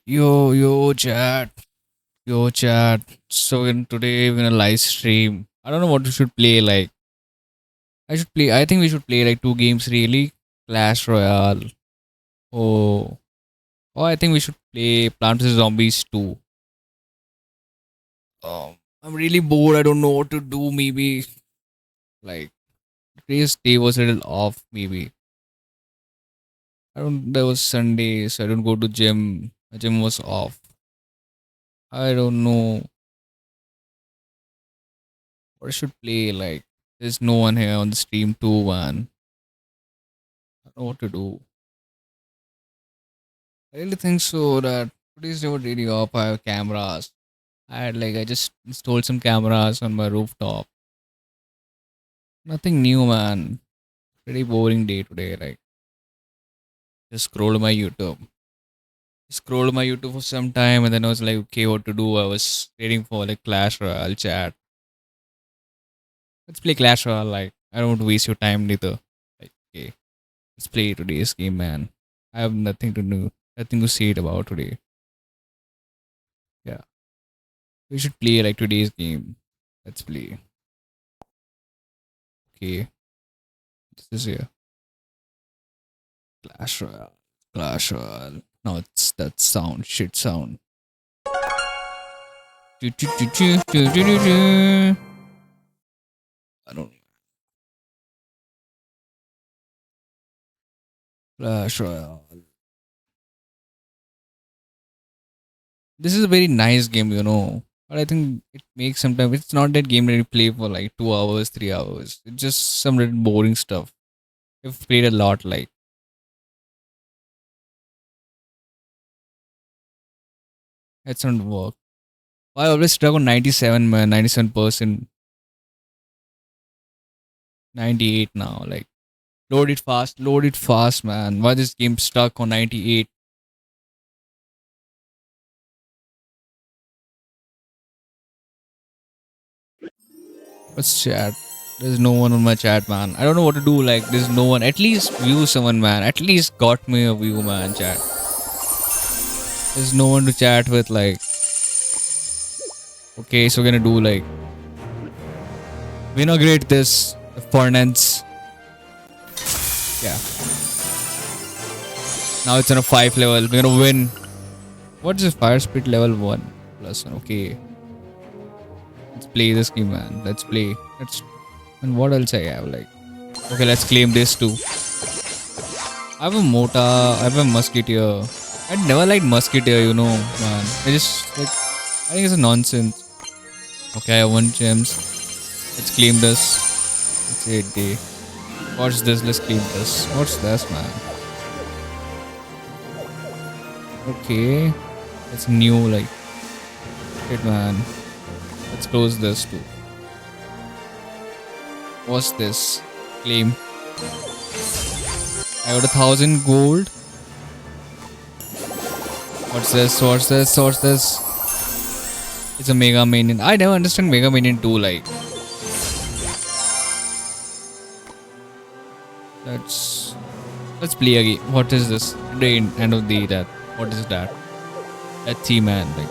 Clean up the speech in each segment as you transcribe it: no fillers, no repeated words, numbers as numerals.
Yo, chat. So today we're gonna live stream. I don't know what we should play. Like, I think we should play like two games really. Clash Royale. Oh, I think we should play Plants vs Zombies 2. I'm really bored. I don't know what to do. Maybe like today's day was a little off. Maybe I don't. There was Sunday, so I don't go to gym. The gym was off. I don't know what I should play. Like, there's no one here on the stream too, man. I don't know what to do. I really think so that today's day was really off. I have cameras. I just installed some cameras on my rooftop. Nothing new, man. Pretty boring day today. Like, just scrolled my YouTube. Scrolled my YouTube for some time and then I was like, okay, what to do? I was waiting for like Clash Royale chat. Let's play Clash Royale. Like, I don't want to waste your time neither. Like, okay, let's play today's game, man. I have nothing to do, nothing to say it about today. Yeah, we should play like today's game. Let's play. Okay, this is here. Clash Royale. Clash Royale. No, it's that sound. Shit sound. I don't. Clash Royale. This is a very nice game, you know. But I think it makes sometimes it's not that game that you play for like 2 hours, 3 hours. It's just some little boring stuff. I've played a lot, like it's not work. I always stuck on 97, man, 97%, 98 now. Like load it fast, man. Why this game stuck on 98? What's chat? There's no one on my chat, man. I don't know what to do. Like, there's no one. At least view someone, man. At least got me a view, man. Chat. There's no one to chat with. Like, okay, so we're gonna do like inaugurate this furnace. Yeah. Now it's on a 5 level. We're gonna win. What is fire speed level 1 plus 1? Okay. Let's play this game, man. Let's play. Let's. And what else I have? Like, okay, let's claim this too. I have a Mota. I have a Musketeer. I never liked Musketeer, you know, man. I just like. I think it's a nonsense. Okay, I have 1 gems. Let's claim this. It's 8 day. What's this? Let's claim this. What's this, man? Okay. It's new, like. Shit, man. Let's close this too. What's this? Claim. I got 1,000 gold. What's this? What's this? What's this? It's a Mega Minion. I never understand Mega Minion 2, like. Let's play again. What is this? The end of the that. What is that? Let's see, man. Like,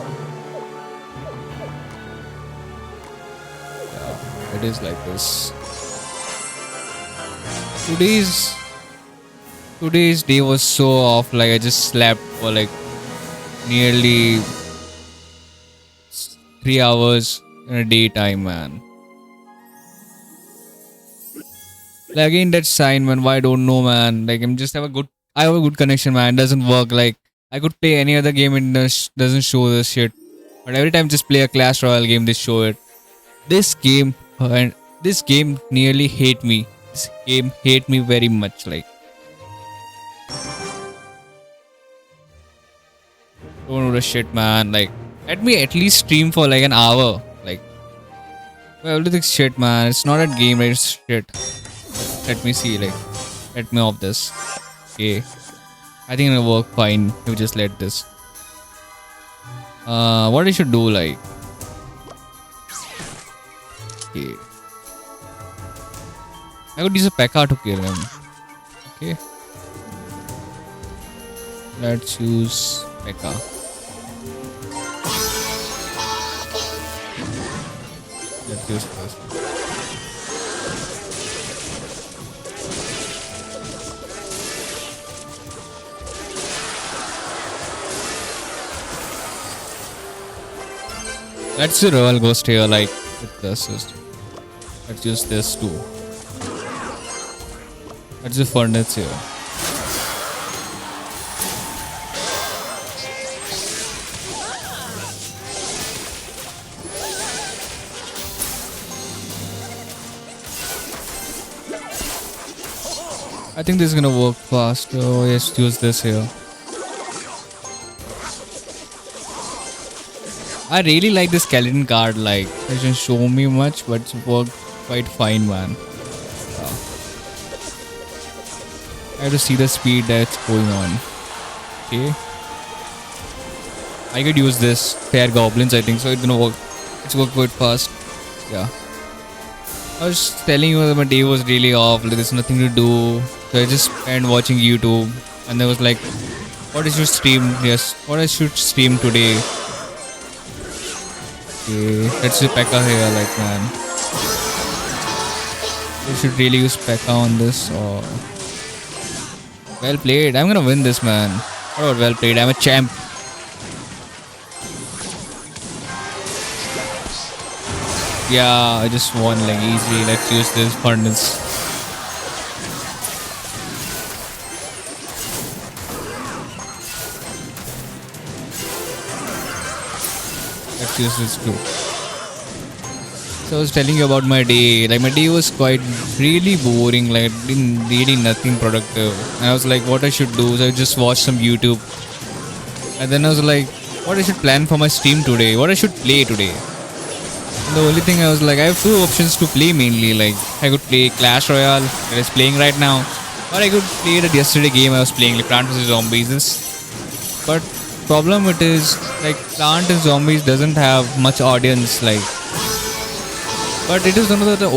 yeah, it is like this. Today's day was so off. Like, I just slept for like nearly 3 hours in a daytime, man. Like, again, that sign, man. Why I don't know, man. Like, I have a good connection, man. It doesn't work. Like, I could play any other game and it doesn't show this shit. But every time just play a Clash Royale game, they show it. This game, and this game nearly hate me. This game hate me very much. Like, don't know the shit, man. Like, let me at least stream for like an hour. Like, everything's shit, man. It's not a game, right? It's shit. Let me see, like, let me off this. Okay. I think it'll work fine. You just let this. What I should do, like. Okay. I could use a P.E.K.K.A to kill him. Okay. Let's use P.E.K.K.A. Let's use this. Let's do royal ghost here, like with the assist. Let's use this too. Let's do furnace here. I think this is gonna work fast. Oh yes, use this here. I really like the skeleton card, like it doesn't show me much, but it's worked quite fine, man. I have to see the speed that's going on. Okay. I could use this pair goblins, I think, so it's gonna work. It's worked quite fast. Yeah. I was telling you that my day was really off, like there's nothing to do. So I just spent watching YouTube and there was like, what I should stream? Yes, what I should stream today. Okay, let's do P.E.K.K.A here, like man. We should really use P.E.K.K.A on this. Or well played. I'm gonna win this, man. What about well played? I'm a champ. Yeah, I just won like easily. Let's use this furnace. Let's use this too. So I was telling you about my day. Like my day was quite really boring. Like didn't really nothing productive. And I was like, what I should do? So I just watched some YouTube. And then I was like, what I should plan for my stream today? What I should play today? The only thing I was like, I have two options to play mainly. Like, I could play Clash Royale that I was playing right now, or I could play that yesterday game I was playing, like Plant vs Zombies. But problem it is like Plant vs Zombies doesn't have much audience, like, but it is one of the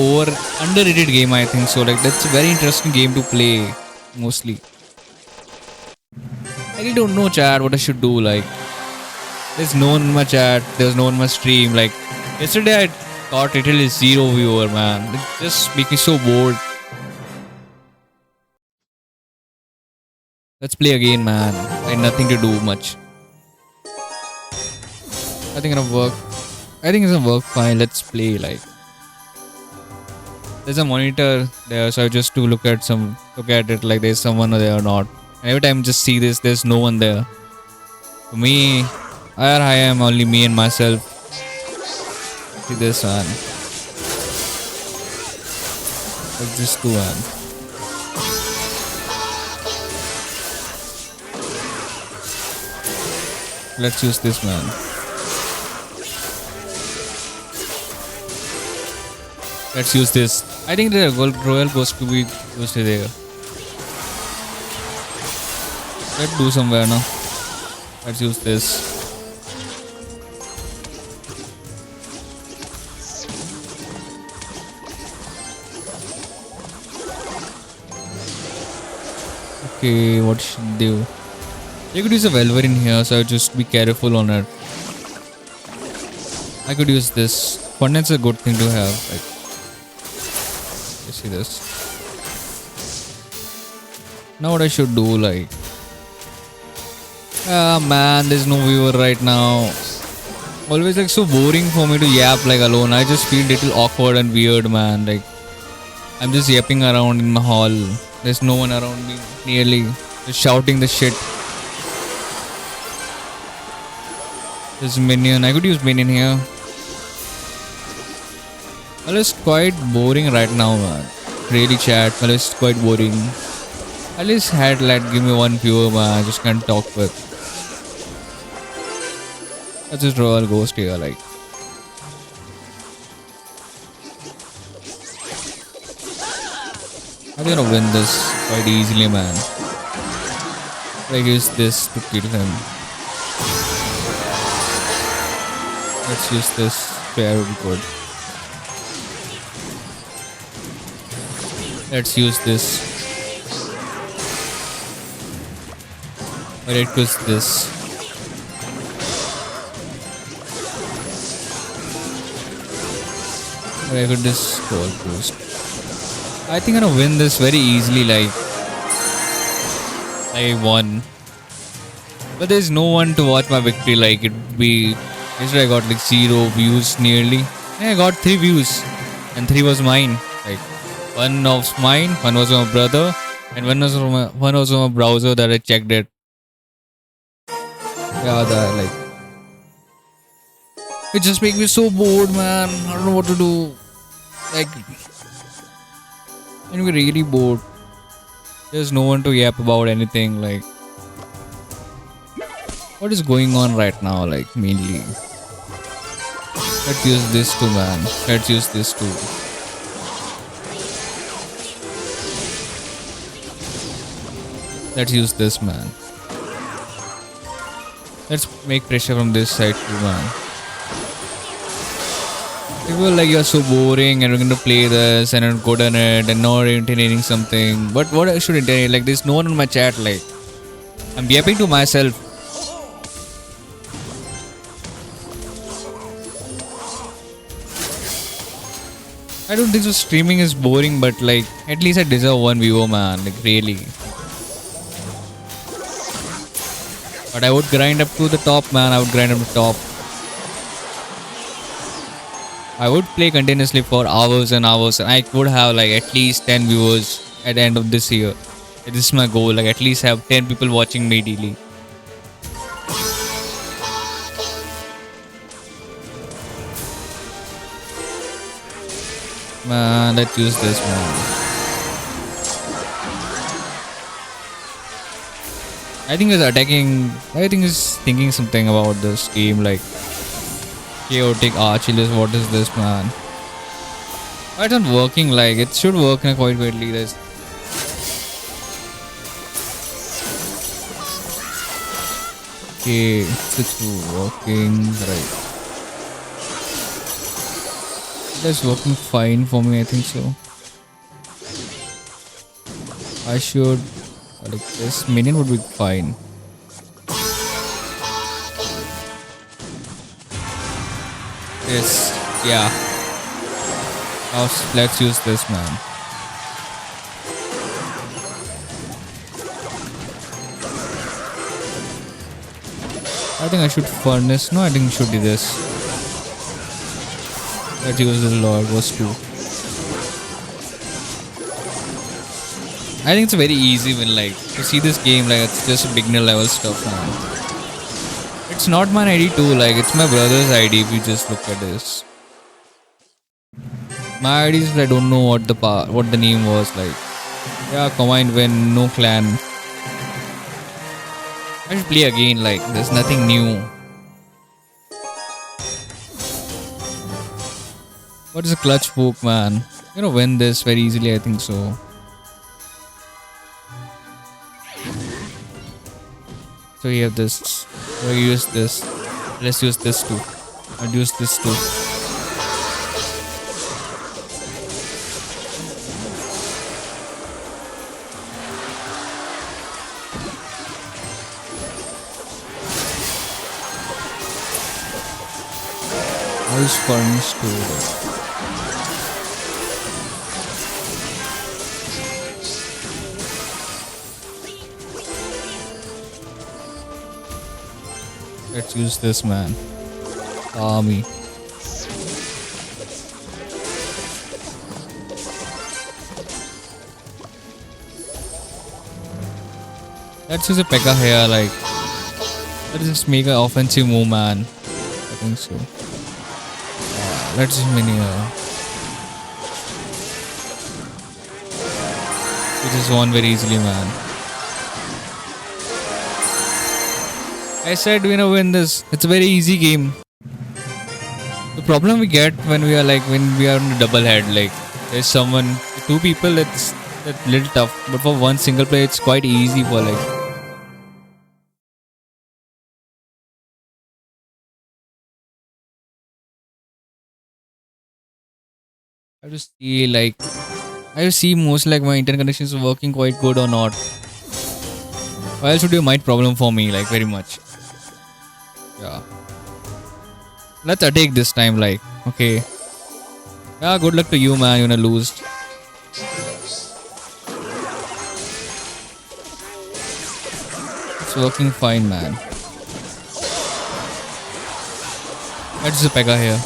underrated game, I think so. Like that's a very interesting game to play mostly. I really don't know, chat, what I should do. Like, there's no one in my chat, there's no one in my stream. Like yesterday I got literally 0 viewer, man. It just makes me so bored. Let's play again, man. Like nothing to do much. I think it'll work. I think it's gonna work fine. Let's play. Like there's a monitor there, so I just to look at it like there's someone there or not. And every time I just see this, there's no one there. For me, here I am, only me and myself. See this one. Let's just do one. Let's use this, man. Let's use this. I think the royal ghost could be used there. Let's do somewhere now. Let's use this. Okay, what should do? You could use a Wolverine here, so just be careful on it. I could use this. Furnace is a good thing to have. Like, you see this. Now what I should do, like, ah man, there's no viewer right now. Always like so boring for me to yap like alone. I just feel little awkward and weird, man. Like I'm just yapping around in my hall. There's no one around me nearly. Just shouting the shit. There's minion. I could use minion here. Well, it's quite boring right now, man. Really, chat. Well, it's quite boring. At least had like give me one viewer, man. I just can't talk with. Let's just draw a ghost here, like. I'm gonna win this quite easily, man. I use this to kill him. Let's use this. Fair would be good. Let's use this. Or it was this. Or I could just goal post. I think I'm gonna win this very easily. Like I won, but there's no one to watch my victory. Like it would be. Yesterday I got like 0 views nearly. Yeah, I got 3 views, and 3 was mine. Like one was mine, one was my brother, and one was from my browser that I checked it. Yeah, that like it just makes me so bored, man. I don't know what to do. Like I'm really bored. There's no one to yap about anything. Like what is going on right now? Like mainly, let's use this too, man. Let's use this too. Let's use this, man. Let's make pressure from this side too, man. People like you're so boring and we're gonna play this and I'm good on it and not entertaining something. But what I should entertain? Like there's no one in my chat. Like I'm yapping to myself. I don't think so. Streaming is boring, but like at least I deserve one viewer, man. Like really. But I would grind up to the top, man. I would grind up to the top. I would play continuously for hours and hours, and I would have like at least 10 viewers at the end of this year. This is my goal. Like at least have 10 people watching me daily. Man, let's use this, man. I think he's attacking. I think he's thinking something about this game, like chaotic Archilus. What is this, man? Why it's not working? Like it should work quite badly. This. Okay, it's working right. That's working fine for me. I think so. I should. Like this minion would be fine. Yes, yeah. Now let's use this, man. I think I should furnace. No, I think I should do this. Let's use the Lord was 2. I think it's a very easy win. Like to see this game, like it's just beginner level stuff now. It's not my ID too. Like it's my brother's ID. If you just look at this, my ID is I don't know what the name was. Like yeah, combined win, no clan. I should play again. Like there's nothing new. What is a clutch poke, man? You know win this very easily. I think so. So we have this. We use this. Let's use this too. I'll use this too. I'll use furnace too. Let's use this, man. Army. Let's use a P.E.K.K.A here, like. Let's just make an offensive move, man. I think so. Let's just mini here. We just won very easily, man. I said we're gonna win this. It's a very easy game. The problem we get when we are on a double head, like there's someone, 2 people, that's a little tough. But for one single player, it's quite easy for like. I have to see like I have to see most like my internet connection is working quite good or not. Or else would be a might problem for me, like very much. Yeah. Let's attack this time, like, okay. Yeah, good luck to you, man. You're gonna lose. It's working fine, man. Let's just Pekka here.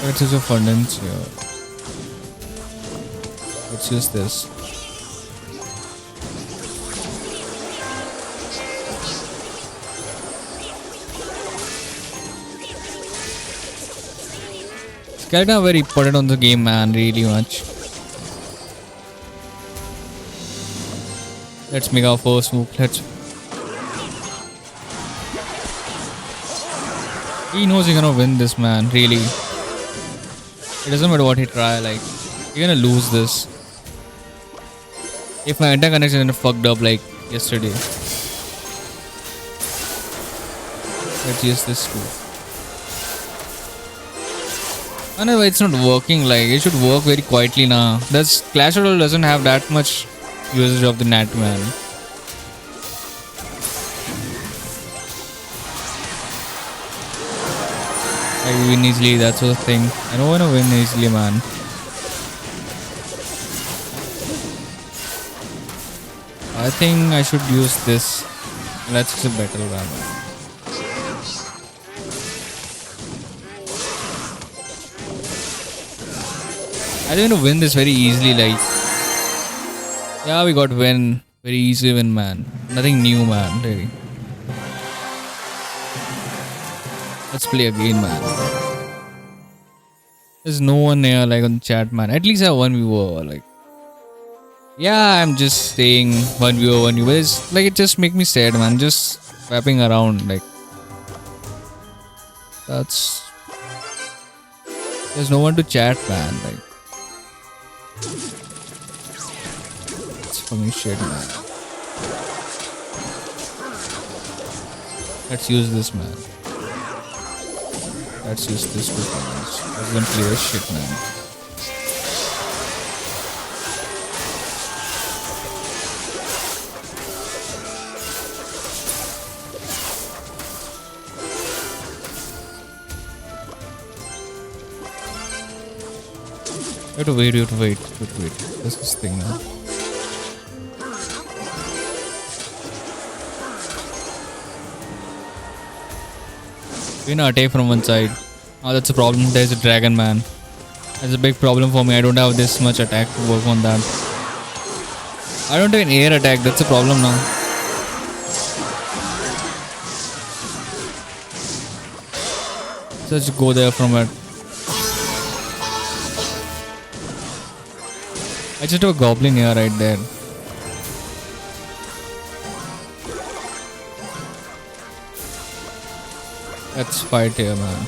Let's use a furnace here. Let's use this. Skeleton are very important on the game, man. Really much. Let's make our first move. He knows he's gonna win this, man. Really. It doesn't matter what he try. Like, you're gonna lose this. If my interconnection is fucked up like yesterday. Let's use this too. I know it's not working. Like, it should work very quietly now. That's Clash Royale doesn't have that much usage of the net, man. I win easily. That's the thing. I don't wanna win easily, man. I think I should use this. That's a better one. I think I'm gonna win this very easily. Like, yeah, we got win. Very easy win, man. Nothing new, man. Really. Let's play again, man. There's no one here, like, on chat, man. At least I have one viewer, like. Yeah, I'm just saying one viewer, one viewer. It's like, it just make me sad, man. Just wrapping around, like. That's. There's no one to chat, man. Like. It's fucking shit, man. Let's use this, man. Let's use this performance. Let's then play this shit, man. You have to wait, you have to wait, you have to wait. This is thing now. You know, attack from one side. Oh, that's a problem. There's a dragon, man. That's a big problem for me. I don't have this much attack to work on that. I don't have an air attack. That's a problem now. So let's go there from it. I just have a goblin here right there. Let's fight here, man.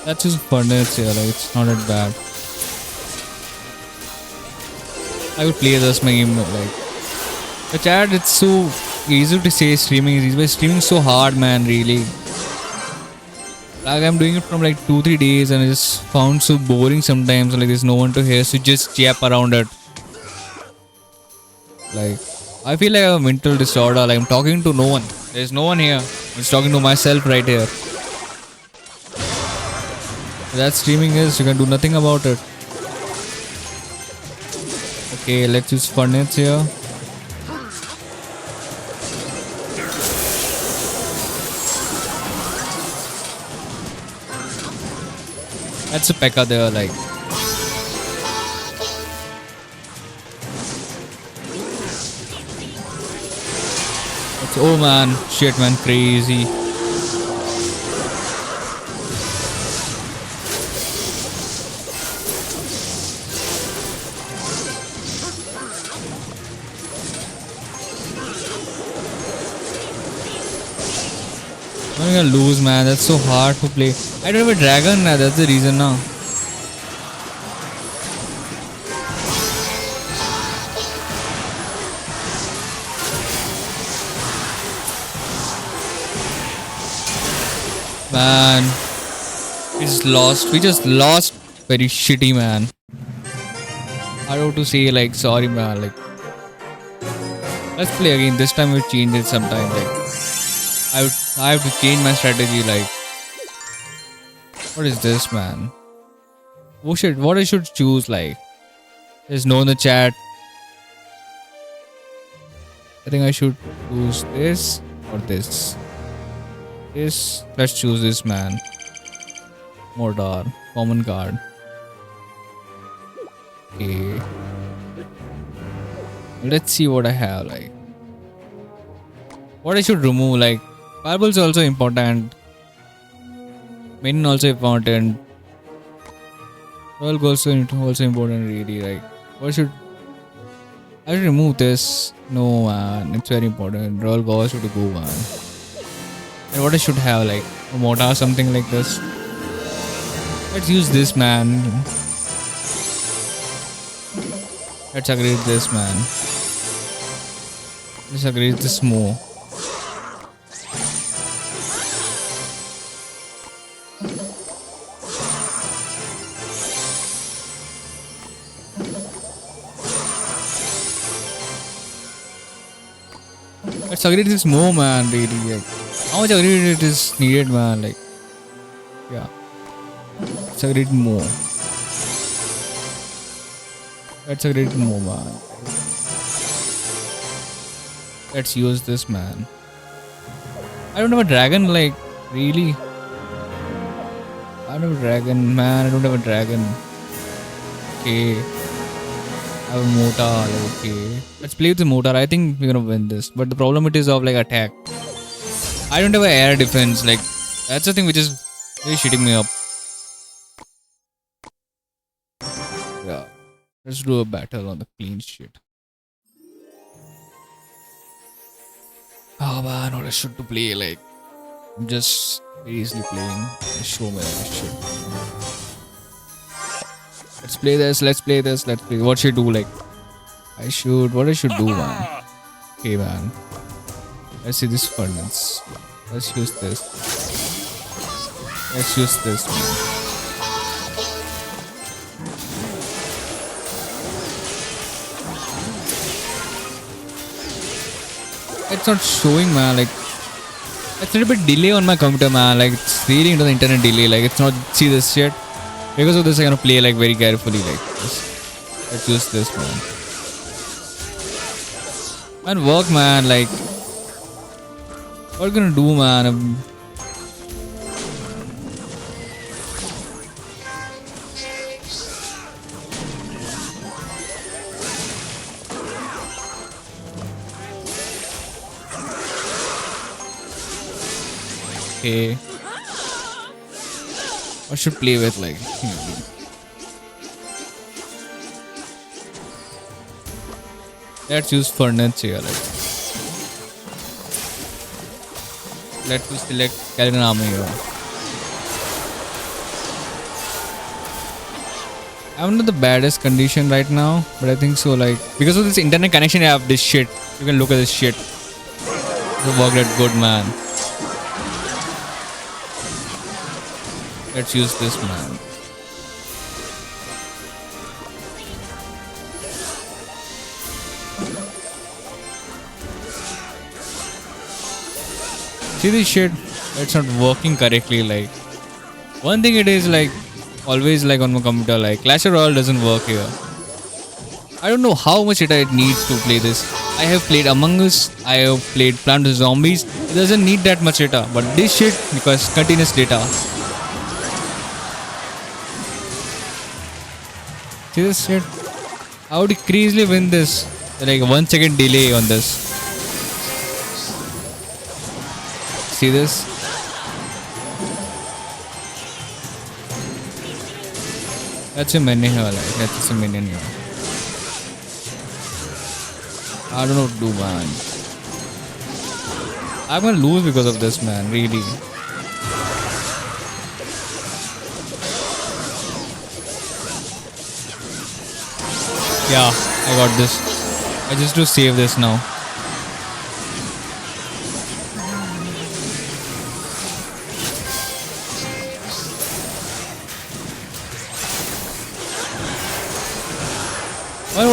That's just furnace here, like, it's not that bad. I would play this my game, like. The chat, it's so easy to say streaming is easy, but streaming so hard, man, really. Like, I'm doing it from like 2-3 days and I just found so boring sometimes. Like, there's no one to hear, so just jap around it. Like, I feel like I have a mental disorder. Like, I'm talking to no one. There's no one here. I'm just talking to myself right here. That streaming is, you can do nothing about it. Okay, let's use furnace here. That's a Pekka there, like. Oh man, shit man, crazy. I'm gonna lose, man. That's so hard to play. I don't have a dragon, that's the reason now. Man, we just lost. We just lost. Very shitty, man. I don't have to say like sorry, man. Like, let's play again. This time we'll change it sometime. Like, I have to change my strategy. Like, what is this, man? Oh shit! What I should choose? Like, there's no in the chat. I think I should choose this or this. This. Let's choose this, man. Mortar. Common card. Okay. Let's see what I have. Like, what I should remove. Like, fireballs also important. Main also important. Royal goals also important. Really, like, what should I should remove this? No, man, it's very important. Royal goals should go, man. And what I should have, like a mortar, something like this. Let's use this, man. Let's upgrade this, man. Let's upgrade this more. Let's upgrade this more, man. Really, like, how much upgrade it is needed, man? Like, yeah. Let's upgrade more. Let's upgrade more, man. Let's use this, man. I don't have a dragon, like, really. I don't have a dragon, man. I don't have a dragon. Okay. I have a mortar, like, okay. Let's play with the mortar. I think we're gonna win this. But the problem it is of like attack. I don't have an air defense. Like, that's the thing which is really shitting me up. Yeah. Let's do a battle on the clean shit. Oh man, what I should to play, like, I'm just seriously playing. Show me that shit. Let's play this, let's play this, let's play. What should I do? Like, what I should do, man? Okay, man. Let's see this furnace. Let's use this. Let's use this, man. It's not showing, man. Like, it's a little bit delay on my computer, man. Like, it's really into the internet delay. Like, it's not, see this shit. Because of this, I'm gonna play like very carefully. Like, this. Let's use this, man. And work, man. Like, what are you gonna do, man? Okay. What should play with, like? Let's use furnace here. Like, let's select Calvin army here. I'm not the baddest condition right now, but I think so. Like, because of this internet connection, I have this shit. You can look at this shit. It worked out good, man. Let's use this, man. See this shit? It's not working correctly. Like, one thing it is like always like on my computer, like Clash Royale doesn't work here. I don't know how much data it needs to play this. I have played Among Us. I have played Plant vs Zombies. It doesn't need that much data. But this shit because continuous data. See this shit? I would crazily win this. Like 1 second delay on this. See this? That's a minion here. Like, that's a minion here. I don't know what to do, man. I'm gonna lose because of this, man. Really. Yeah, I got this. I just do save this now.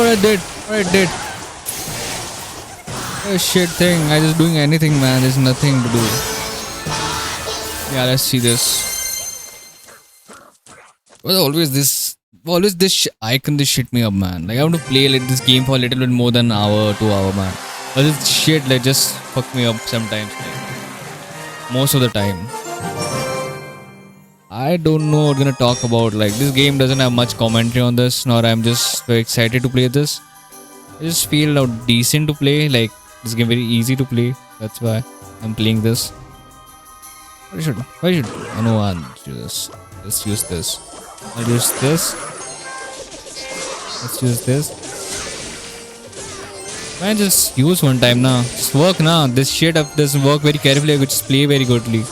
what I did. What I did. Oh shit thing. I just doing anything, man. There's nothing to do. Yeah, let's see this. Well, always this icon. This shit me up, man. Like I want to play like this game for a little bit more than an hour, 2 hour, man. But this shit like just fuck me up sometimes. Like, most of the time. I don't know what we're gonna talk about. Like this game doesn't have much commentary on this, nor I'm just very excited to play this. I just feel decent to play. Like this game very easy to play. That's why I'm playing this. Why should I know I'll do this. Let's use this. I'll use this. Let's use this. Man, just use one time now. Just work now. This shit up doesn't work very carefully. I could just play very goodly.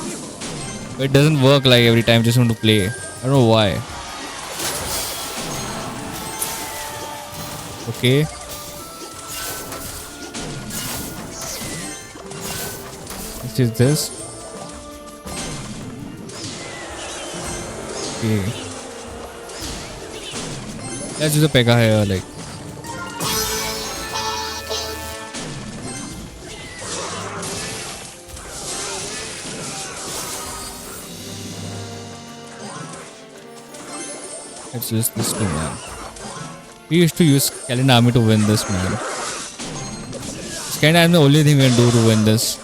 But it doesn't work like every time. Just want to play. I don't know why. Okay. Let's use this. Okay. Let's use a Pekka here. Like. Let's use this too, man. We used to use Calendar Army to win this, man. This kind of the only thing we can do to win this.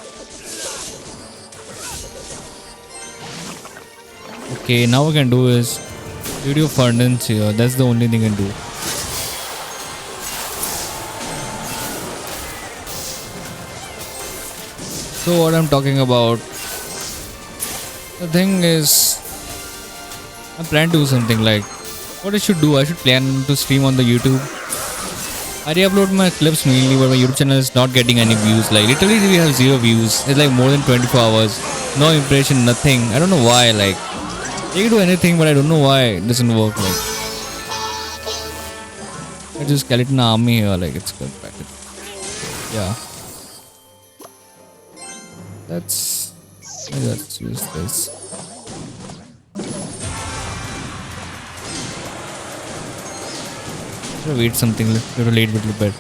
Okay, now we can do is video furnace here. That's the only thing we can do. So what I'm talking about, the thing is, I plan to do something like, what I should do, I should plan to stream on the YouTube. I re-upload my clips mainly, but my YouTube channel is not getting any views. Like literally we have 0 views. It's like more than 24 hours. No impression, nothing. I don't know why. Like they can do anything, but I don't know why it doesn't work. Like I just skeleton army here. Like it's good. Yeah. Let's use this. Wait something little late little bit.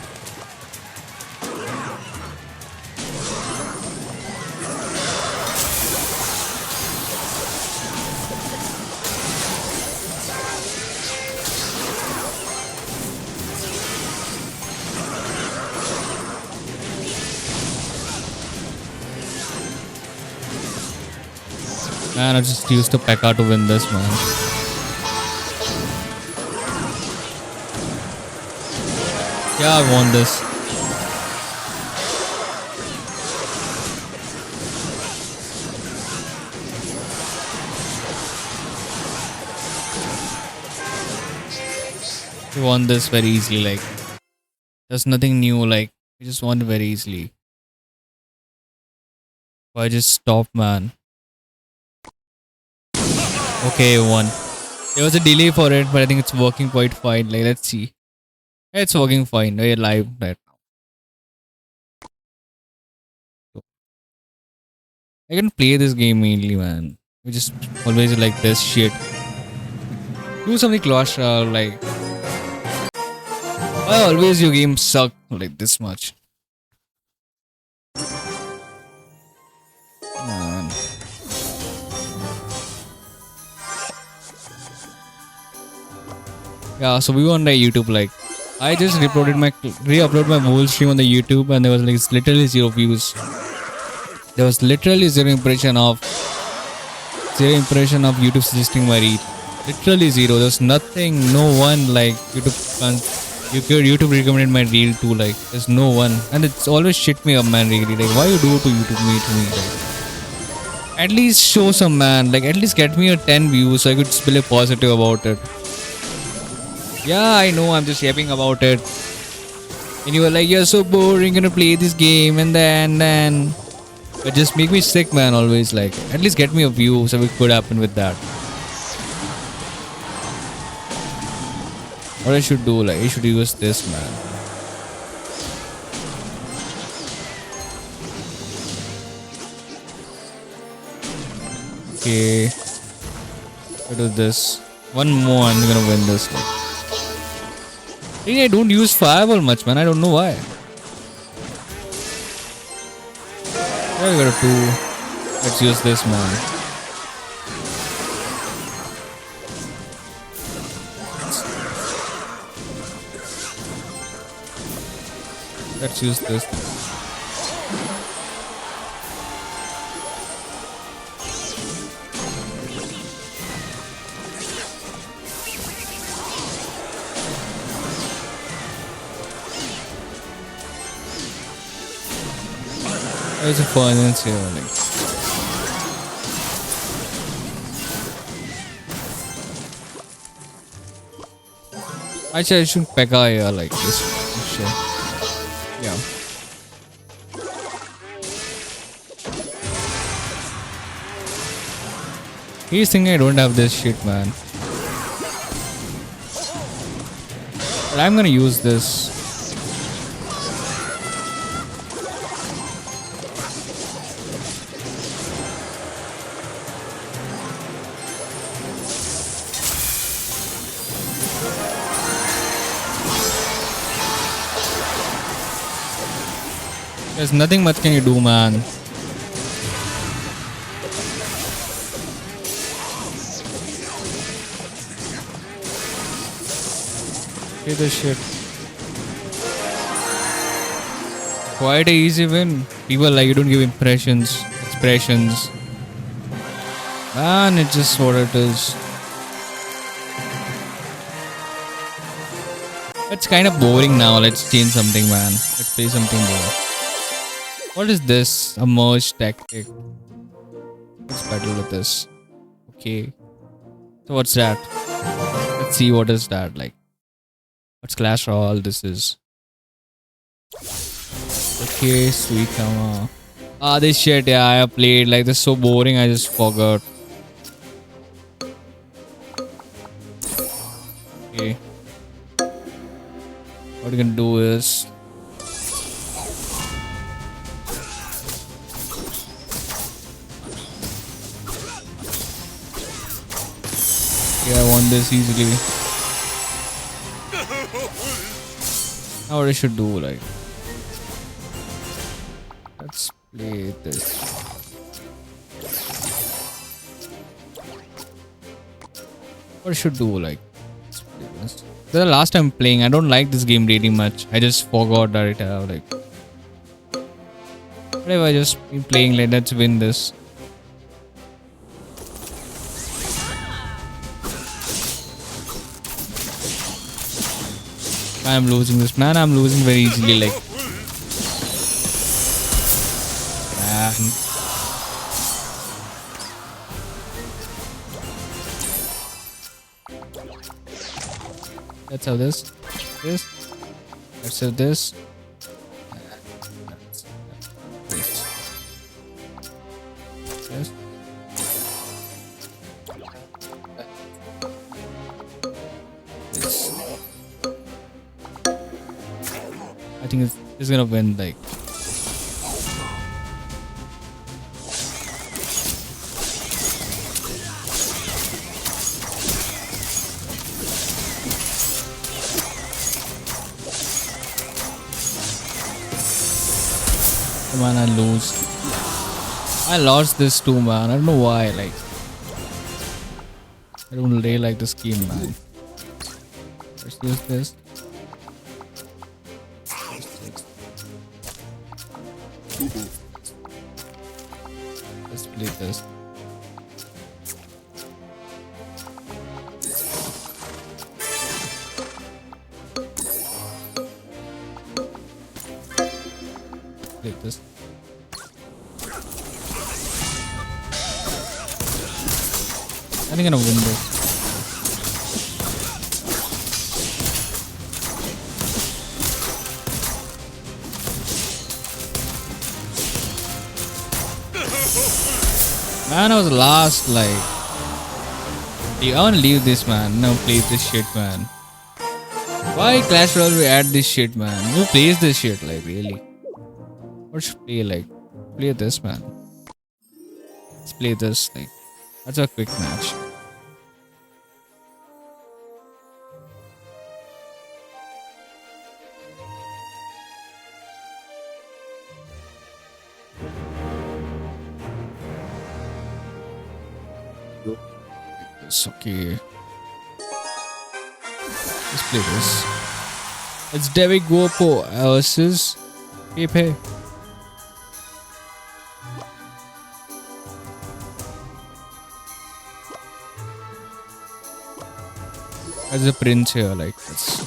Man, I just used the Pekka to win this, man. Yeah, I won this. We won this very easily, like there's nothing new, like we just won very easily. I just stopped, man. Okay, won. There was a delay for it, but I think it's working quite fine. Like let's see. It's working fine. We're live right now. I can play this game mainly, man. We just always like this shit. Do something Clash Royale, like. Why always your games suck like this much? Man. Yeah, so we were on the YouTube, like. I just re-uploaded my whole stream on the YouTube, and there was like literally 0 views. There was literally zero impression of YouTube suggesting my read. Literally 0. There's nothing, no one like YouTube recommended my reel to, like there's no one, and it's always shit me up, man. Really, like why you do it to YouTube me to me? Like, at least show some, man. Like at least get me a 10 views so I could just be like positive about it. Yeah, I know, I'm just yapping about it. And you were like, you're so boring, gonna play this game, and then. But just make me sick, man, always. Like, at least get me a view so it could happen with that. What I should do, like, I should use this, man. Okay. What is this? One more, I'm gonna win this. Like. I don't use fireball much, man. I don't know why. Yeah, we got a 2. Let's use this, man. Let's use this. There's a furnace here. Like. Actually, I should Pekka here like this shit. Yeah. He's thinking I don't have this shit, man. But I'm gonna use this. There's nothing much can you do, man. Okay, this shit. Quite a easy win. People like you don't give expressions. Man, it's just what it is. It's kind of boring now. Let's change something, man. Let's play something more. What is this? A merge tactic. Let's battle with this. Okay. So what's that? Let's see what is that like. What's Clash Royale? This is. Okay, sweet come on. This shit, yeah, I have played. Like, this is so boring, I just forgot. Okay. What you can do is. Yeah, I won this easily. Now what I should do, like. Let's play this. What I should do, like. Let's play this. This is the last time playing. I don't like this game really much. I just forgot that it have, like. What if I just been playing, like, let's win this. I'm losing this, man. I'm losing very easily, like. Man. Let's have this. Let's have this. This. I think it's gonna win, like. Man, I lose. I lost this too, man. I don't know why, like. I don't really like this game, man. Let's use this. Let's play this. Play this. I think I'm gonna win this. Man, I was last, like. I wanna leave this, man. No, play this shit, man. Why Clash Royale we add this shit, man? Who plays this shit, like, really? What should play, like? Play this, man. Let's play this, like. That's a quick match. It's okay. Let's play this. It's Devi Gopo versus Pepe. As a prince here, like this.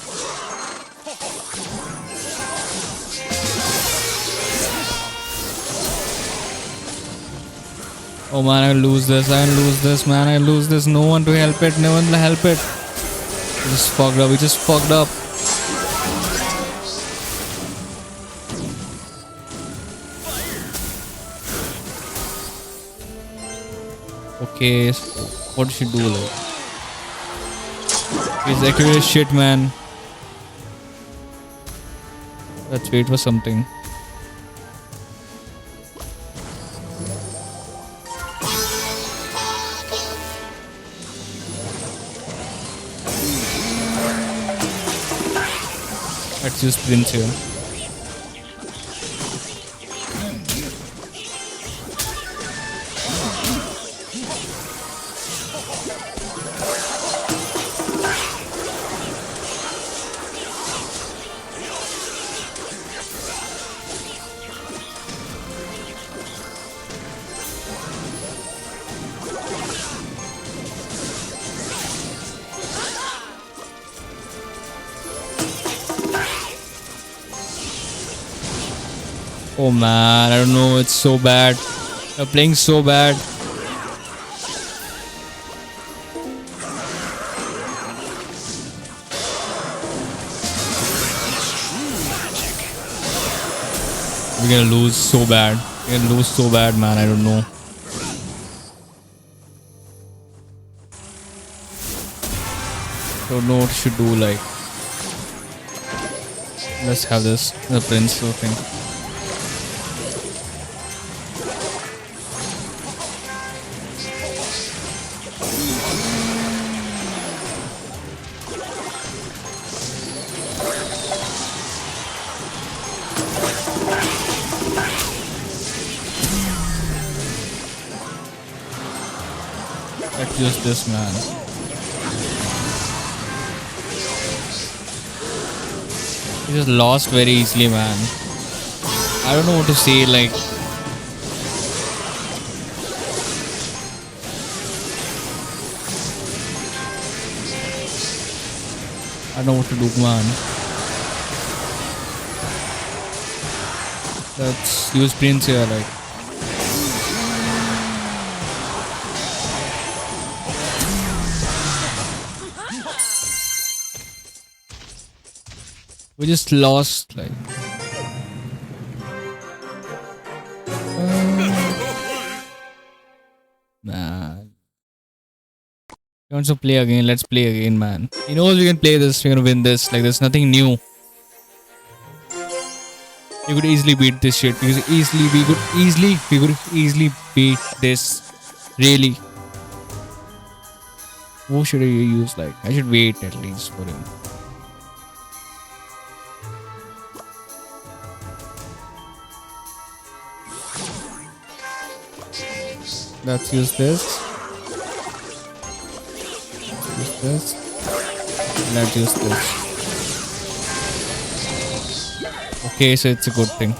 Oh man, I lose this. I lose this, man. I lose this. No one to help it. No one to help it. We just fucked up. We just fucked up. Okay, so what should do like? He's actually shit, man. Let's wait for something. Let's use Prince here. Oh man, I don't know, it's so bad. They're playing so bad. We're gonna lose so bad. We're gonna lose so bad, man. I don't know. Don't know what we should do, like. Let's have this, the prince thing. Let's use this, man. He just lost very easily, man. I don't know what to say, like. I don't know what to do, man. Let's use Prince here, like. We just lost, like. Man. He wants to play again. Let's play again, man. He knows we can play this. We're gonna win this. Like, there's nothing new. We could easily beat this shit. We could easily beat this. Really. Who should I use? Like, I should wait at least for him. Let's use this. Use this. Let's use this. Okay, so it's a good thing.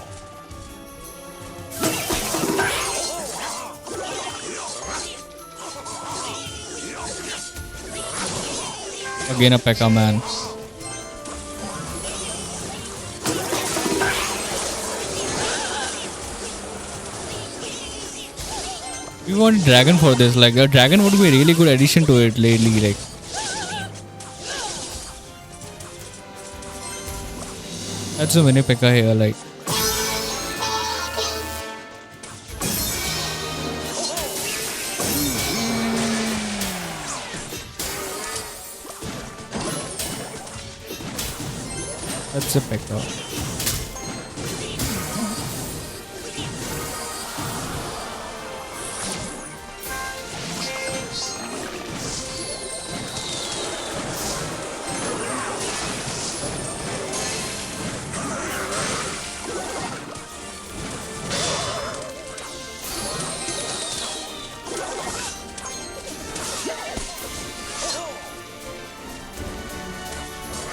Again a P.E.K.K.A, man. We want a dragon for this. Like, a dragon would be a really good addition to it lately. Like, that's a mini P.E.K.K.A here. Like, that's a P.E.K.K.A.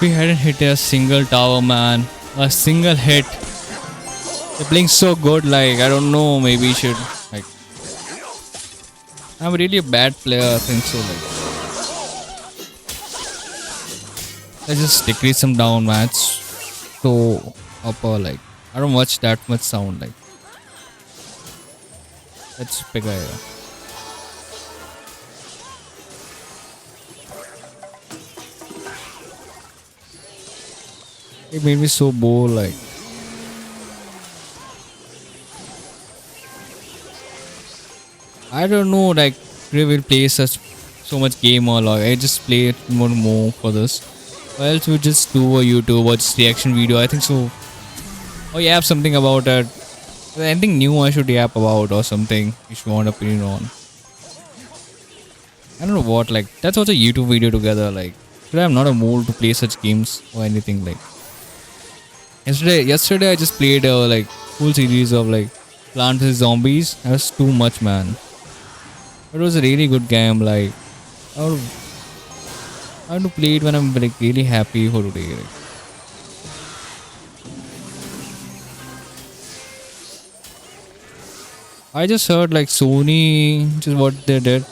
We hadn't hit a single tower, man. A single hit. They're playing so good, like, I don't know, maybe we should, like, I'm really a bad player, I think so, like, let's just decrease them down, man. It's so upper, like, I don't watch that much sound, like, let's pick a, it made me so bored, like, I don't know, like, we will play such so much game or like I just play it more for this. Or else we just do a YouTube or just reaction video. I think so. Or you have something about it. Anything new I should yap about or something if you want opinion on. I don't know what, like that's also a YouTube video together. Like today I'm not a mood to play such games or anything like. Yesterday I just played a like full series of like Plants vs Zombies. That was too much, man. It was a really good game. Like I would, I want to play it when I'm like really happy for today. Like. I just heard like Sony, just what they did.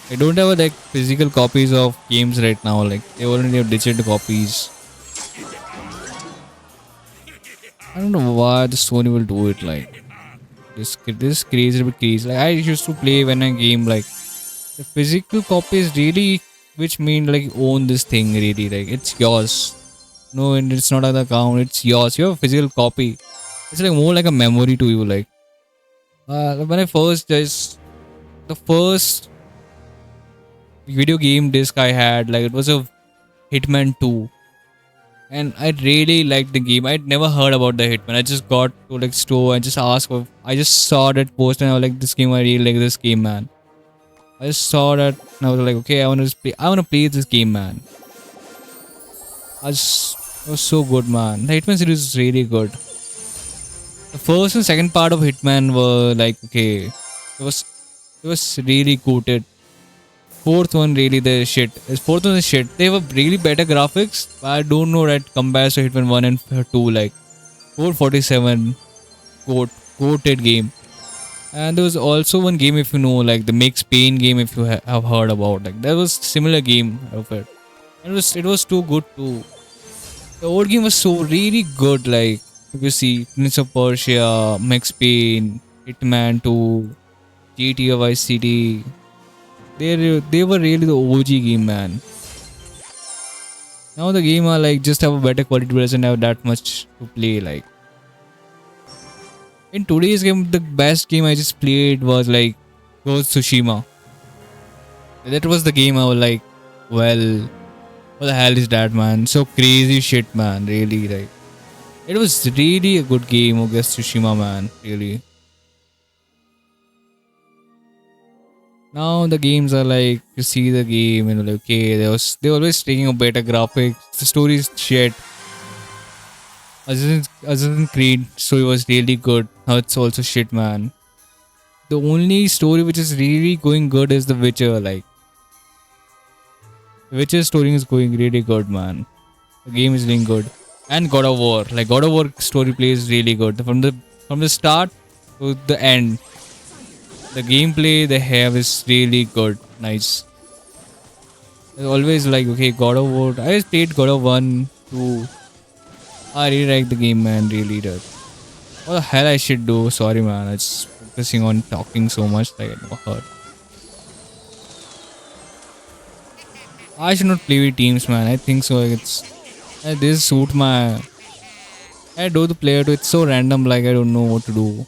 They don't have like physical copies of games right now. Like they only have digital copies. I don't know why the Sony will do it. Like this crazy bit crazy. Like I used to play when a game like the physical copy is really, which mean like you own this thing really. Like it's yours. No, and it's not an account. It's yours. You have a physical copy. It's like more like a memory to you. Like when I first just the first video game disc I had, like it was a Hitman 2. And I really liked the game. I'd never heard about the Hitman. I just got to like store and just asked for, I just saw that post and I was like, this game, I really like this game, man. I just saw that and I was like, okay, I wanna play this game, man. It was so good, man. The Hitman series is really good. The first and second part of Hitman were like, okay, it was really goated. Fourth one really the shit. Fourth one is shit. They have really better graphics, but I don't know that compares to Hitman 1 and 2. Like 447 goated game. And there was also one game, if you know, like the Max Payne game, if you have heard about. Like there was similar game of it. It was too good too. The old game was so really good. Like if you see Prince of Persia, Max Payne, Hitman 2, GTA Vice City. They were really the OG game, man. Now the game are like just have a better quality but doesn't have that much to play. Like in today's game, the best game I just played was like Ghost Tsushima. That was the game I was like, well, what the hell is that, man? So crazy shit, man. Really, like it was really a good game, Ghost Tsushima, man. Really. Now the games are like you see the game and like okay, they always taking a better graphics. The story is shit. Assassin's Creed story was really good. Now it's also shit, man. The only story which is really going good is The Witcher. Like The Witcher story is going really good, man. The game is doing good. And God of War. Like God of War story plays really good. From the start to the end. The gameplay they have is really good. Nice. It's always like, okay, God of War. I just played God of 1, 2. I really like the game, man. Really did. What the hell I should do? Sorry, man. I just focusing on talking so much. Like, I never heard. I should not play with teams, man. I think so. This suit my. I do the player too. It's so random. Like, I don't know what to do.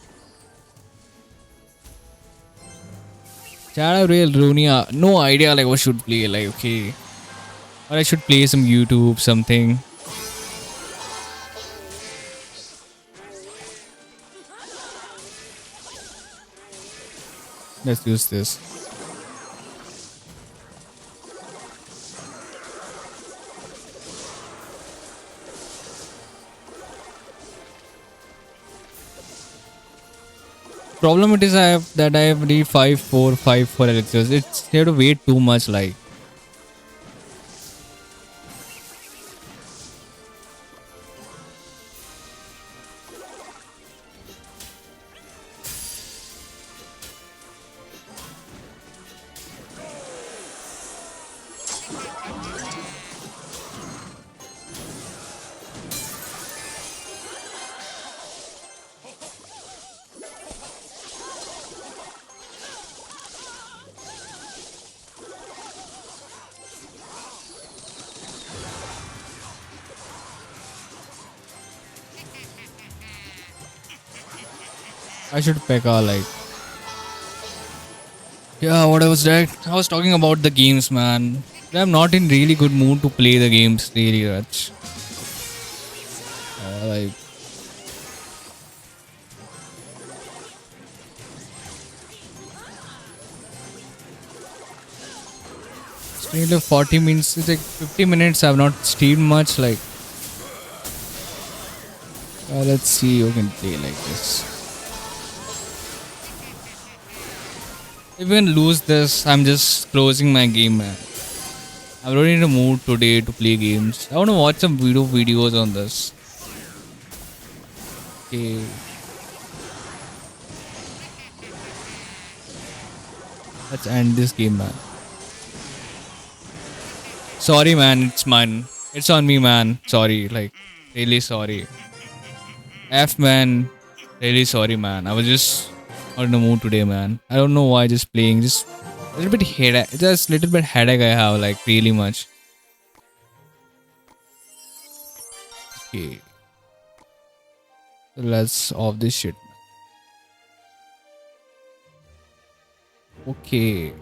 Shadow Rail Runia, no idea like what should play, like okay. Or I should play some YouTube, something. Let's use this. Problem it is I have the 5454 elixirs. It's you have to wait too much like. I should pick a like. Yeah, what I was that? I was talking about the games, man. I'm not in really good mood to play the games really much. Like streamed like 40 minutes. It's like 50 minutes. I've not streamed much. Like let's see who can play like this. If we can lose this, I'm just closing my game, man. I'm not in a mood today to play games. I want to watch some videos on this. Okay, let's end this game, man. Sorry, man. It's mine. It's on me, man. Sorry, like really sorry. F, man. Really sorry, man. I was just not in the mood today, man. I don't know why. Just playing, just a little bit headache. Just little bit headache I have, like really much. Okay, so let's off this shit. Okay.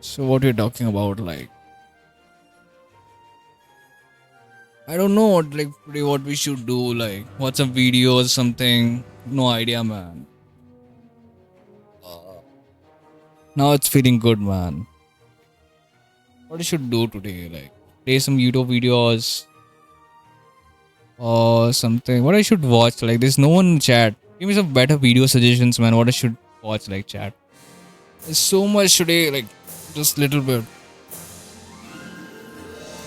So what you're talking about, like I don't know what like today what we should do, like watch some videos, something. No idea, man. Now it's feeling good, man. What I should do today, like play some YouTube videos or something. What I should watch, like there's no one in chat. Give me some better video suggestions, man. What I should watch, like chat. There's so much today, like just little bit.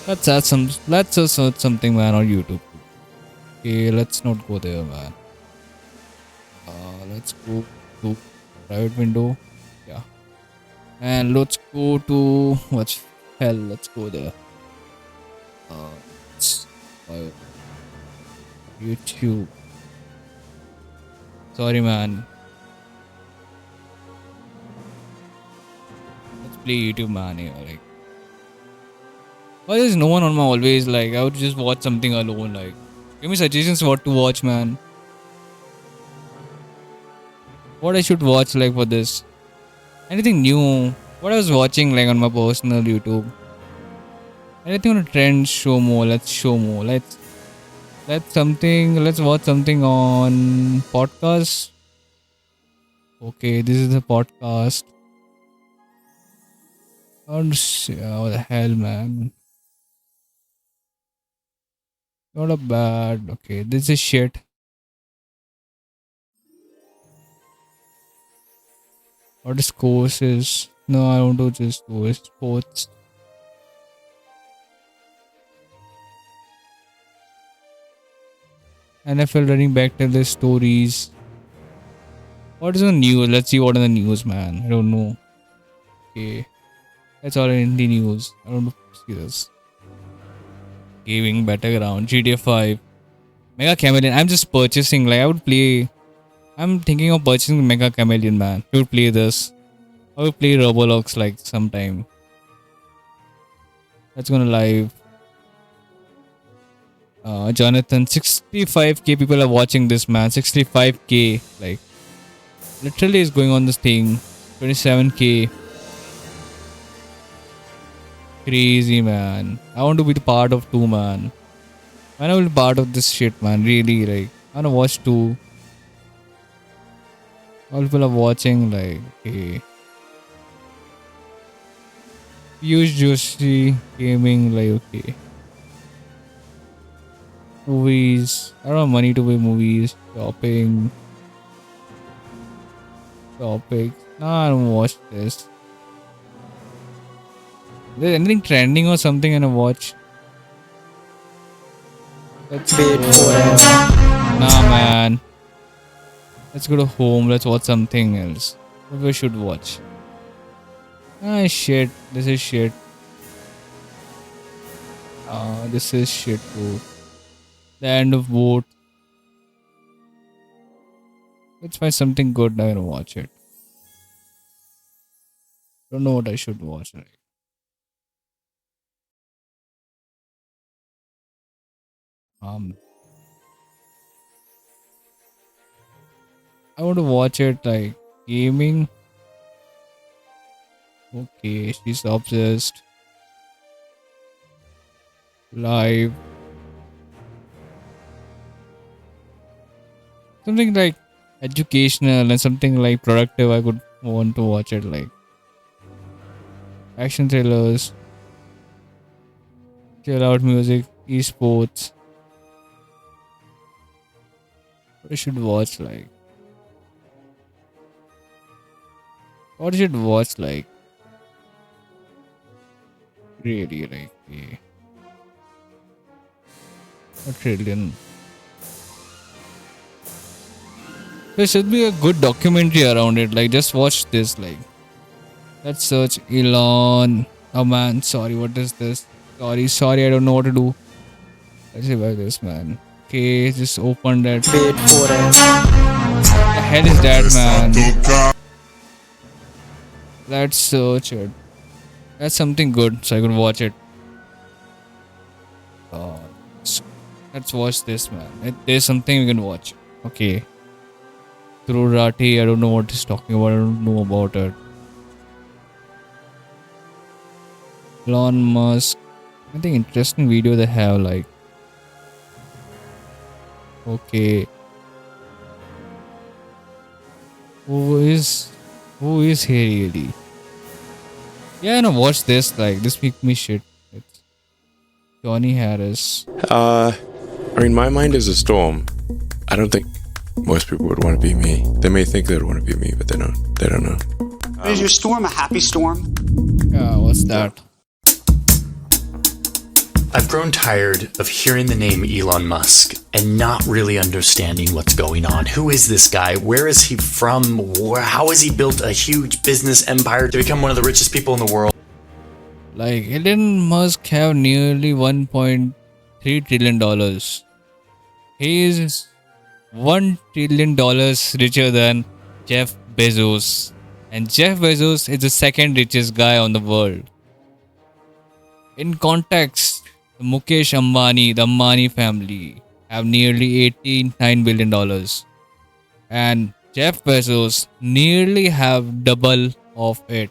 Let's add some. Let's just search something, man, on YouTube. Okay, let's not go there, man. Let's go to private window. Yeah, and let's go to what hell? Let's go there. It's, uh, YouTube. Sorry, man. Let's play YouTube, man. Here, like, why there's no one on my always? Like, I would just watch something alone. Like, give me suggestions what to watch, man. What I should watch, like, for this. Anything new? What I was watching, like, on my personal YouTube. Anything on a trend? Show more. Let's show more. Let's something. Let's watch something on podcast. Okay, this is the podcast. Oh, what the hell, man? Not a bad. Okay, this is shit. What is courses? No, I don't do just do sports. NFL running back tell their stories. What is on news? Let's see what in the news, man. I don't know. Okay, that's all in the news. I don't know. See this. Gaming battleground GTA 5. Mega Chameleon. I'm just purchasing. Like I would play. I'm thinking of purchasing Mega Chameleon, man. I would play this. I would play Roblox like sometime. That's gonna live. Jonathan, 65k people are watching this, man. 65k. Like literally is going on this thing. 27k. Crazy, man. I want to be the part of two, man. I will be part of this shit, man. Really, like I wanna watch two. All people are watching, like, okay. Piyush Joshi gaming, like, okay. Movies. I don't have money to buy movies. Shopping. Topics. Nah, I don't watch this. Is there anything trending or something in a watch? Let's go. Nah, man. Let's go to home. Let's watch something else. What we should watch? Ah, shit. This is shit. This is shit too. The end of boat. Let's find something good. I'm gonna watch it. Don't know what I should watch. Right? Um, want to watch it like gaming. Okay, she's obsessed. Live. Something like educational and something like productive. I could want to watch it like action thrillers, chill out music, esports. What I should watch like. What I should watch like. Really like. A trillion. There should be a good documentary around it. Like, just watch this. Like, let's search Elon. Oh man, sorry. What is this? Sorry. I don't know what to do. Let's see about this, man. Okay, just open that. Bid for it. The hell is that, man? Let's search it. That's something good, so I could watch it. Let's watch this, man. There's something we can watch. Okay. Through Rati, I don't know what he's talking about. I don't know about it. Elon Musk. I think interesting video they have, like. Okay. Who is he really? Yeah, no, watch this. Like, this make me shit. It's Johnny Harris. I mean, my mind is a storm. I don't think most people would want to be me. They may think they'd want to be me, but they don't. They don't know. Is your storm a happy storm? Yeah, what's that? I've grown tired of hearing the name Elon Musk and not really understanding what's going on. Who is this guy? Where is he from? How has he built a huge business empire to become one of the richest people in the world? Like, Elon Musk have nearly $1.3 trillion. He is $1 trillion richer than Jeff Bezos. And Jeff Bezos is the second richest guy on the world. In context, the Mukesh Ambani, the Ambani family, have nearly $89 billion. And Jeff Bezos nearly have double of it.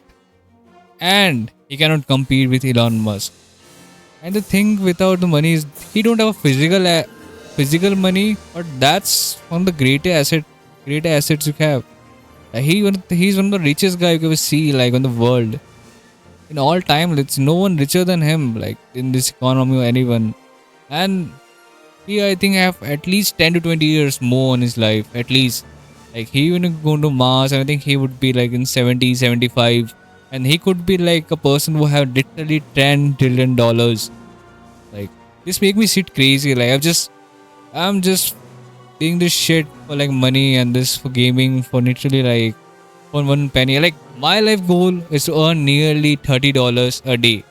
And he cannot compete with Elon Musk. And the thing without the money is he don't have a physical money, but that's one of the greatest assets you have. He's one of the richest guy you can ever see, like, on the world. In all time, it's no one richer than him, like, in this economy or anyone. And he, I think, have at least 10 to 20 years more in his life, at least. Like, he even go to Mars, and I think he would be like in 70, 75. And he could be like a person who have literally $10 trillion. Like, this make me sit crazy. Like, I'm just doing this shit for like money and this for gaming for literally like for one penny. Like, my life goal is to earn nearly $30 a day.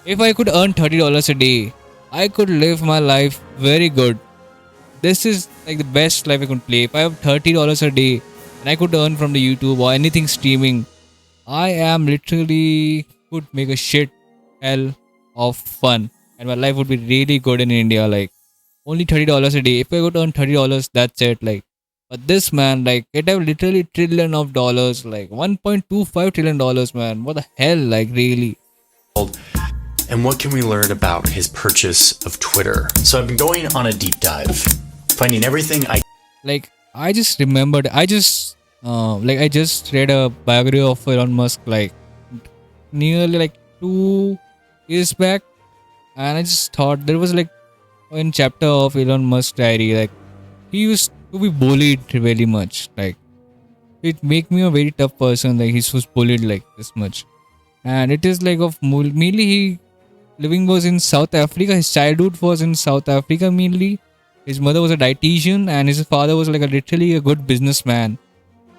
If I could earn $30 a day, I could live my life very good. This is like the best life I could play. If I have $30 a day and I could earn from the YouTube or anything streaming, I am literally could make a shit hell of fun. And my life would be really good in India. Like, only $30 a day. If I could earn $30, that's it. Like, but this man, like, it have literally trillion of dollars, like $1.25 trillion, man. What the hell, like, really? And what can we learn about his purchase of Twitter? So I've been going on a deep dive, finding everything Like, I just remembered, I just read a biography of Elon Musk, like, nearly like 2 years back. And I just thought there was like one chapter of Elon Musk diary, like, he used to be bullied very much. Like, it make me a very tough person. Like, he was bullied like this much. And it is like of mainly he living was in South Africa. His childhood was in South Africa mainly. His mother was a dietitian and his father was like literally a good businessman.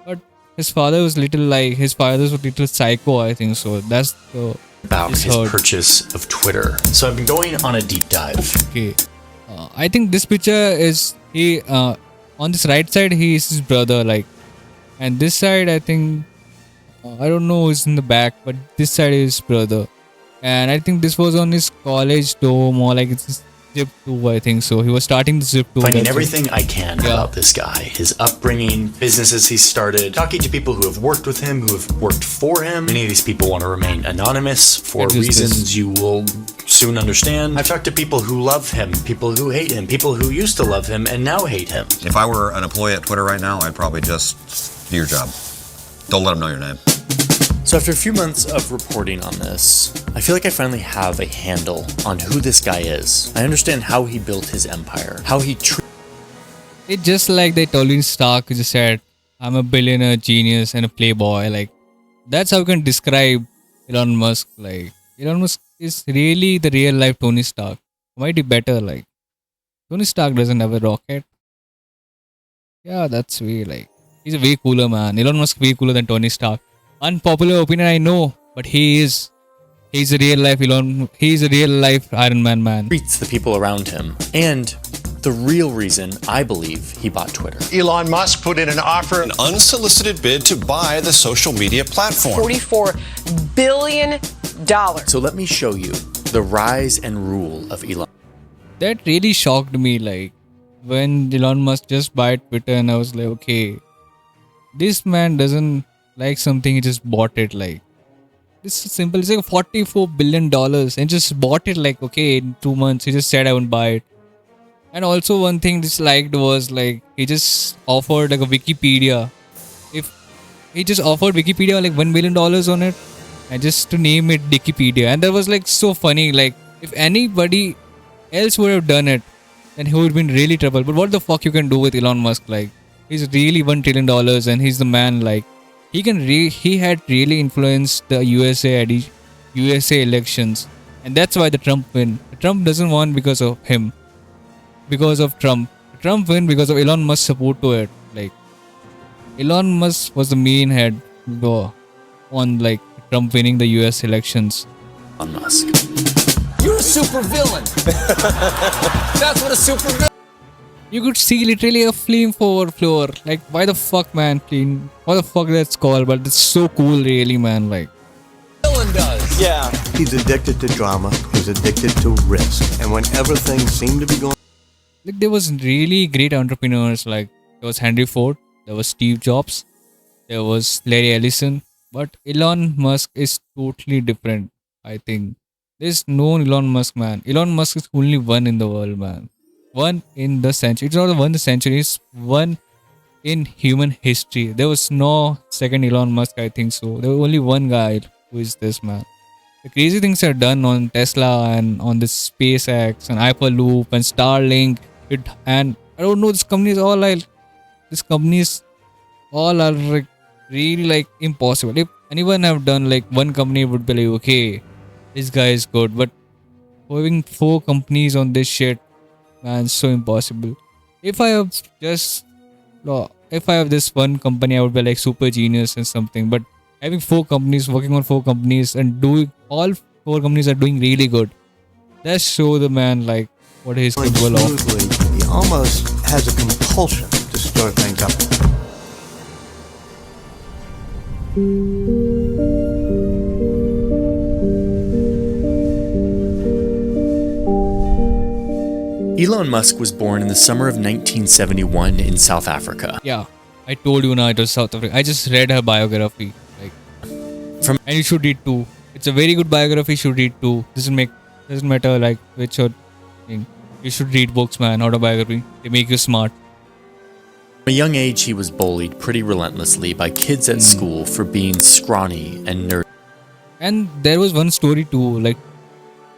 But his father was his father was a little psycho, I think so. That's the about his purchase of Twitter. So I've been going on a deep dive. Okay. I think this picture is he on this right side he is his brother, like, and this side I think I don't know who's in the back, but this side is his brother. And I think this was on his college dorm or like it's Zip 2, I think so. He was starting the Zip 2. Finding that's it. everything I can about this guy, his upbringing, businesses he started, talking to people who have worked with him, who have worked for him. Many of these people want to remain anonymous for reasons you will soon understand. I've talked to people who love him, people who hate him, people who used to love him and now hate him. If I were an employee at Twitter right now, I'd probably just do your job. Don't let them know your name. So after a few months of reporting on this, I feel like I finally have a handle on who this guy is. I understand how he built his empire, how he It's just like they Tony Stark who just said, I'm a billionaire, genius, and a playboy. Like, that's how you can describe Elon Musk. Like, Elon Musk is really the real life Tony Stark. Might be better. Like, Tony Stark doesn't have a rocket. Yeah, that's way like, he's a way cooler man. Elon Musk way cooler than Tony Stark. Unpopular opinion, I know, but he's a real life he's a real life Iron Man. treats the people around him. And the real reason I believe he bought Twitter. Elon Musk put in an offer, An unsolicited bid to buy the social media platform. $44 billion. So let me show you the rise and rule of Elon. That really shocked me, like, when Elon Musk just bought Twitter and I was like, okay, this man doesn't like something, he just bought it. Like, this is simple. It's like $44 billion and just bought it. Like, okay, in 2 months, he just said I won't buy it. And also one thing disliked was like, he just offered like a Wikipedia. If he just offered Wikipedia like $1 million on it, and just to name it Wikipedia. And that was like so funny. Like, if anybody else would have done it, then he would have been really trouble. But what the fuck you can do with Elon Musk? Like, he's really $1 trillion and he's the man. Like, he had really influenced the USA elections, and that's why the Trump win. The Trump doesn't win because of him, because of Trump. Trump win because of Elon Musk's support to it. Like, Elon Musk was the main head on like Trump winning the US elections. Elon Musk. You're a super villain. That's what a super villain. You could see literally a flamethrower floor. Like, why the fuck, man? What the fuck that's called? But it's so cool, really, man. Like, Villain does. yeah, He's addicted to drama. He's addicted to risk. And whenever things seem to be going like there was really great entrepreneurs. Like, there was Henry Ford, there was Steve Jobs, there was Larry Ellison. But Elon Musk is totally different, I think. There's no Elon Musk, man. Elon Musk is only one in the world, man. One in the century. It's not one in the century. It's one in human history. There was no second Elon Musk, I think so. There was only one guy who is this man. The crazy things are done on Tesla and on this SpaceX and Hyperloop and Starlink. And I don't know, these companies all like really like impossible. If anyone have done like one company would be like, okay, this guy is good. But having 4 companies on this shit, man, it's so impossible. If I have this one company, I would be like super genius and something. But having 4 companies, working on 4 companies and doing all 4 companies are doing really good. That show the man like what he's capable of. smoothly, he almost has a compulsion to stir things up. Elon Musk was born in the summer of 1971 in South Africa. Yeah, I told you now it was South Africa. I just read her biography. Like, and you should read too. It's a very good biography. You should read too. Doesn't matter like which or thing. You should read books, man. Autobiography. They make you smart. From a young age, he was bullied pretty relentlessly by kids at school for being scrawny and nerdy. And there was one story too. Like,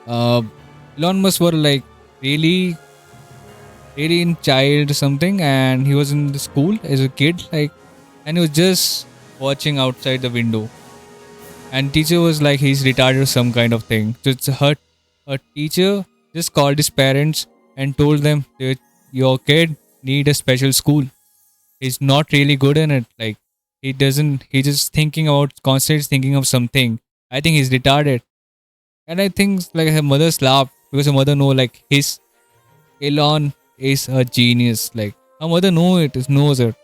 Elon Musk were like really in child or something, and he was in the school as a kid, like, and he was just watching outside the window. And teacher was like, he's retarded or some kind of thing. So it's her teacher just called his parents and told them that your kid need a special school. He's not really good in it. Like, he just constantly thinking of something. I think he's retarded. And I think like her mother laughed because her mother know like Elon is a genius. Like, her mother knows it.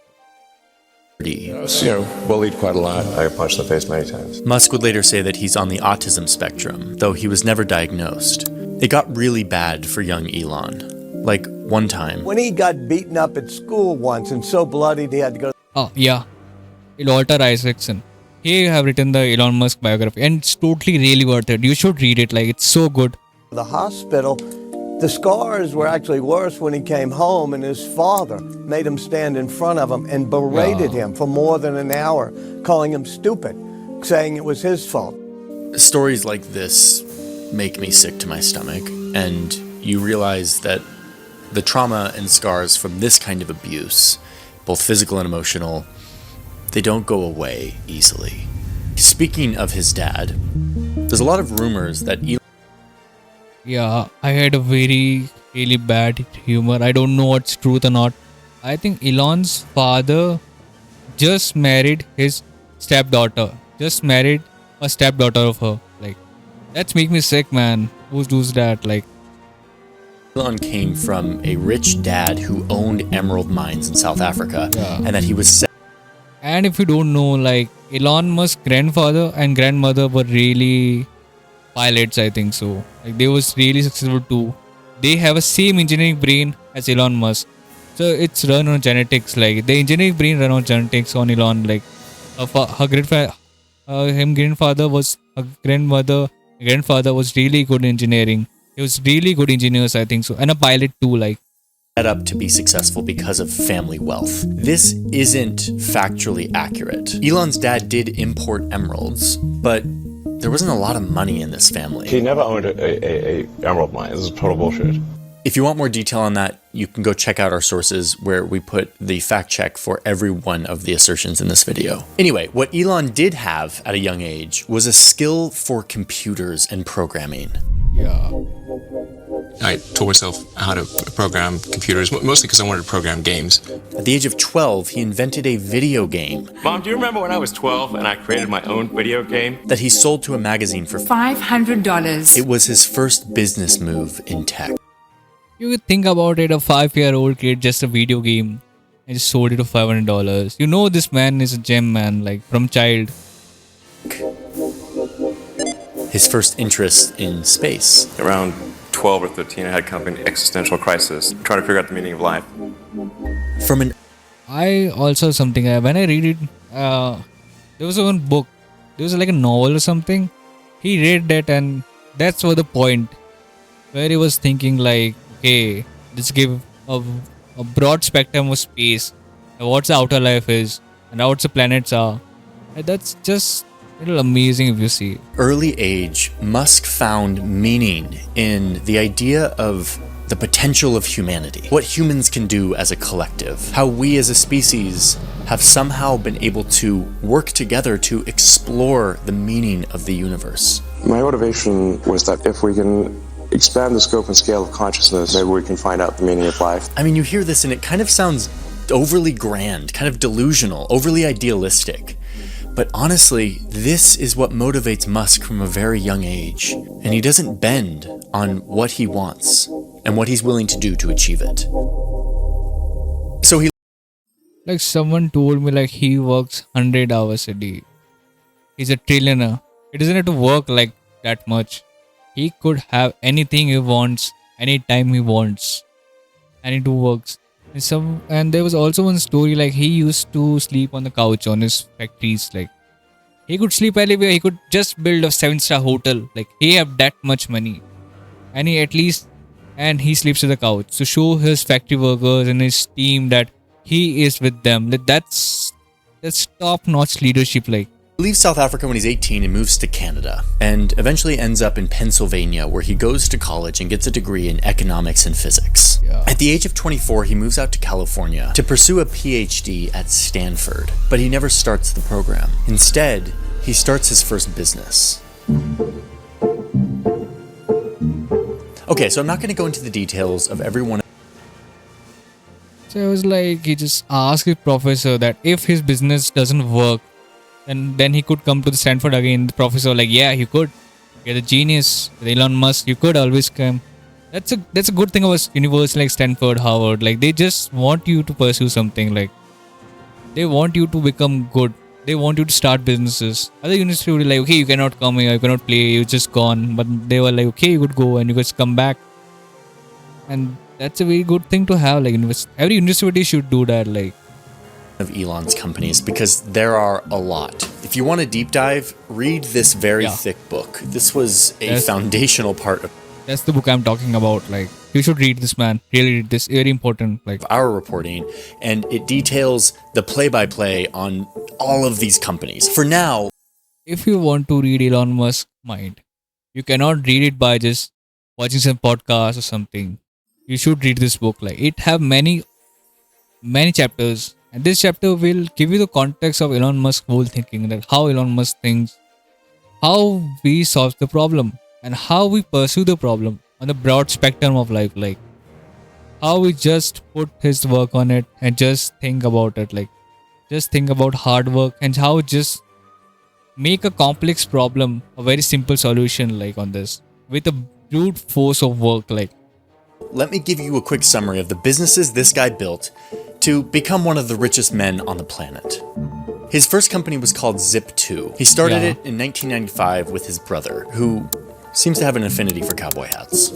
Bullied quite a lot. I got punched in the face many times. Musk would later say that he's on the autism spectrum, though he was never diagnosed. It got really bad for young Elon. Like, one time. When he got beaten up at school once and so bloodied he had to go Oh, yeah. Walter Isaacson. He have written the Elon Musk biography and it's totally really worth it. You should read it. Like, it's so good. to the hospital. The scars were actually worse when he came home, and his father made him stand in front of him and berated him for more than an hour, calling him stupid, saying it was his fault. Stories like this make me sick to my stomach, and you realize that the trauma and scars from this kind of abuse, both physical and emotional, they don't go away easily. Speaking of his dad, there's a lot of rumors that Elon... Yeah, I had a very really bad humor. I don't know what's truth or not. I think Elon's father just married his stepdaughter. Just married a stepdaughter of her. Like, that's make me sick, man. Who does that? Like, Elon came from a rich dad who owned emerald mines in South Africa, and that he was... And if you don't know, like, Elon Musk's grandfather and grandmother were really pilots, I think so. Like, they was really successful too. They have a same engineering brain as Elon Musk. So it's run on genetics. Like, the engineering brain run on genetics on Elon. Like, her grandfather was, her grandfather was really good in engineering. He was really good engineers, I think so. And a pilot too, like. Set up to be successful because of family wealth. This isn't factually accurate. Elon's dad did import emeralds, but there wasn't a lot of money in this family. He never owned a emerald mine. This is total bullshit. If you want more detail on that, you can go check out our sources where we put the fact check for every one of the assertions in this video. Anyway, what Elon did have at a young age was a skill for computers and programming. Yeah. I taught myself how to program computers, mostly because I wanted to program games. At the age of 12, he invented a video game. Mom, do you remember when I was 12 and I created my own video game? That he sold to a magazine for $500. It was his first business move in tech. You could think about it, a 5-year-old kid, just a video game, and just sold it to $500. You know this man is a gem, man, like, from child. His first interest in space. Around 12 or 13, I had kind of an existential crisis, trying to figure out the meaning of life. From an... I also something, when I read it, there was one book, there was like a novel or something. He read that and that's what the point, where he was thinking like, okay, let's give a broad spectrum of space, what the outer life is, and how the planets are. And that's just a little amazing if you see. Early age, Musk found meaning in the idea of the potential of humanity, what humans can do as a collective, how we as a species have somehow been able to work together to explore the meaning of the universe. My motivation was that if we can expand the scope and scale of consciousness, maybe we can find out the meaning of life. I mean, you hear this and it kind of sounds overly grand, kind of delusional, overly idealistic. But honestly, this is what motivates Musk from a very young age. And he doesn't bend on what he wants and what he's willing to do to achieve it. So he... Like someone told me like he works 100 hours a day. He's a trillionaire. He doesn't have to work like that much. He could have anything he wants, anytime he wants. And it works. And there was also one story like he used to sleep on the couch on his factories. Like he could sleep anywhere. He could just build a 7-star hotel. Like he have that much money, and he sleeps on the couch to show his factory workers and his team that he is with them. That's top-notch leadership. Like. He leaves South Africa when he's 18 and moves to Canada, and eventually ends up in Pennsylvania, where he goes to college and gets a degree in economics and physics. Yeah. At the age of 24, he moves out to California to pursue a PhD at Stanford, but he never starts the program. Instead, he starts his first business. Okay, so I'm not going to go into the details of every one. So it was like he just asked his professor that if his business doesn't work, then he could come to the Stanford again. The professor like, yeah, you could. You're the genius. With Elon Musk, you could always come. That's a good thing about university like Stanford, Harvard. Like they just want you to pursue something. Like they want you to become good. they want you to start businesses. Other universities would be like, okay, you cannot come here, you cannot play, you're just gone. But they were like, okay, you could go and you could come back. And that's a very good thing to have. Like, every university should do that. Like, of Elon's companies, because there are a lot. If you want a deep dive, read this very thick book. This was a foundational part of that's the book I'm talking about. Like, you should read this, man. Really read this. Very important. Like, our reporting, and it details the play-by-play on all of these companies. For now, if you want to read Elon Musk's mind, you cannot read it by just watching some podcast or something. You should read this book. Like, it have many chapters, and this chapter will give you the context of Elon Musk's whole thinking, like how Elon Musk thinks, how we solve the problem, and how we pursue the problem on the broad spectrum of life. Like, how we just put his work on it and just think about it. Like, just think about hard work and how just make a complex problem a very simple solution, like on this with a brute force of work. Like, let me give you a quick summary of the businesses this guy built to become one of the richest men on the planet. His first company was called Zip2. He started it in 1995 with his brother, who seems to have an affinity for cowboy hats.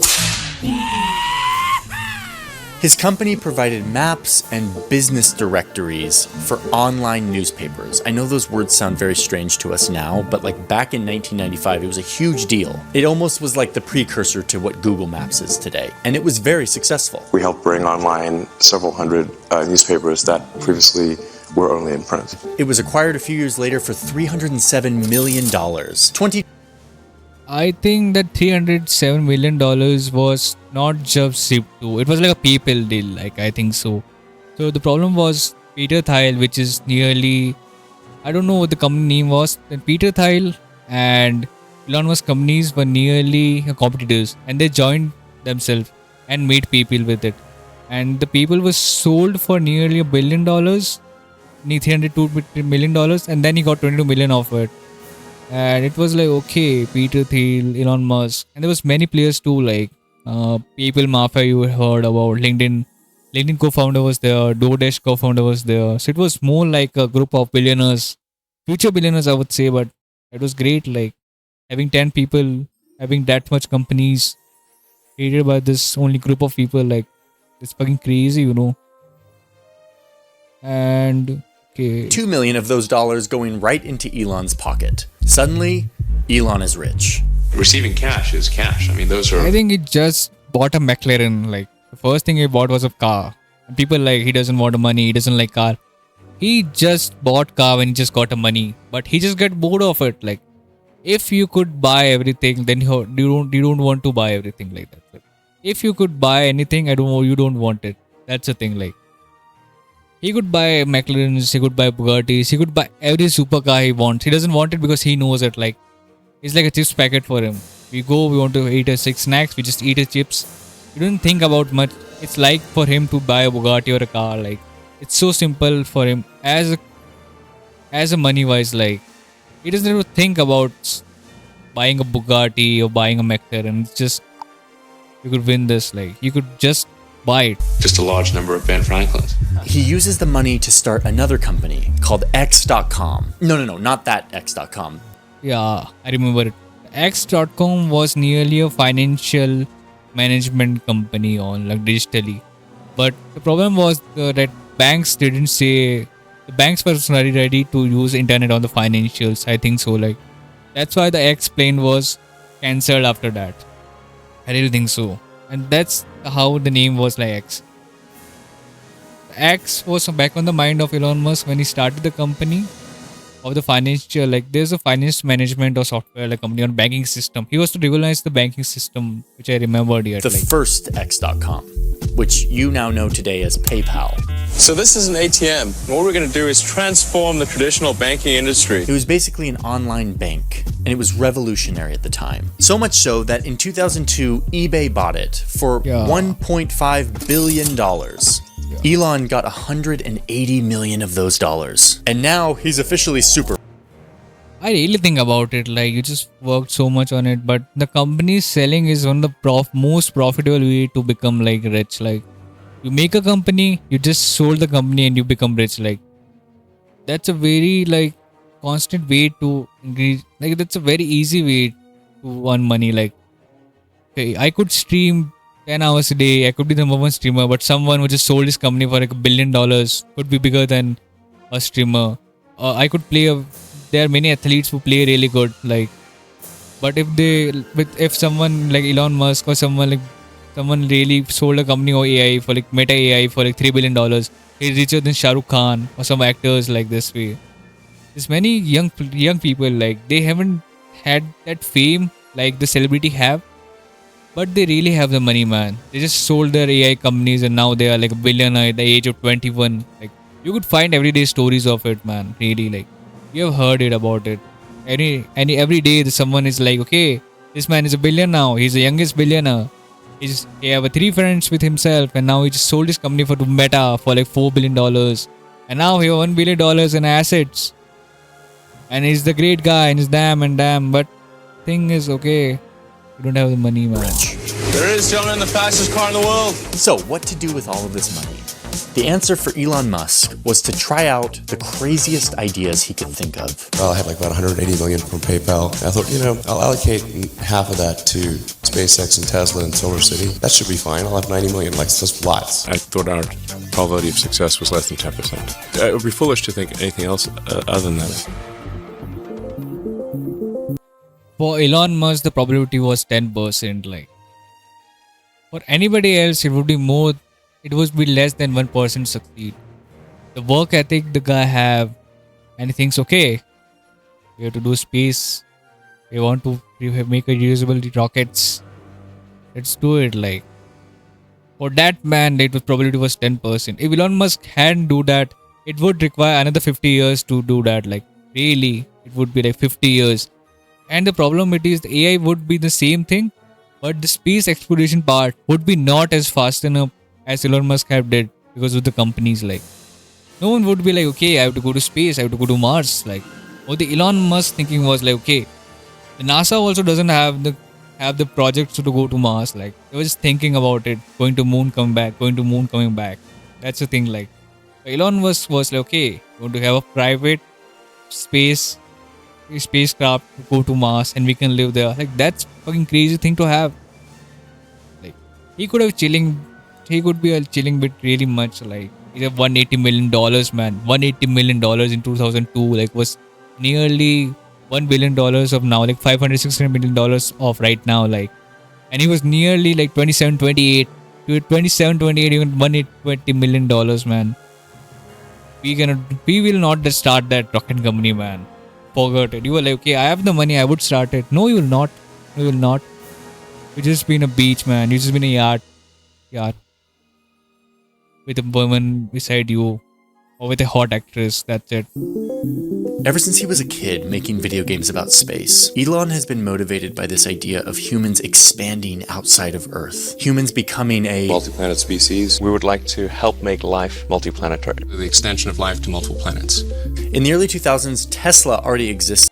His company provided maps and business directories for online newspapers. I know those words sound very strange to us now, but like back in 1995, it was a huge deal. It almost was like the precursor to what Google Maps is today, and it was very successful. We helped bring online several hundred newspapers that previously were only in print. It was acquired a few years later for $307 million. I think that $307 million was not just Zip2. It was like a PayPal deal, like, I think so. So the problem was Peter Thiel, which is nearly, I don't know what the company name was. Then Peter Thiel and Elon Musk companies were nearly competitors, and they joined themselves and made PayPal with it. And the PayPal was sold for nearly $1 billion, $302 million, and then he got 22 million of it. And it was like, okay, Peter Thiel, Elon Musk, and there was many players too, like PayPal Mafia you heard about, LinkedIn co-founder was there, DoorDash co-founder was there. So it was more like a group of billionaires, future billionaires, I would say. But it was great, like having 10 people, having that much companies created by this only group of people. Like, it's fucking crazy, you know. And okay, 2 million of those dollars going right into Elon's pocket. Suddenly, Elon is rich. Receiving cash is cash. I mean, those are... I think he just bought a McLaren. Like, the first thing he bought was a car. And people like, he doesn't want the money, he doesn't like car. He just bought car when he just got the money. But he just got bored of it. Like, if you could buy everything, then you don't want to buy everything like that. Like, if you could buy anything, you don't want it. That's the thing. Like, he could buy McLarens, he could buy Bugattis, he could buy every supercar he wants. He doesn't want it because he knows it. Like, it's like a chips packet for him. We want to eat 6 snacks, we just eat his chips. We don't think about much. It's like for him to buy a Bugatti or a car. Like, it's so simple for him as a money wise. Like, he doesn't have to think about buying a Bugatti or buying a McLaren. It's just, you could win this. Like, you could just buy it. Just a large number of Ben Franklins. He uses the money to start another company called X.com. No, not that X.com. Yeah, I remember it. X.com was nearly a financial management company on, like, digitally. But the problem was that banks didn't say, the banks were not ready to use internet on the financials. I think so. Like, that's why the X plane was cancelled after that. I really think so. And that's how the name was like X. X was back on the mind of Elon Musk when he started the company of the financial, like, there's a finance management or software like company on banking system. He was to revolutionize the banking system, which I remembered yet. The first X.com, which you now know today as PayPal. So this is an ATM. What we're going to do is transform the traditional banking industry. It was basically an online bank, and it was revolutionary at the time. So much so that in 2002, eBay bought it for $1.5 billion. Elon got 180 million of those dollars. And now he's officially super. I really think about it, like, you just worked so much on it, but the company selling is one of the most profitable way to become, like, rich. Like, you make a company, you just sold the company and you become rich. Like, that's a very, like, constant way to increase. Like that's a very easy way to earn money. Like, okay, I could stream 10 hours a day. I could be the number one streamer, but someone who just sold his company for like $1 billion could be bigger than a streamer. I could play there are many athletes who play really good. Like, but if someone like Elon Musk or someone really sold a company or AI for like Meta AI for like $3 billion, he's richer than Shah Rukh Khan or some actors like this way. There's many young people like they haven't had that fame like the celebrity have, but they really have the money, man. They just sold their AI companies and now they are like a billionaire at the age of 21. Like you could find everyday stories of it, man. Really, like you have heard it about it. Every day someone is like, okay, this man is a billionaire now. He's the youngest billionaire. He have 3 friends with himself, and now he just sold his company to Meta for like $4 billion, and now he have $1 billion in assets. And he's the great guy, and he's damn. But thing is, okay, you don't have the money, man. There it is, gentlemen, the fastest car in the world. So, what to do with all of this money? The answer for Elon Musk was to try out the craziest ideas he could think of. Well, I had like about 180 million from PayPal. I thought, I'll allocate half of that to SpaceX and Tesla and Solar City. That should be fine. I'll have 90 million, like just lots. I thought our probability of success was less than 10%. It would be foolish to think anything else other than that. For Elon Musk, the probability was 10%. Like for anybody else, it would be more. It would be less than 1% succeed. The work ethic the guy have, and he thinks, okay, we have to do space. We want to make a reusable rockets. Let's do it. Like for that man, the probability was 10%. If Elon Musk hadn't do that, it would require another 50 years to do that. Like really, it would be like 50 years. And the problem it is the AI would be the same thing, but the space exploration part would be not as fast enough as Elon Musk have did because of the companies. Like no one would be like, okay, I have to go to space, I have to go to Mars. Like what the Elon Musk thinking was like, okay, the NASA also doesn't have the projects to go to Mars. Like they were just thinking about it, going to moon, coming back, going to moon, coming back. That's the thing. Like Elon Musk was like, okay, you want to have a private spacecraft to go to Mars and we can live there. Like that's fucking crazy thing to have. Like he could have he could be chilling with really much. Like he's have $180 million, man. $180 million in 2002 like was nearly $1 billion of now, like $500-600 million of right now. Like, and he was nearly like 27-28 even $120 million, man. We will not start that rocket company, man. Forgot it. You were like, okay, I have the money, I would start it. No, you will not. You will not. You just been a beach, man. You just been a yacht with a woman beside you or with a hot actress. That's it. Ever since he was a kid making video games about space, Elon has been motivated by this idea of humans expanding outside of Earth. Humans becoming a multi-planet species. We would like to help make life multi-planetary. The extension of life to multiple planets. In the early 2000s, Tesla already existed.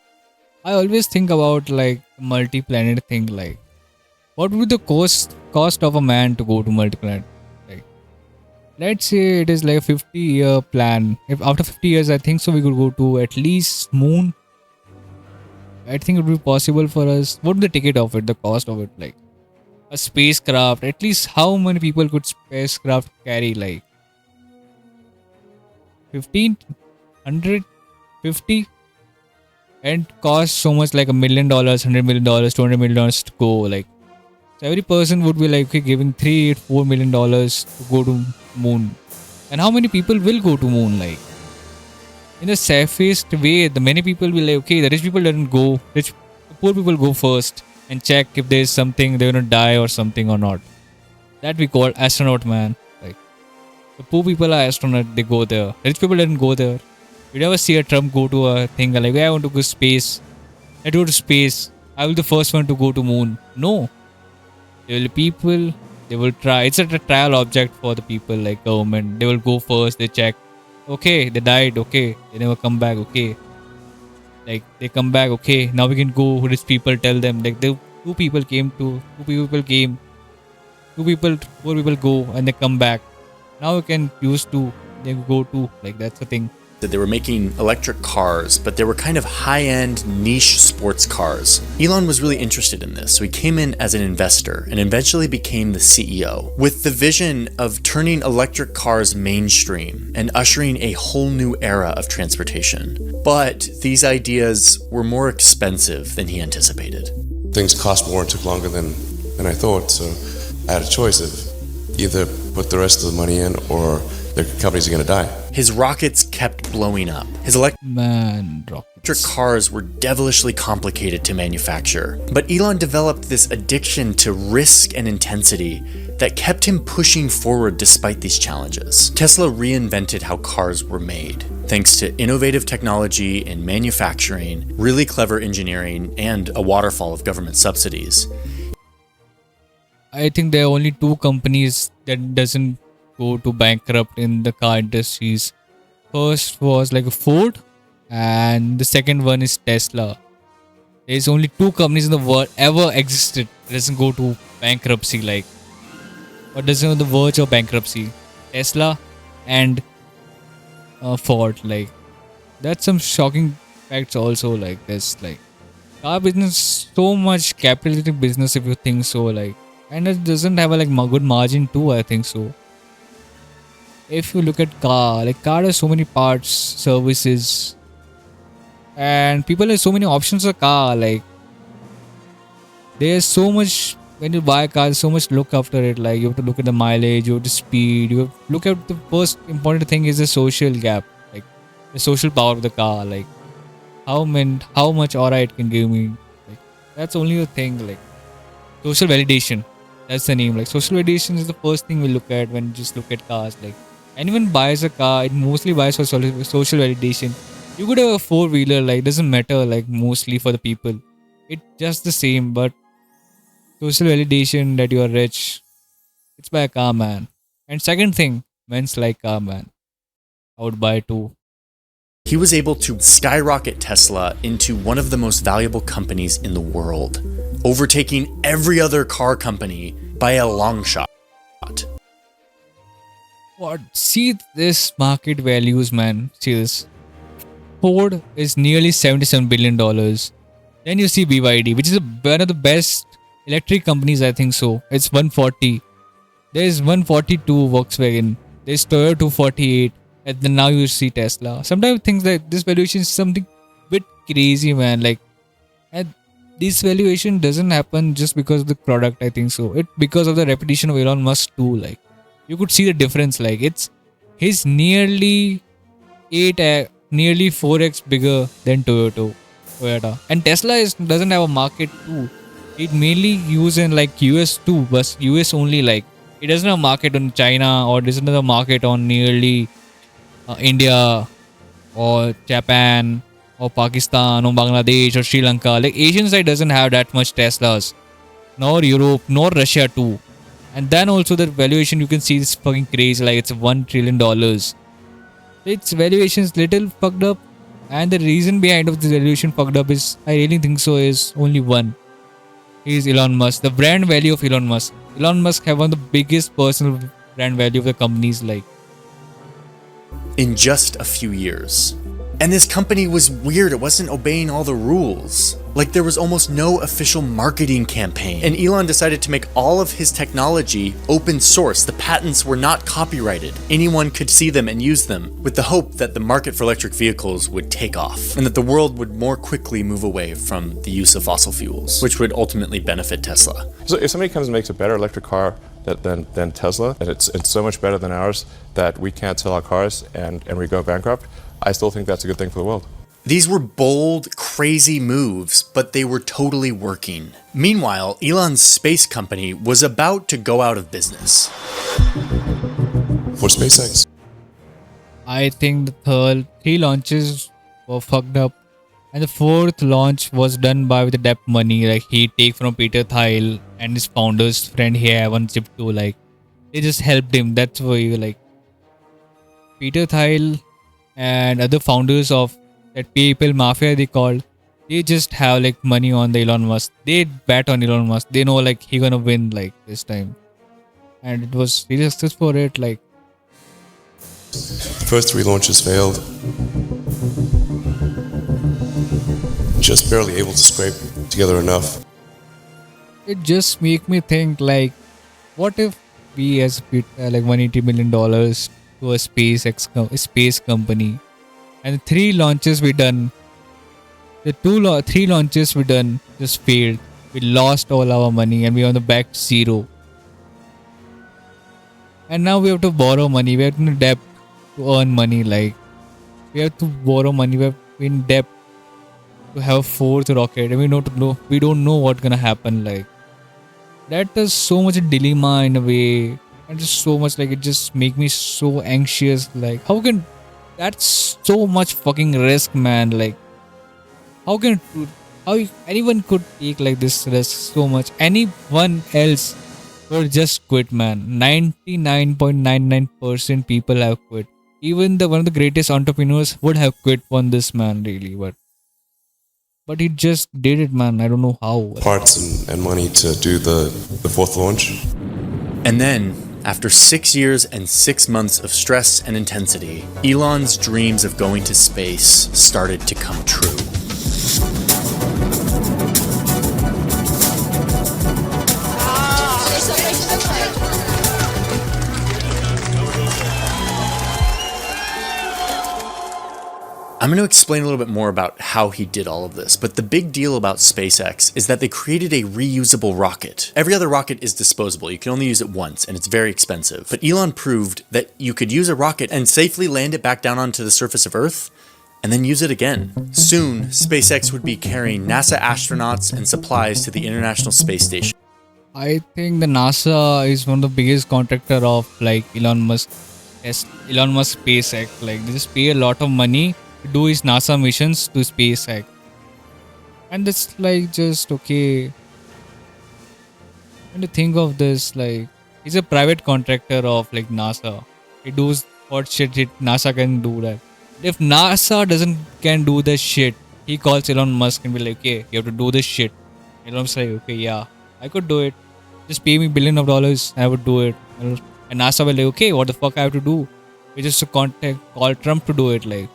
I always think about like multi-planet thing. Like, what would be the cost of a man to go to multi-planet? Like, let's say it is like a 50-year plan. If after 50 years, I think so, we could go to at least moon. I think it would be possible for us. What would the ticket of it? The cost of it, like a spacecraft. At least how many people could spacecraft carry? Like 15, 100, 50, and cost so much like $1 million, $100 million, $200 million to go. Like, so every person would be like, okay, giving $3-4 million to go to moon. And how many people will go to moon? Like, in the safest way, the many people will like, okay, the rich people doesn't go. The poor people go first and check if there's something they're gonna die or something or not. That we call astronaut, man. Like, the poor people are astronaut. They go there. Rich people didn't go there. You never see a Trump go to a thing like, I want to go to space. Let's go to space. I will be the first one to go to moon. No. There will be people, they will try. It's a trial object for the people like government. They will go first, they check. Okay, they died. Okay, they never come back. Okay. Like, they come back. Okay, now we can go. Rich people tell them. Like, four people go and they come back. Now we can use two. They go to. Like, that's the thing. that they were making electric cars, but they were kind of high-end niche sports cars. Elon was really interested in this, so he came in as an investor and eventually became the CEO, with the vision of turning electric cars mainstream and ushering a whole new era of transportation. But these ideas were more expensive than he anticipated. Things cost more and took longer than I thought, so I had a choice of either put the rest of the money in or the companies are going to die. His rockets kept blowing up. His electric cars were devilishly complicated to manufacture. But Elon developed this addiction to risk and intensity that kept him pushing forward despite these challenges. Tesla reinvented how cars were made, thanks to innovative technology in manufacturing, really clever engineering, and a waterfall of government subsidies. I think there are only two companies that doesn't go to bankrupt in the car industries. First was like a Ford, and the second one is Tesla. There's only two companies in the world ever existed that doesn't go to bankruptcy, like, or doesn't on the verge of bankruptcy. Tesla and Ford, like, that's some shocking facts also. Like, there's like car business, so much capitalistic business if you think so, like, and it doesn't have a like good margin too, I think so. If you look at car has so many parts, services, and people have so many options of car. Like, there's so much when you buy a car, there's so much look after it. Like, you have to look at the mileage, you have the speed, you have to look at the first important thing is the social gap, like the social power of the car, like how much aura it can give me. Like, that's only a thing. Like, social validation, that's the name. Like, social validation is the first thing we look at when you just look at cars. Like, anyone buys a car, it mostly buys for social validation. You could have a four-wheeler, like, doesn't matter, like, mostly for the people. It's just the same, but social validation that you are rich, it's by a car, man. And second thing, men's like car, man. I would buy too. He was able to skyrocket Tesla into one of the most valuable companies in the world, overtaking every other car company by a long shot. What? See this market values, man. See this. Ford is nearly $77 billion. Then you see BYD, which is one of the best electric companies, I think so. It's 140. There's 142 Volkswagen. There's Toyota 248. And then now you see Tesla. Sometimes things like this valuation is something bit crazy, man. Like, and this valuation doesn't happen just because of the product, I think so. It because of the reputation of Elon Musk too. Like, you could see the difference. Like, he's nearly 4x bigger than Toyota. And Tesla doesn't have a market too. It mainly used in like US too, but US only. Like, it doesn't have a market on China, or doesn't have a market on nearly India or Japan or Pakistan or Bangladesh or Sri Lanka. Like, Asian side doesn't have that much Teslas, nor Europe, nor Russia too. And then also the valuation, you can see is fucking crazy. Like, it's $1 trillion. Its valuation is little fucked up. And the reason behind of this valuation fucked up is, I really think so, is only one. He is Elon Musk. The brand value of Elon Musk. Elon Musk have one of the biggest personal brand value of the companies, like, in just a few years. And this company was weird. It wasn't obeying all the rules. Like, there was almost no official marketing campaign. And Elon decided to make all of his technology open source. The patents were not copyrighted. Anyone could see them and use them, with the hope that the market for electric vehicles would take off, and that the world would more quickly move away from the use of fossil fuels, which would ultimately benefit Tesla. So if somebody comes and makes a better electric car than Tesla, and it's so much better than ours that we can't sell our cars and we go bankrupt, I still think that's a good thing for the world. These were bold, crazy moves, but they were totally working. Meanwhile, Elon's space company was about to go out of business. For SpaceX, I think the three launches were fucked up. And the fourth launch was done with the debt money. Like, he take from Peter Thiel and his founder's friend he have on chip too. Like, they just helped him. That's why you like Peter Thiel and other founders of that PayPal mafia they called. They just have like money on the Elon Musk. They bet on Elon Musk. They know like he gonna win like this time. And it was really successful for it. Like, the first three launches failed. just barely able to scrape together enough. It just make me think like, what if we as like $180 million to a space company, and three launches we done, three launches we done just failed. We lost all our money and we are on the back to zero. And now we have to borrow money. We have to debt to earn money. Like we have to borrow money. We have in debt to have a fourth rocket, and we don't know what's gonna happen. Like that is so much a dilemma in a way, and just so much like it just make me so anxious. Like how can that's so much fucking risk, man? Like how anyone could take like this risk so much? Anyone else would just quit, man. 99.99% people have quit. Even the one of the greatest entrepreneurs would have quit on this, man, really. But he just did it, man. I don't know how. Parts and money to do the fourth launch. And then, after 6 years and 6 months of stress and intensity, Elon's dreams of going to space started to come true. I'm going to explain a little bit more about how he did all of this, but the big deal about SpaceX is that they created a reusable rocket. Every other rocket is disposable. You can only use it once, and it's very expensive. But Elon proved that you could use a rocket and safely land it back down onto the surface of Earth, and then use it again. Soon, SpaceX would be carrying NASA astronauts and supplies to the International Space Station. I think the NASA is one of the biggest contractor of like Elon Musk SpaceX. Like they just pay a lot of money to do his NASA missions to SpaceX, and it's like just okay. When you think of this, like he's a private contractor of like NASA. He does what shit NASA can do that. If NASA can do this shit, he calls Elon Musk and be like, okay, you have to do this shit. Elon Musk like, okay, yeah, I could do it. Just pay me $1 billion, I would do it. And NASA will like, okay, what the fuck I have to do? We just to call Trump to do it. Like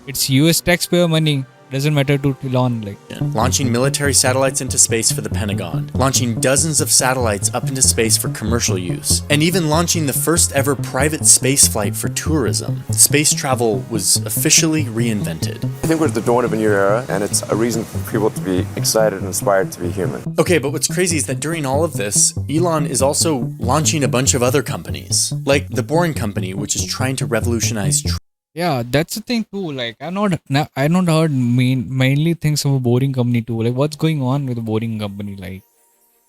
it's US taxpayer money. Doesn't matter to Elon. Like launching military satellites into space for the Pentagon, launching dozens of satellites up into space for commercial use, and even launching the first ever private space flight for tourism. Space travel was officially reinvented. I think we're at the dawn of a new era, and it's a reason for people to be excited and inspired to be human. Okay, but what's crazy is that during all of this, Elon is also launching a bunch of other companies, like the Boring Company, which is trying to revolutionize yeah, that's the thing too. Like I not heard mainly things of a Boring Company too. Like what's going on with the Boring Company? Like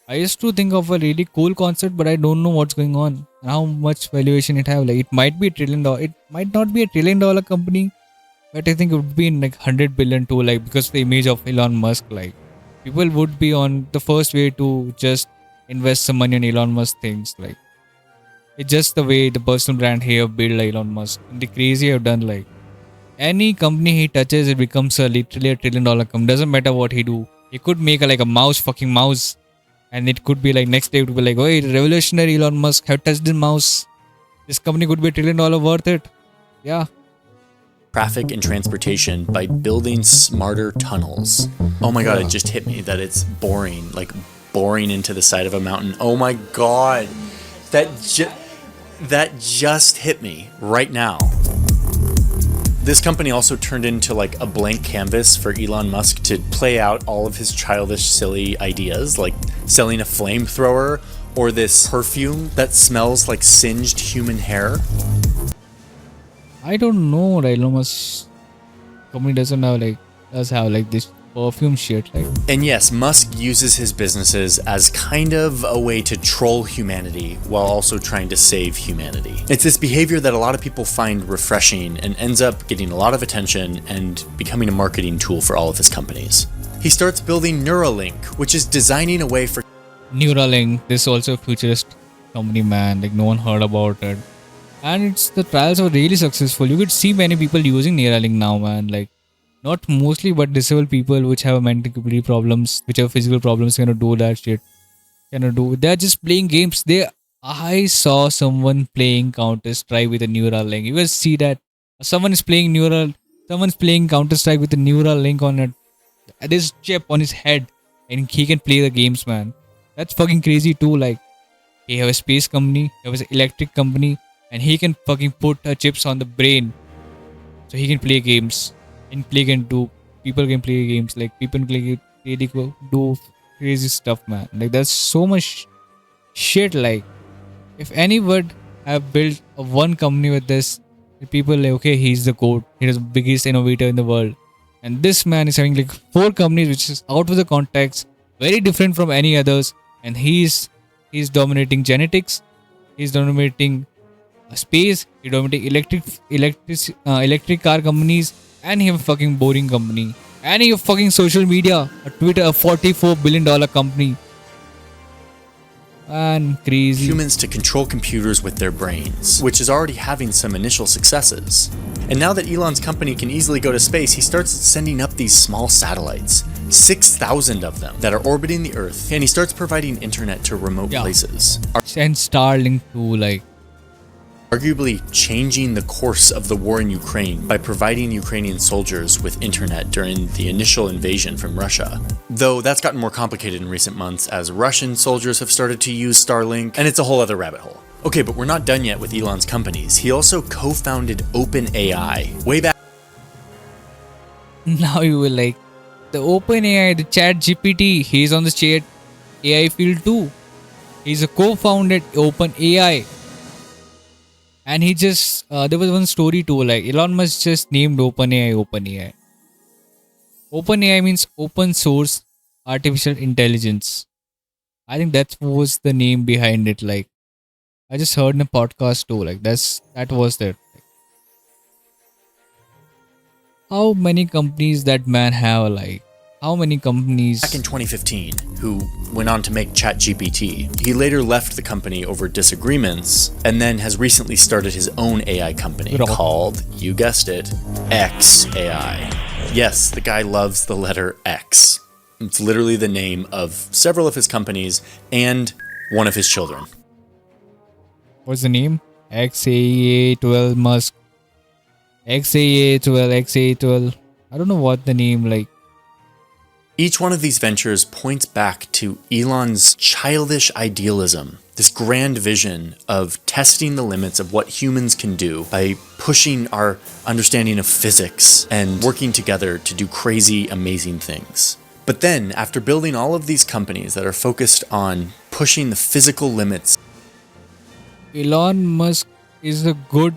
I used to think of a really cool concept, but I don't know what's going on. How much valuation it have? Like it might be $1 trillion. It might not be $1 trillion company, but I think it would be in like 100 billion too. Like because the image of Elon Musk, like people would be on the first way to just invest some money on Elon Musk things. Like it's just the way the personal brand here build like Elon Musk. And the crazy I've done, like any company he touches, it becomes literally $1 trillion company. Doesn't matter what he do. He could make like a fucking mouse, and it could be like next day it would be like, oh, revolutionary Elon Musk have touched the mouse. This company could be $1 trillion worth it. Yeah. Traffic and transportation by building smarter tunnels. Oh my god, it just hit me that it's boring, like boring into the side of a mountain. Oh my god. That just hit me right now. This company also turned into like a blank canvas for Elon Musk to play out all of his childish, silly ideas, like selling a flamethrower or this perfume that smells like singed human hair. I don't know. Elon Musk company does have like this perfume shit. Like. And yes, Musk uses his businesses as kind of a way to troll humanity while also trying to save humanity. It's this behavior that a lot of people find refreshing and ends up getting a lot of attention and becoming a marketing tool for all of his companies. He starts building Neuralink, which is designing a way for Neuralink. This is also a futurist company, man. Like no one heard about it. And the trials are really successful. You could see many people using Neuralink now, man. Like not mostly, but disabled people which have mental problems, which have physical problems, cannot do that shit. They're just playing games. I saw someone playing Counter-Strike with a Neuralink. You guys see that? Someone is playing Someone's playing Counter-Strike with a neural link on it. This chip on his head, and he can play the games, man. That's fucking crazy too. Like, he have a space company, he has an electric company, and he can fucking put chips on the brain, so he can play games. And people can play games. Like, people can really do crazy stuff, man. Like, there's so much shit. Like, if any would have built a one company with this, the people like, okay, he's the GOAT, he's the biggest innovator in the world. And this man is having like 4 companies, which is out of the context, very different from any others. And he's dominating genetics, he's dominating space, he's dominating electric car companies, and he have a fucking boring company, and he have fucking social media, a Twitter, a $44 billion company. And crazy. Humans to control computers with their brains, which is already having some initial successes. And now that Elon's company can easily go to space, he starts sending up these small satellites, 6,000 of them, that are orbiting the Earth, and he starts providing internet to remote places. And Starlink too, like, arguably changing the course of the war in Ukraine by providing Ukrainian soldiers with internet during the initial invasion from Russia. Though that's gotten more complicated in recent months as Russian soldiers have started to use Starlink, and it's a whole other rabbit hole. Okay, but we're not done yet with Elon's companies. He also co-founded OpenAI way back. Now you will like, the OpenAI, the Chat GPT, he's on the chat AI field too. He's a co-founded OpenAI. And he just, there was one story too, like Elon Musk just named OpenAI. OpenAI means open source artificial intelligence. I think that was the name behind it. Like, I just heard in a podcast too, like that was that. How many companies that man have, like, how many companies? Back in 2015, who went on to make ChatGPT. He later left the company over disagreements, and then has recently started his own AI company called, you guessed it, XAI. Yes, the guy loves the letter X. It's literally the name of several of his companies and one of his children. What's the name? XAA12 Musk. XAA12. I don't know what the name, like. Each one of these ventures points back to Elon's childish idealism, this grand vision of testing the limits of what humans can do by pushing our understanding of physics and working together to do crazy, amazing things. But then, after building all of these companies that are focused on pushing the physical limits, Elon Musk is a good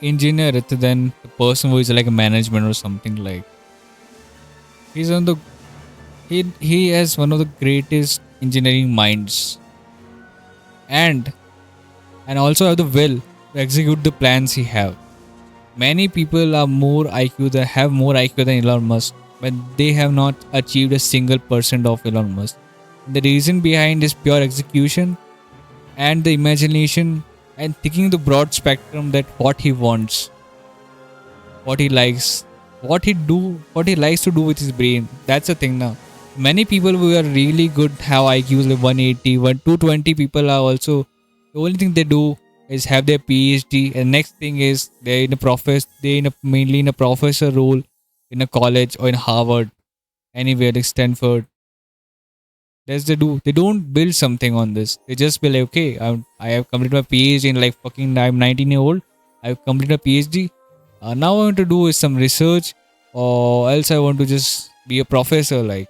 engineer rather than the person who is like a management or something. Like, he's on the he has one of the greatest engineering minds, and also have the will to execute the plans he have. Many people are have more IQ than Elon Musk, but they have not achieved a single % of Elon Musk. The reason behind is pure execution and the imagination and thinking the broad spectrum, that what he wants, what he likes, what he likes to do with his brain. That's the thing now. Many people who are really good have IQs like 180, 220 people are also, the only thing they do is have their PhD, and next thing is they're mainly in a professor role in a college or in Harvard, anywhere like Stanford. That's they do. They don't build something on this. They just be like, okay, I have completed my PhD in like fucking, I'm 19-year-old. I've completed a PhD. Now I want to do is some research, or else I want to just be a professor. Like,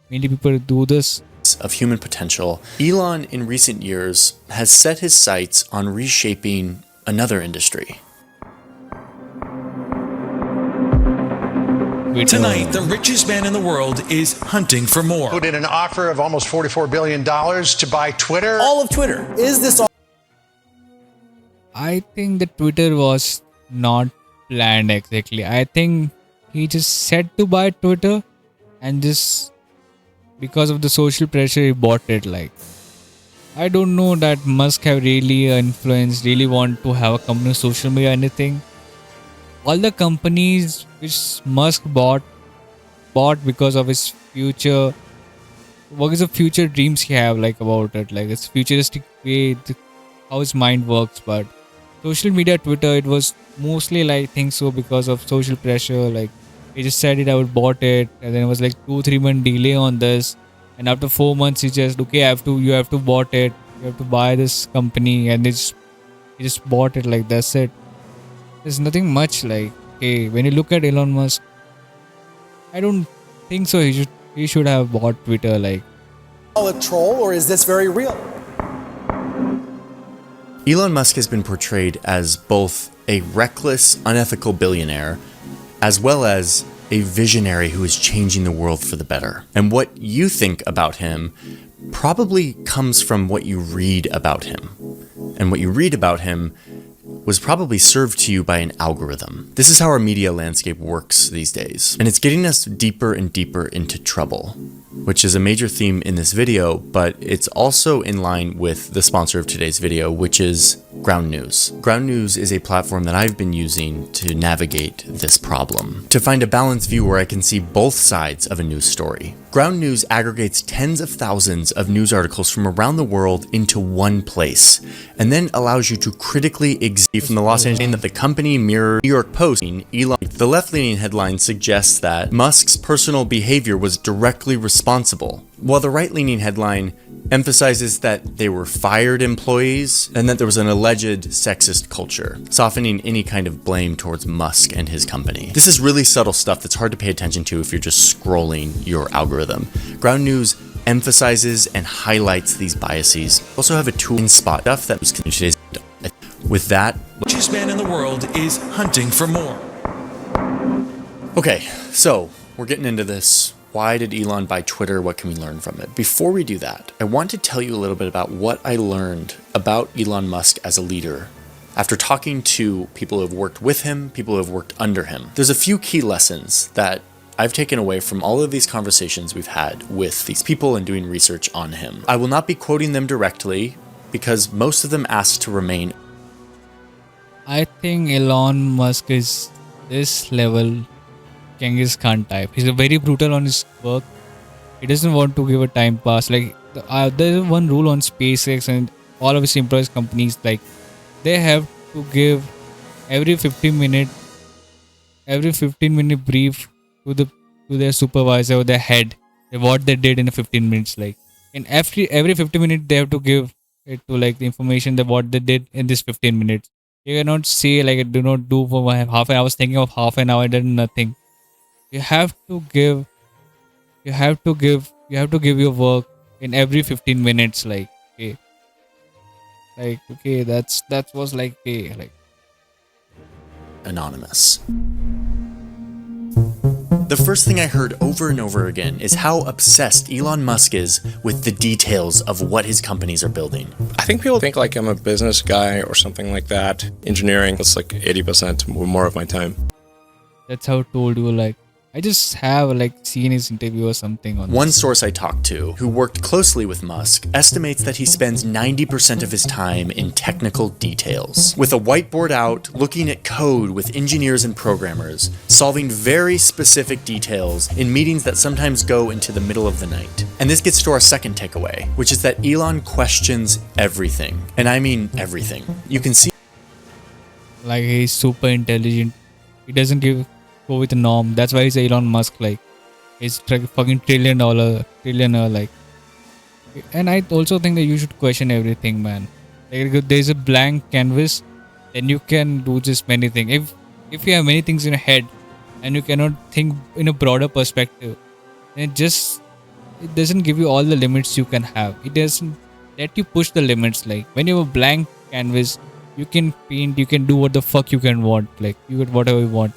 many people do this. Of human potential, Elon in recent years has set his sights on reshaping another industry. Tonight, the richest man in the world is hunting for more. Put in an offer of almost $44 billion to buy Twitter. All of Twitter. Is this all? I think that Twitter was not planned exactly. I think he just said to buy Twitter, and just because of the social pressure he bought it. Like, I don't know that Musk have really influenced, really want to have a company, social media, anything. All the companies which Musk bought because of his future, what is the future dreams he have, like, about it, like it's futuristic way how his mind works. But social media, Twitter, it was mostly like, I think so, because of social pressure. Like, he just said it, I would bought it, and then it was like 2-3 month delay on this, and after 4 months, he just, okay, you have to bought it, you have to buy this company, and he just bought it. Like, that's it. There's nothing much. Like, okay, when you look at Elon Musk, I don't think so. He should have bought Twitter. Like, A troll, or is this very real? Elon Musk has been portrayed as both a reckless, unethical billionaire, as well as a visionary who is changing the world for the better. And what you think about him probably comes from what you read about him. And what you read about him was probably served to you by an algorithm. This is how our media landscape works these days. And it's getting us deeper and deeper into trouble, which is a major theme in this video, but it's also in line with the sponsor of today's video, which is Ground News. Ground News is a platform that I've been using to navigate this problem, to find a balanced view where I can see both sides of a news story. Ground News aggregates tens of thousands of news articles from around the world into one place, and then allows you to critically examine from the Los Angeles that the company mirrored New York Post. Elon. The left-leaning headline suggests that Musk's personal behavior was directly responsible, while the right-leaning headline emphasizes that they were fired employees and that there was an alleged sexist culture, softening any kind of blame towards Musk and his company. This is really subtle stuff that's hard to pay attention to if you're just scrolling your algorithm. Ground News emphasizes and highlights these biases. Also have a tool in spot stuff that was today's. With that, The richest man in the world is hunting for more. okay, so we're getting into this. Why did Elon buy Twitter? What can we learn from it? Before we do that, I want to tell you a little bit about what I learned about Elon Musk as a leader after talking to people who have worked with him, people who have worked under him. There's a few key lessons that I've taken away from all of these conversations we've had with these people and doing research on him. I will not be quoting them directly because most of them asked to remain. I think Elon Musk is this level Genghis Khan type. He's very brutal on his work. He doesn't want to give a time pass. Like, there's one rule on SpaceX and all of his employees companies. Like, they have to give every 15 minute brief to their supervisor or their head what they did in the 15 minutes. Like, in every 15 minutes they have to give it to like the information that what they did in this 15 minutes. You cannot say like, I do not do for half an hour. I was thinking of half an hour, I did nothing. You have to give your work in every 15 minutes. Like, okay. Like, okay, that was like, okay, like. Anonymous. The first thing I heard over and over again is how obsessed Elon Musk is with the details of what his companies are building. I think people think like I'm a business guy or something like that. Engineering, that's like 80% more of my time. That's how I told you, like, I just have like seen his interview or something on One this. source I talked to, who worked closely with Musk, estimates that he spends 90% of his time in technical details. With a whiteboard out, looking at code with engineers and programmers, solving very specific details in meetings that sometimes go into the middle of the night. And this gets to our second takeaway, which is that Elon questions everything. And I mean everything. You can see Like, he's super intelligent. He doesn't go with the norm. That's why he's Elon Musk. Like, he's fucking trillionaire. Like, and I also think that you should question everything, man. Like, if there's a blank canvas, then you can do just many things. If you have many things in your head and you cannot think in a broader perspective, then it doesn't give you all the limits you can have. It doesn't let you push the limits. Like, when you have a blank canvas, you can paint, you can do what the fuck you can want. Like, you get whatever you want.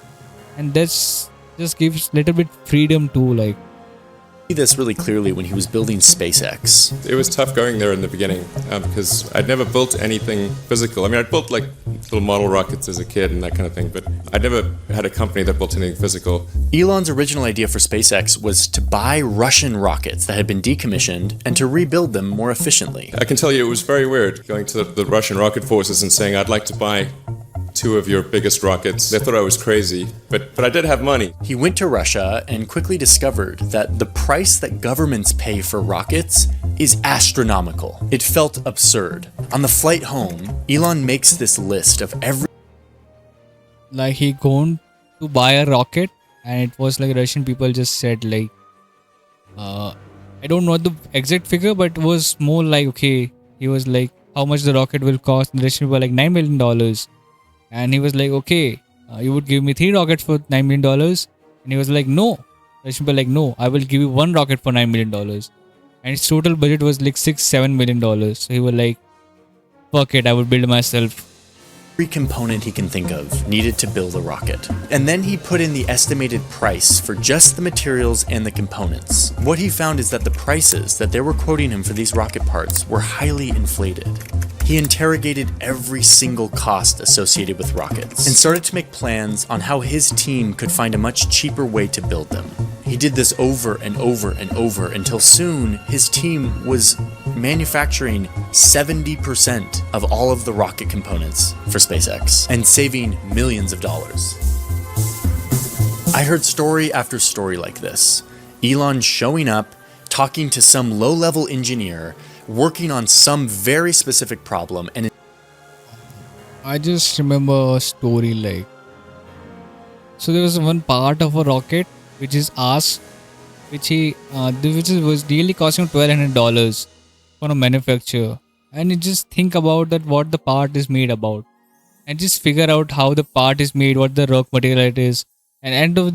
And that's just gives little bit freedom too. Like, this really clearly when he was building SpaceX. It was tough going there in the beginning because I'd never built anything physical. I mean, I'd built like little model rockets as a kid and that kind of thing, but I'd never had a company that built anything physical. Elon's original idea for SpaceX was to buy Russian rockets that had been decommissioned and to rebuild them more efficiently. I can tell you it was very weird going to the Russian rocket forces and saying, I'd like to buy two of your biggest rockets. They thought I was crazy, but I did have money. He went to Russia and quickly discovered that the price that governments pay for rockets is astronomical. It felt absurd. On the flight home, Elon makes this list of every... Like he gone to buy a rocket, and it was like Russian people just said like, I don't know the exact figure, but it was more like, okay, he was like, how much the rocket will cost? The Russian people were like $9 million. And he was like, okay, you would give me 3 rockets for $9 million. And he was like, no. Russian people were like, no, I will give you 1 rocket for $9 million. And his total budget was like $6-7 million. So he was like, fuck it, I would build myself. Every component he can think of needed to build a rocket. And then he put in the estimated price for just the materials and the components. What he found is that the prices that they were quoting him for these rocket parts were highly inflated. He interrogated every single cost associated with rockets and started to make plans on how his team could find a much cheaper way to build them. He did this over and over and over until soon his team was manufacturing 70% of all of the rocket components for SpaceX and saving millions of dollars. I heard story after story like this. Elon showing up, talking to some low-level engineer, working on some very specific problem, and I just remember a story like, so there was one part of a rocket which is asked, which was really costing $1,200 for a manufacturer, and you just think about that what the part is made about, and just figure out how the part is made, what the rock material it is, and end of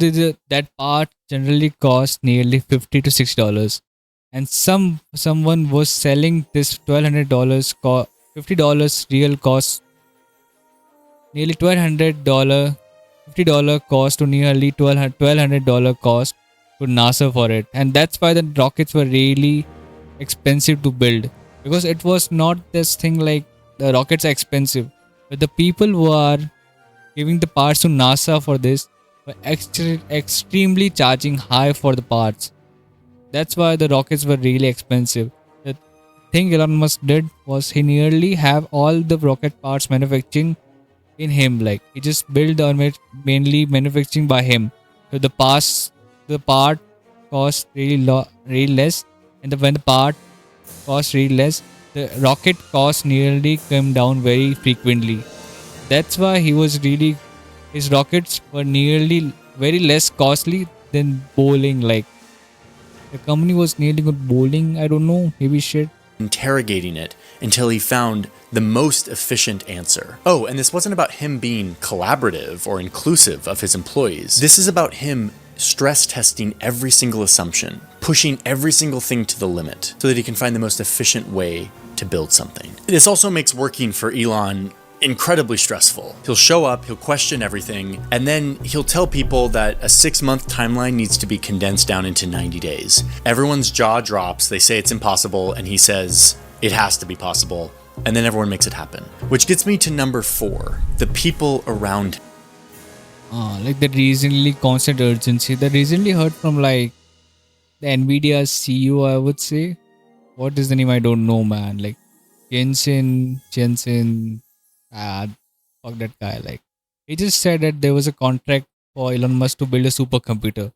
that part generally costs nearly $50 to $60. And someone was selling this $1,200 $50 real cost, nearly $1,200 $50 cost to nearly $1,200 cost to NASA for it. And that's why the rockets were really expensive to build, because it was not this thing like the rockets are expensive, but the people who are giving the parts to NASA for this were extremely charging high for the parts. That's why the rockets were really expensive. The thing Elon Musk did was he nearly have all the rocket parts manufacturing in him. Like he just built mainly manufacturing by him. So the part cost really less, and when the part cost really less, the rocket cost nearly came down very frequently. That's why his rockets were nearly very less costly than bowling. Like the company was nearly good bowling. I don't know, maybe shit. Interrogating it until he found the most efficient answer. Oh, and this wasn't about him being collaborative or inclusive of his employees. This is about him stress testing every single assumption, pushing every single thing to the limit so that he can find the most efficient way to build something. This also makes working for Elon incredibly stressful. He'll show up, he'll question everything, and then he'll tell people that a 6-month timeline needs to be condensed down into 90 days. Everyone's jaw drops, they say it's impossible, and he says it has to be possible, and then everyone makes it happen. Which gets me to number 4, the people around him. Like the recently constant urgency. That recently heard from like the Nvidia CEO, I would say. What is the name? I don't know, man. Like Jensen. Fuck that guy. Like he just said that there was a contract for Elon Musk to build a supercomputer,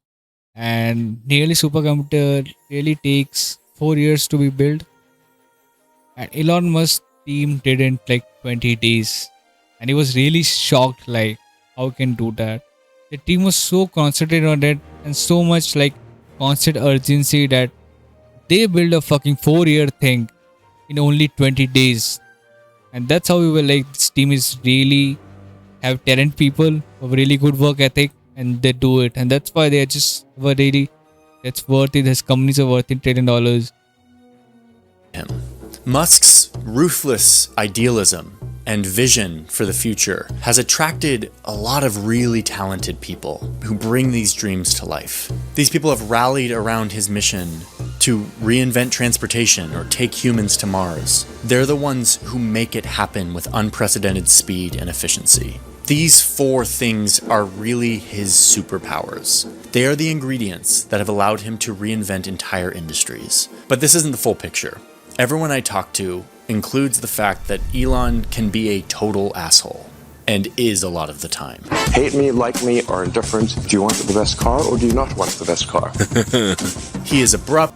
and nearly supercomputer really takes 4 years to be built, and Elon Musk team didn't like 20 days, and he was really shocked. Like how can do that? The team was so concentrated on it and so much like constant urgency that they built a fucking 4-year thing in only 20 days. And that's how we were like, this team is really have talent people of really good work ethic, and they do it. And that's why they just were really, that's worth it. His companies are worth $1 trillion. Musk's ruthless idealism and vision for the future has attracted a lot of really talented people who bring these dreams to life. These people have rallied around his mission to reinvent transportation or take humans to Mars. They're the ones who make it happen with unprecedented speed and efficiency. These 4 things are really his superpowers. They are the ingredients that have allowed him to reinvent entire industries. But this isn't the full picture. Everyone I talk to includes the fact that Elon can be a total asshole. and is a lot of the time. Hate me, like me, or indifferent. Do you want the best car or do you not want the best car? He is abrupt.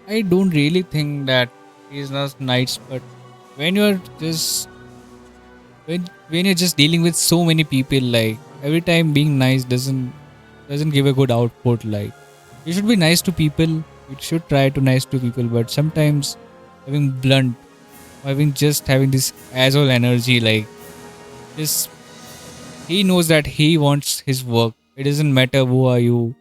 I don't really think that he's not nice, but when you're just when you're just dealing with so many people, like every time being nice doesn't give a good output. Like you should be nice to people, you should try to nice to people, but sometimes having blunt, having this asshole energy, like this, he knows that he wants his work. It doesn't matter who are you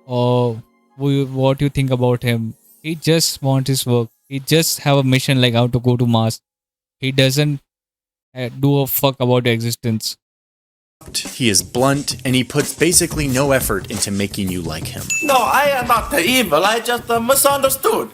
or what you think about him. He just wants his work. He just have a mission like how to go to Mars. He doesn't do a fuck about your existence. He is blunt, and he puts basically no effort into making you like him. No, I am not evil. I just misunderstood.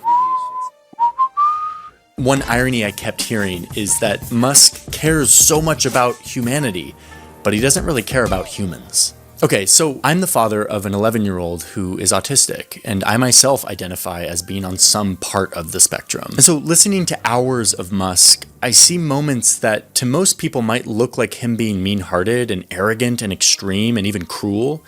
One irony I kept hearing is that Musk cares so much about humanity, but he doesn't really care about humans. Okay, so I'm the father of an 11-year-old who is autistic, and I myself identify as being on some part of the spectrum. And so listening to hours of Musk, I see moments that to most people might look like him being mean-hearted and arrogant and extreme and even cruel,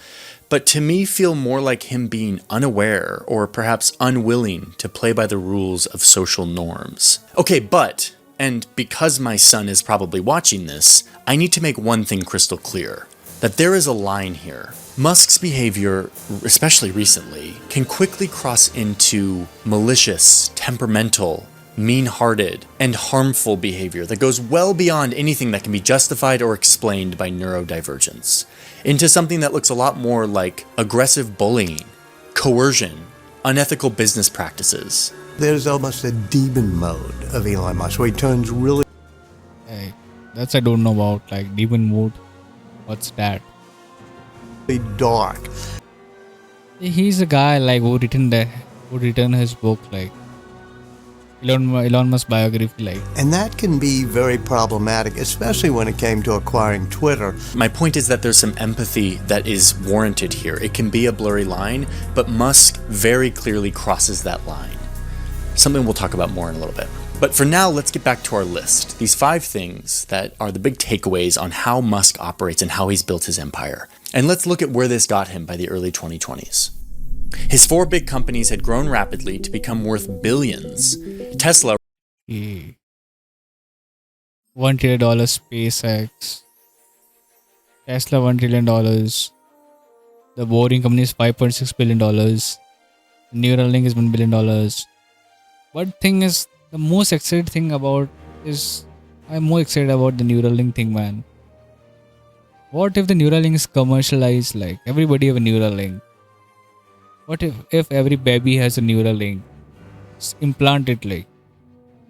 but to me feel more like him being unaware or perhaps unwilling to play by the rules of social norms. Okay, but, and because my son is probably watching this, I need to make one thing crystal clear. That there is a line here. Musk's behavior, especially recently, can quickly cross into malicious, temperamental, mean-hearted, and harmful behavior that goes well beyond anything that can be justified or explained by neurodivergence, into something that looks a lot more like aggressive bullying, coercion, unethical business practices. There's almost a demon mode of Elon Musk where he turns really... Hey, that's I don't know about, like demon mode. What's that? Dark. He's a guy like who written his book, like Elon Musk biography, like. And that can be very problematic, especially when it came to acquiring Twitter. My point is that there's some empathy that is warranted here. It can be a blurry line, but Musk very clearly crosses that line. Something we'll talk about more in a little bit. But for now, let's get back to our list. These 5 things that are the big takeaways on how Musk operates and how he's built his empire. And let's look at where this got him by the early 2020s. His 4 big companies had grown rapidly to become worth billions. Tesla, $1 trillion SpaceX, Tesla $1 trillion, the Boring Company is $5.6 billion, Neuralink is $1 billion. But thing is, the most excited thing about is I'm more excited about the Neuralink thing, man. What if the Neuralink is commercialized? Like everybody have a Neuralink. What if every baby has a Neuralink? Just implant it, like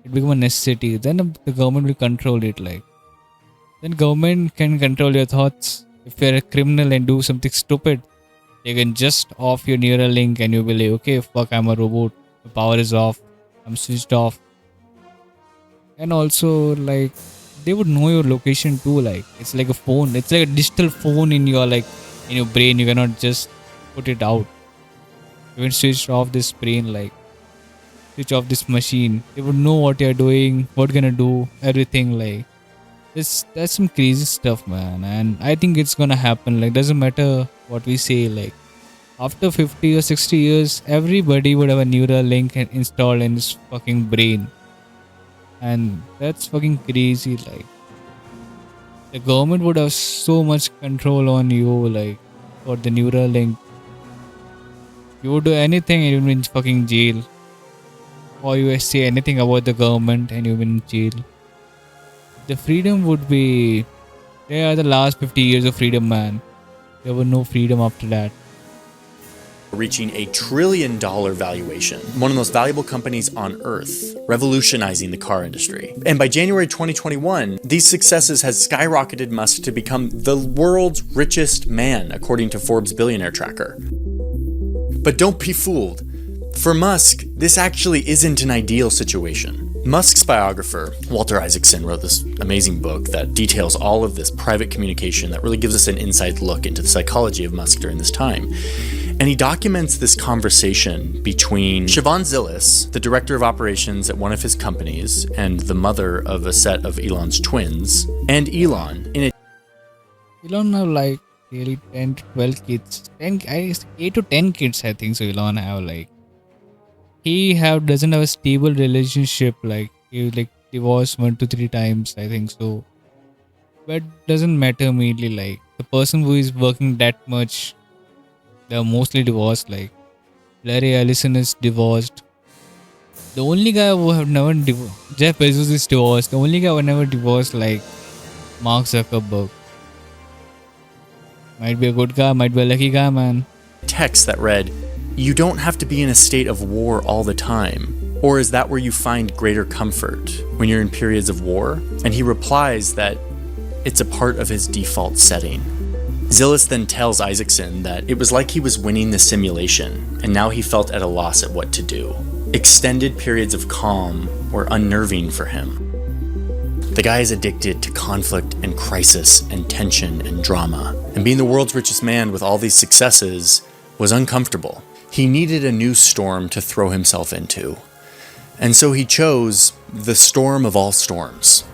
it become a necessity. Then the government will control it, like. Then government can control your thoughts. If you're a criminal and do something stupid, they can just off your Neuralink and you'll be like, okay, fuck, I'm a robot. The power is off. I'm switched off. And also, like, they would know your location too. Like, it's like a phone. It's like a digital phone in your in your brain. You cannot just put it out. You can switch off this brain, like switch off this machine. They would know what you're doing, what you're gonna do, everything. Like, that's some crazy stuff, man. And I think it's gonna happen. Like, doesn't matter what we say. Like, after 50 or 60 years, everybody would have a Neuralink installed in his fucking brain. And that's fucking crazy. Like, the government would have so much control on you, like, for the Neuralink. You would do anything and you'd be in fucking jail. Or you say anything about the government and you've been in jail. The freedom would be... They are the last 50 years of freedom, man. There was no freedom after that. Reaching $1 trillion valuation, one of the most valuable companies on earth, revolutionizing the car industry. And by January 2021, these successes has skyrocketed Musk to become the world's richest man, according to Forbes Billionaire Tracker. But don't be fooled. For Musk, this actually isn't an ideal situation. Musk's biographer, Walter Isaacson, wrote this amazing book that details all of this private communication that really gives us an inside look into the psychology of Musk during this time. And he documents this conversation between Siobhan Zillis, the director of operations at one of his companies and the mother of a set of Elon's twins, and Elon in a Elon have like nearly 10 to 12 kids. 10, 8 to 10 kids, I think so. Elon have like doesn't have a stable relationship. Like he like divorced 1 to 3 times, I think so. But doesn't matter immediately. Like the person who is working that much, they're mostly divorced. Like Larry Ellison is divorced. The only guy who have never divorced, Jeff Bezos is divorced. The only guy who never divorced, like Mark Zuckerberg. Might be a good guy, might be a lucky guy, man. Text that read, "You don't have to be in a state of war all the time. Or is that where you find greater comfort, when you're in periods of war?" And he replies that it's a part of his default setting. Zillis then tells Isaacson that it was like he was winning the simulation, and now he felt at a loss at what to do. Extended periods of calm were unnerving for him. The guy is addicted to conflict and crisis and tension and drama. And being the world's richest man with all these successes was uncomfortable. He needed a new storm to throw himself into. And so he chose the storm of all storms.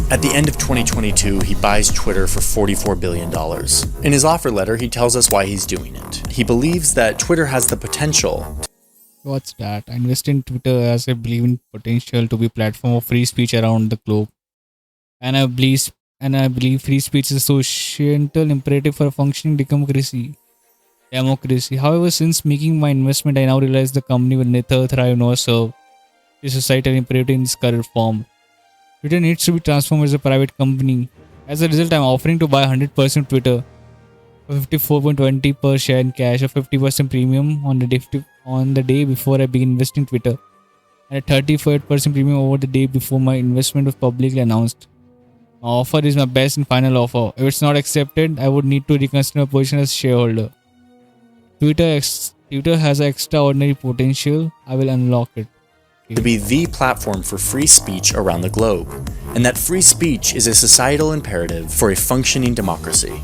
At the end of 2022, he buys Twitter for $44 billion. In his offer letter, he tells us why he's doing it. He believes that Twitter has the potential. What's that? I invest in Twitter as I believe in potential to be a platform of free speech around the globe. And I believe free speech is a societal imperative for a functioning democracy. However, since making my investment, I now realize the company will neither thrive nor serve the societal imperative in its current form. Twitter needs to be transformed as a private company. As a result, I am offering to buy 100% Twitter for 54.20 per share in cash, or 50% premium on the day before I begin investing in Twitter, and a 34% premium over the day before my investment was publicly announced. My offer is my best and final offer. If it's not accepted, I would need to reconsider my position as shareholder. Twitter has extraordinary potential. I will unlock it. To be the platform for free speech around the globe, and that free speech is a societal imperative for a functioning democracy.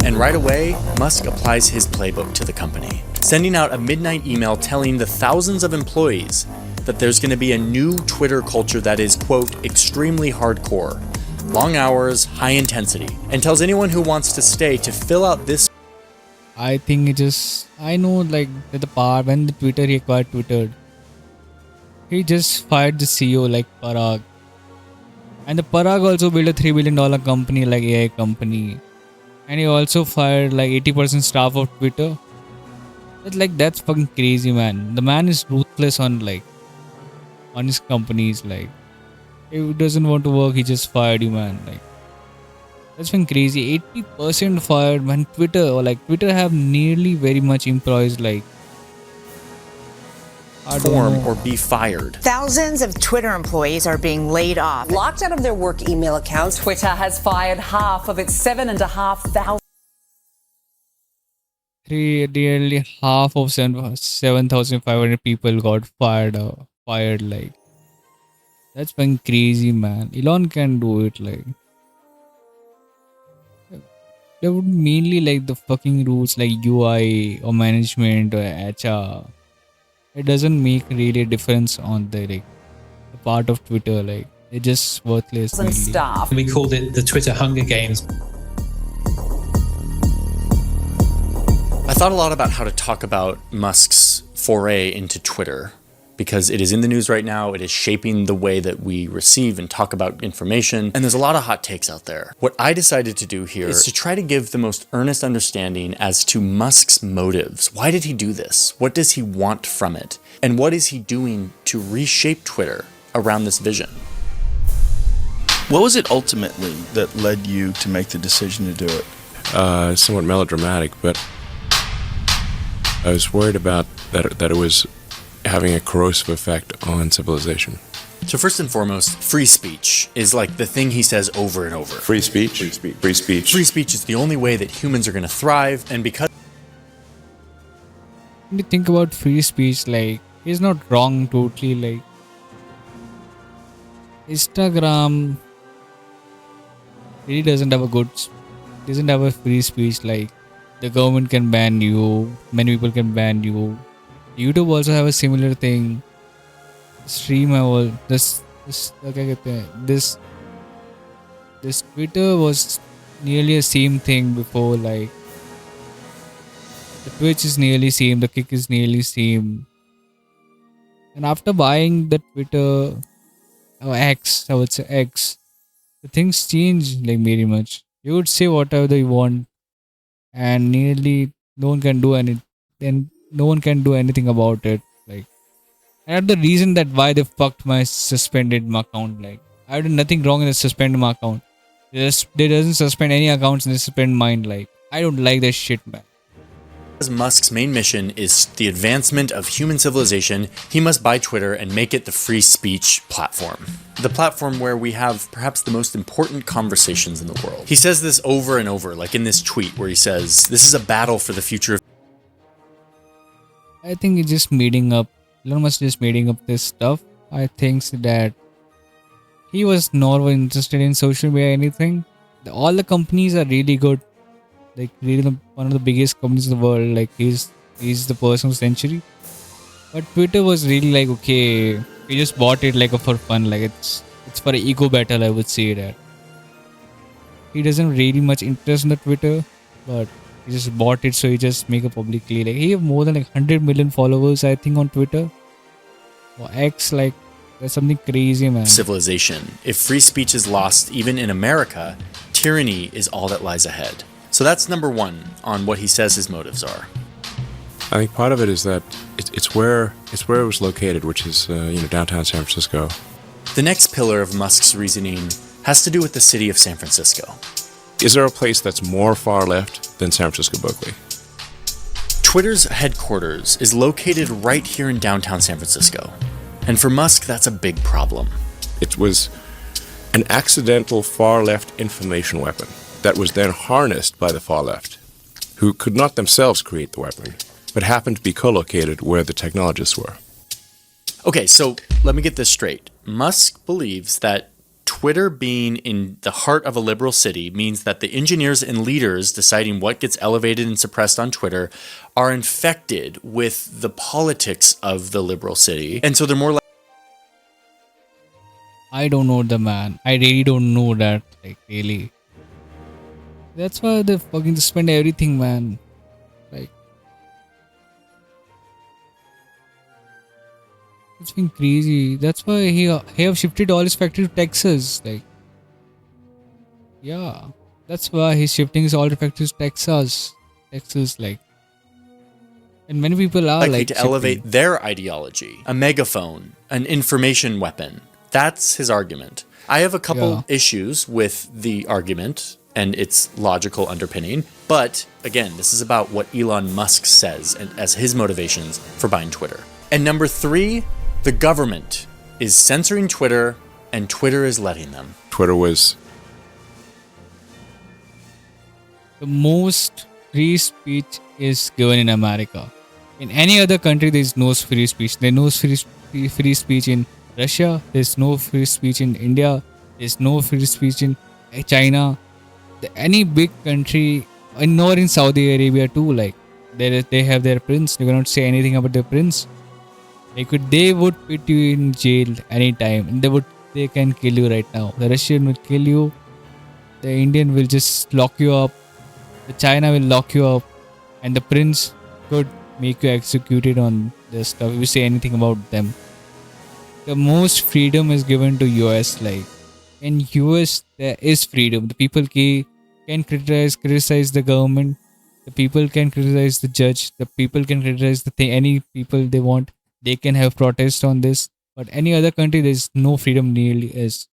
And right away, Musk applies his playbook to the company, sending out a midnight email telling the thousands of employees that there's going to be a new Twitter culture that is, quote, extremely hardcore, long hours, high intensity, and tells anyone who wants to stay to fill out this. I think I know like that the part when the Twitter he acquired Twitter, he just fired the CEO like Parag. And the Parag also built a $3 billion company like AI company. And he also fired like 80% staff of Twitter. That's fucking crazy, man. The man is ruthless on his companies. Like, if he doesn't want to work, he just fired you, man. Like, that's been crazy. 80% fired, man. Twitter have nearly very much employees like form or be fired. Thousands of Twitter employees are being laid off. Locked out of their work email accounts, Twitter has fired half of its 7,500. Nearly half of 7,500 people got fired. Like, that's been crazy, man. Elon can do it. Like, they would mainly like the fucking rules like UI or management or HR. It doesn't make really a difference on the part of Twitter. Like, it's just worthless. And staff. We called it the Twitter Hunger Games. I thought a lot about how to talk about Musk's foray into Twitter, because it is in the news right now. It is shaping the way that we receive and talk about information. And there's a lot of hot takes out there. What I decided to do here is to try to give the most earnest understanding as to Musk's motives. Why did he do this? What does he want from it? And what is he doing to reshape Twitter around this vision? What was it ultimately that led you to make the decision to do it? Somewhat melodramatic, but I was worried about that it was having a corrosive effect on civilization. So first and foremost, free speech is like the thing he says over and over. Free speech? Free speech. Free speech. Free speech is the only way that humans are going to thrive, and because... When you think about free speech, like, he's not wrong totally. Like, Instagram really doesn't have a free speech. Like, the government can ban you, many people can ban you. YouTube also have a similar thing. stream I was this क्या कहते हैं, this Twitter was nearly the same thing before. Like the Twitch is nearly same, the Kick is nearly same. And after buying the Twitter or X, I would say X, the things change like very much. You would say whatever you want, and nearly no one can do any, then no one can do anything about it. Like, and the reason that why they fucked my suspended my account. Like, I did nothing wrong and they suspended my account. They doesn't suspend any accounts and they suspend mine. Like, I don't like that shit, man. As Musk's main mission is the advancement of human civilization, he must buy Twitter and make it the free speech platform. The platform where we have perhaps the most important conversations in the world. He says this over and over, like in this tweet where he says, this is a battle for the future of... I think he's just meeting up. Elon Musk just meeting up this stuff. I think that he was not interested in social media or anything. All the companies are really good. Like really one of the biggest companies in the world. Like he's the person of the century. But Twitter was really like, okay, he just bought it like for fun. Like it's for an ego battle, I would say that. He doesn't really much interest in the Twitter, but he just bought it, so he just make it publicly. Like he have more than like 100 million followers, I think, on Twitter or X. Like that's something crazy, man. Civilization. If free speech is lost, even in America, tyranny is all that lies ahead. So that's number one on what he says his motives are. I think part of it is that it's where it was located, which is downtown San Francisco. The next pillar of Musk's reasoning has to do with the city of San Francisco. Is there a place that's more far left than San Francisco Berkeley? Twitter's headquarters is located right here in downtown San Francisco. And for Musk, that's a big problem. It was an accidental far left information weapon that was then harnessed by the far left, who could not themselves create the weapon, but happened to be co-located where the technologists were. Okay, so let me get this straight. Musk believes that Twitter being in the heart of a liberal city means that the engineers and leaders deciding what gets elevated and suppressed on Twitter are infected with the politics of the liberal city. And so they're more like... I don't know the man. I really don't know that. Like, really. That's why they fucking suspend everything, man. Like, it's been crazy. That's why he have shifted all his factory to Texas. Like, yeah, that's why he's shifting his all the factories to Texas. Like, and many people are like to elevate their ideology, a megaphone, an information weapon. That's his argument. I have a couple issues with the argument and its logical underpinning. But again, this is about what Elon Musk says and as his motivations for buying Twitter. And number three, the government is censoring Twitter and Twitter is letting them. Twitter was the most free speech is given in America. In any other country, there is no free speech. There is no free speech in Russia. There is no free speech in India. There is no free speech in China. Any big country, nor in Saudi Arabia too, like they have their prince. They cannot say anything about their prince. They would put you in jail anytime, and they can kill you right now. The Russian will kill you. The Indian will just lock you up. The China will lock you up, and the prince could make you executed on this stuff if you say anything about them. The most freedom is given to US. Like in US, there is freedom. The people can criticize the government. The people can criticize the judge. The people can criticize any people they want. They can have protests on this. But any other country, there is no freedom nearly as.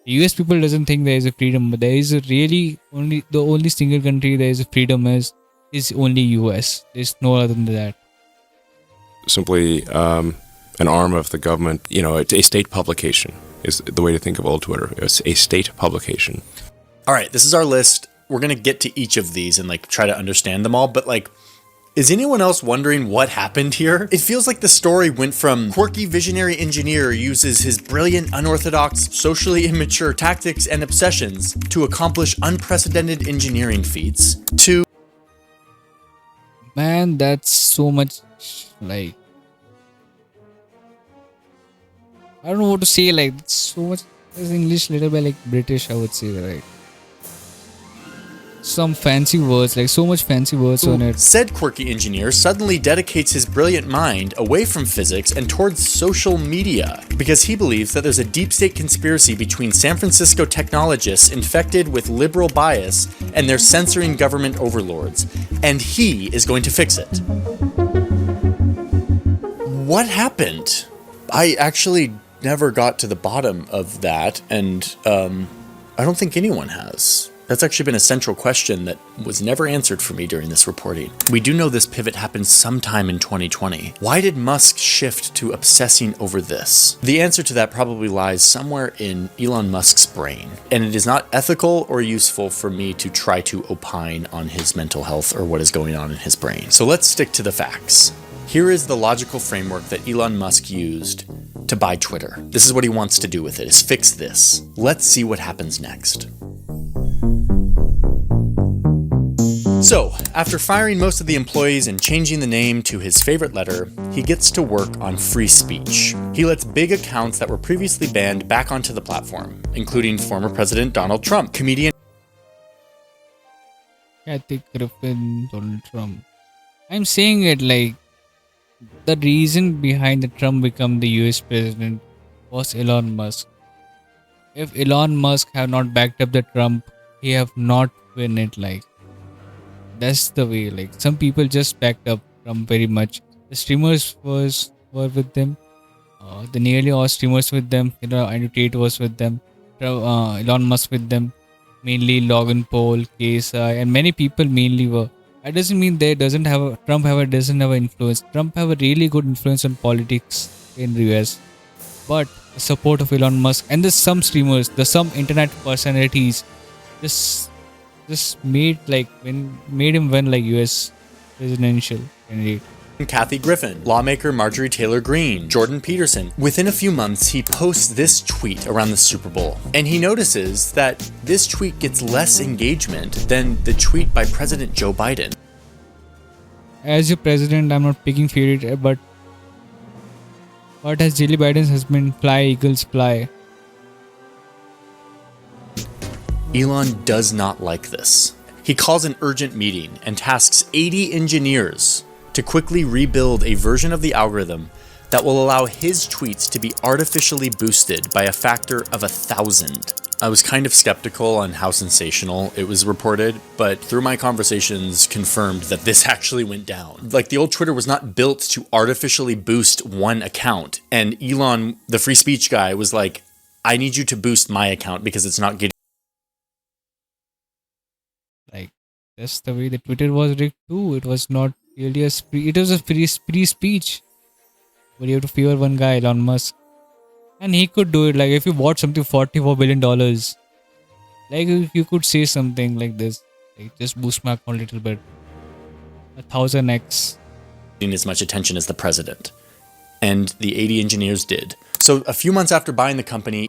The US people doesn't think there is a freedom, but there is the only single country there is a freedom is only US. There's no other than that. Simply an arm of the government. It's a state publication is the way to think of old Twitter. It's a state publication. All right, this is our list. We're going to get to each of these and try to understand them all. But is anyone else wondering what happened here? It feels like the story went from quirky visionary engineer uses his brilliant, unorthodox, socially immature tactics and obsessions to accomplish unprecedented engineering feats to... Man, that's so much I don't know what to say. Like, it's so much. There's English little bit like British, I would say, right? Some fancy words, like so much fancy words on it. Said quirky engineer suddenly dedicates his brilliant mind away from physics and towards social media because he believes that there's a deep state conspiracy between San Francisco technologists infected with liberal bias and their censoring government overlords, and he is going to fix it. What happened? I actually never got to the bottom of that, and I don't think anyone has. That's actually been a central question that was never answered for me during this reporting. We do know this pivot happened sometime in 2020. Why did Musk shift to obsessing over this? The answer to that probably lies somewhere in Elon Musk's brain, and it is not ethical or useful for me to try to opine on his mental health or what is going on in his brain. So let's stick to the facts. Here is the logical framework that Elon Musk used to buy Twitter. This is what he wants to do with it, is fix this. Let's see what happens next. So, after firing most of the employees and changing the name to his favorite letter, he gets to work on free speech. He lets big accounts that were previously banned back onto the platform, including former President Donald Trump, comedian Kathy Griffin, Donald Trump. I'm saying it like the reason behind the Trump become the US president was Elon Musk. If Elon Musk have not backed up the Trump, he have not win it. Like, that's the way. Like, some people just backed up Trump very much. The streamers were with them. The nearly all streamers with them. Andrew Tate was with them. Elon Musk with them. Mainly Logan Paul, KSI, and many people mainly were. That doesn't mean doesn't have influence. Trump have a really good influence on politics in the US. But the support of Elon Musk and there's some streamers, some internet personalities, just made him win like US presidential candidate. Kathy Griffin, lawmaker Marjorie Taylor Greene, Jordan Peterson. Within a few months, he posts this tweet around the Super Bowl, and he notices that this tweet gets less engagement than the tweet by President Joe Biden. As your president, I'm not picking favorite, but as Jelly Biden's husband, fly eagles fly. Elon does not like this. He calls an urgent meeting and tasks 80 engineers to quickly rebuild a version of the algorithm that will allow his tweets to be artificially boosted by a factor of 1,000. I was kind of skeptical on how sensational it was reported, but through my conversations confirmed that this actually went down. Like, the old Twitter was not built to artificially boost one account, and Elon, the free speech guy, was like, I need you to boost my account because it's not getting. Like, that's the way the Twitter was rigged too. It was not really it was a free speech. But you have to fear one guy, Elon Musk. And he could do it. Like, if you bought something $44 billion, like, you could say something like this. Like, just boost my account a little bit. 1000x. As much attention as the president. And the 80 engineers did. So a few months after buying the company,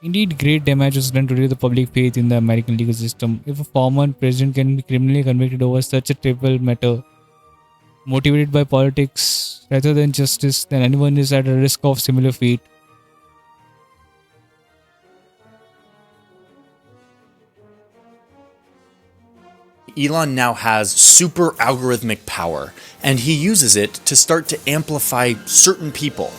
indeed, great damage was done to reduce the public faith in the American legal system. If a former president can be criminally convicted over such a trivial matter, motivated by politics rather than justice, then anyone is at a risk of similar fate. Elon now has super algorithmic power, and he uses it to start to amplify certain people.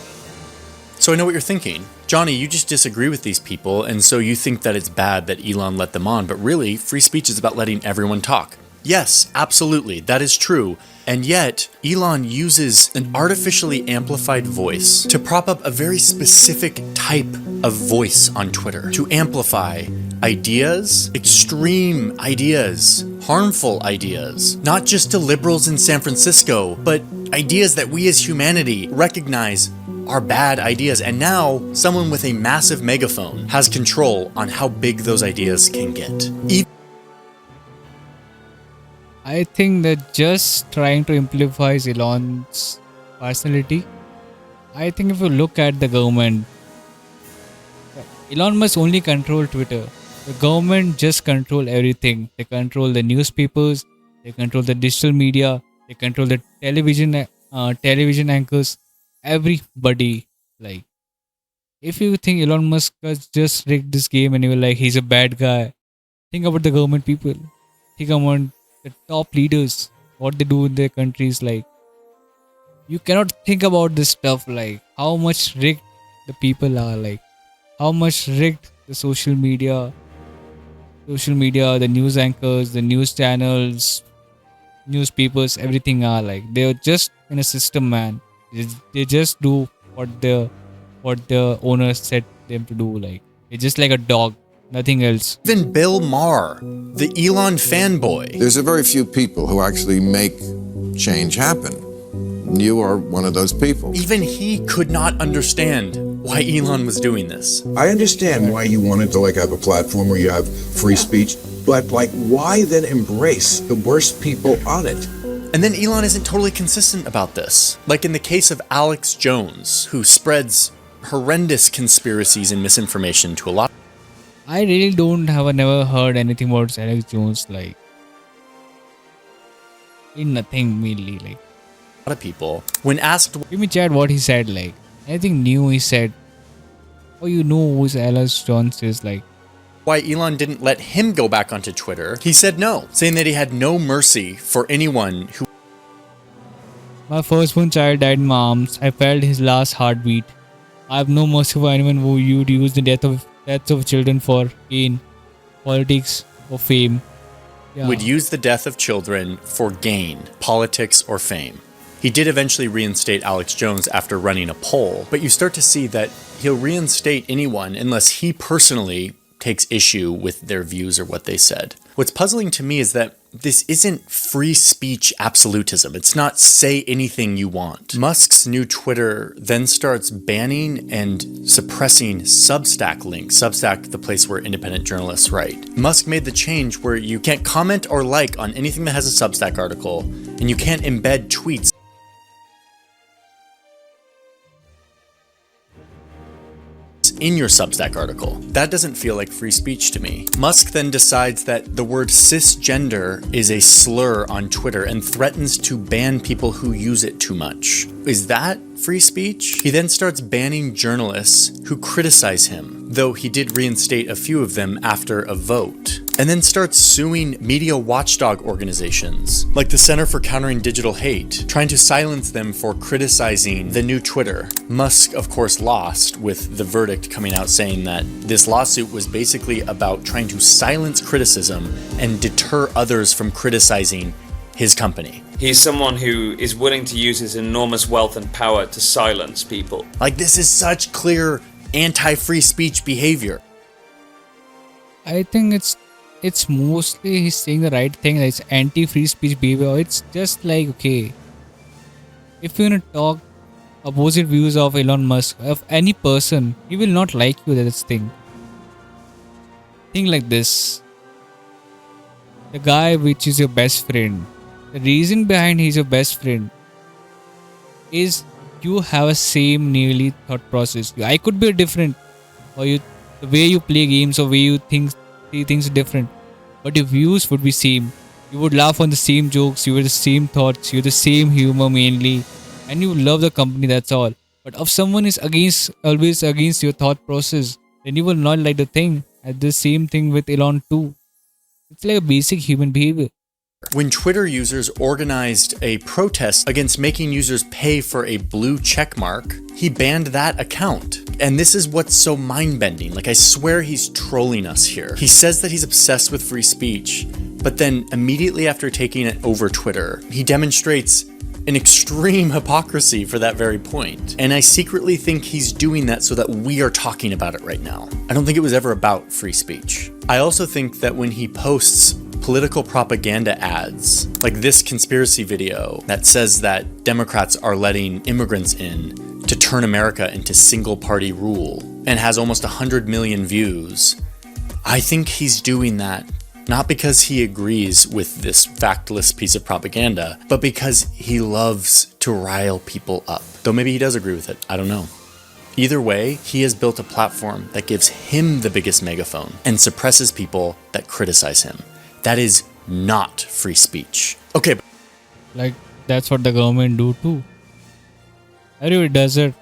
So I know what you're thinking. Johnny, you just disagree with these people, and so you think that it's bad that Elon let them on, but really, free speech is about letting everyone talk. Yes, absolutely, that is true. And yet, Elon uses an artificially amplified voice to prop up a very specific type of voice on Twitter, to amplify ideas, extreme ideas, harmful ideas, not just to liberals in San Francisco, but ideas that we as humanity recognize are bad ideas, and now someone with a massive megaphone has control on how big those ideas can get. I think that just trying to amplify Elon's personality. I think if you look at the government, Elon must only control Twitter. The government just control everything. They control the newspapers, they control the digital media, they control the television anchors. Everybody, like, If you think Elon Musk has just rigged this game and you're like, he's a bad guy, think about the government people. Think about the top leaders, what they do in their countries. Like, you cannot think about this stuff, like how much rigged the people are, like how much rigged the social media, the news anchors, the news channels, newspapers, everything are like they're just in a system, man. They just do what the owner said them to do. Like it's just like a dog, nothing else. Even Bill Maher, the Elon fanboy. There's a very few people who actually make change happen. You are one of those people. Even he could not understand why Elon was doing this. I understand why you wanted to have a platform where you have free speech, but why then embrace the worst people on it? And then Elon isn't totally consistent about this. Like in the case of Alex Jones, who spreads horrendous conspiracies and misinformation to a lot. I really never heard anything about Alex Jones, like in nothing mainly, like a lot of people. When asked, give me chat what he said, like anything new he said. Oh, you know who Alex Jones is, like why Elon didn't let him go back onto Twitter, he said no, saying that he had no mercy for anyone who... My firstborn child died in my arms. I felt his last heartbeat. I have no mercy for anyone who would use the deaths of children for gain, politics, or fame. Yeah. Would use the death of children for gain, politics, or fame. He did eventually reinstate Alex Jones after running a poll, but you start to see that he'll reinstate anyone unless he personally takes issue with their views or what they said. What's puzzling to me is that this isn't free speech absolutism. It's not say anything you want. Musk's new Twitter then starts banning and suppressing Substack links. Substack, the place where independent journalists write. Musk made the change where you can't comment or like on anything that has a Substack article, and you can't embed tweets in your Substack article. That doesn't feel like free speech to me. Musk then decides that the word cisgender is a slur on Twitter and threatens to ban people who use it too much. Is that free speech? He then starts banning journalists who criticize him, though he did reinstate a few of them after a vote. And then starts suing media watchdog organizations, like the Center for Countering Digital Hate, trying to silence them for criticizing the new Twitter. Musk, of course, lost, with the verdict coming out saying that this lawsuit was basically about trying to silence criticism and deter others from criticizing his company. He's someone who is willing to use his enormous wealth and power to silence people. Like, this is such clear anti-free speech behavior. I think it's mostly he's saying the right thing. It's anti-free speech behavior. It's just like, okay, if you're gonna talk opposite views of Elon Musk, of any person, he will not like you. That's the thing. Think like this: the guy which is your best friend. The reason behind he's your best friend is you have a same nearly thought process. I could be different, or the way you play games or way you see things different, but your views would be same. You would laugh on the same jokes, you have the same thoughts, you have the same humor mainly, and you love the company, that's all. But if someone is always against your thought process, then you will not like the thing. And the same thing with Elon too. It's like a basic human behavior. When Twitter users organized a protest against making users pay for a blue check mark, he banned that account. And this is what's so mind-bending. Like, I swear he's trolling us here. He says that he's obsessed with free speech, but then immediately after taking it over Twitter, he demonstrates an extreme hypocrisy for that very point. And I secretly think he's doing that so that we are talking about it right now. I don't think it was ever about free speech. I also think that when he posts political propaganda ads, like this conspiracy video that says that Democrats are letting immigrants in to turn America into single-party rule, and has almost 100 million views, I think he's doing that not because he agrees with this factless piece of propaganda, but because he loves to rile people up. Though maybe he does agree with it, I don't know. Either way, he has built a platform that gives him the biggest megaphone and suppresses people that criticize him. That is not free speech. Okay. Like, that's what the government do too. Everybody does it.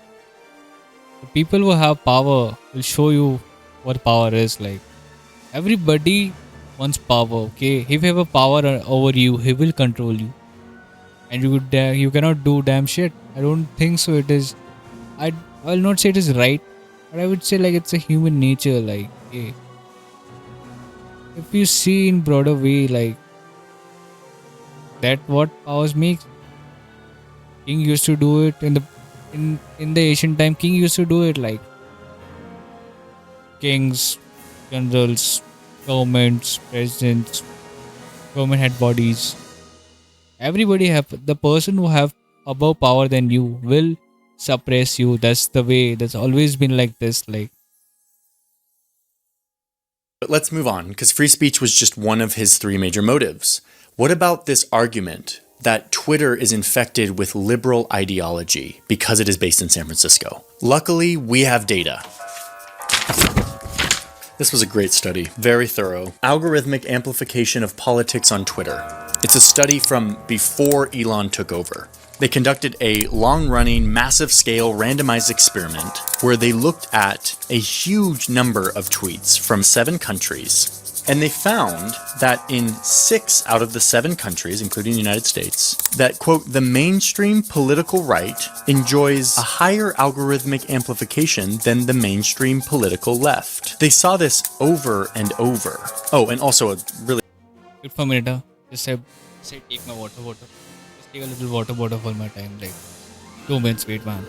The people who have power will show you what power is like. Everybody wants power, okay? If you have a power over you, he will control you. And you cannot do damn shit. I don't think so it is. I will not say it is right, but I would say like it's a human nature, like, hey. If you see in broader way, like, that what powers makes. King used to do it in the ancient time. King used to do it like kings, generals, governments, presidents, government head bodies. Everybody have the person who have above power than you will suppress you. That's the way. That's always been like this. Like, but let's move on, because free speech was just one of his three major motives. What about this argument that Twitter is infected with liberal ideology because it is based in San Francisco? Luckily, we have data. This was a great study, very thorough. Algorithmic amplification of politics on Twitter. It's a study from before Elon took over. They conducted a long-running, massive-scale randomized experiment where they looked at a huge number of tweets from 7 countries. And they found that in 6 out of the 7 countries, including the United States, that, quote, the mainstream political right enjoys a higher algorithmic amplification than the mainstream political left. They saw this over and over. Oh, and also a really... wait for a minute, just say take my water. Just take a little water bottle for my time, like 2 minutes, wait, man.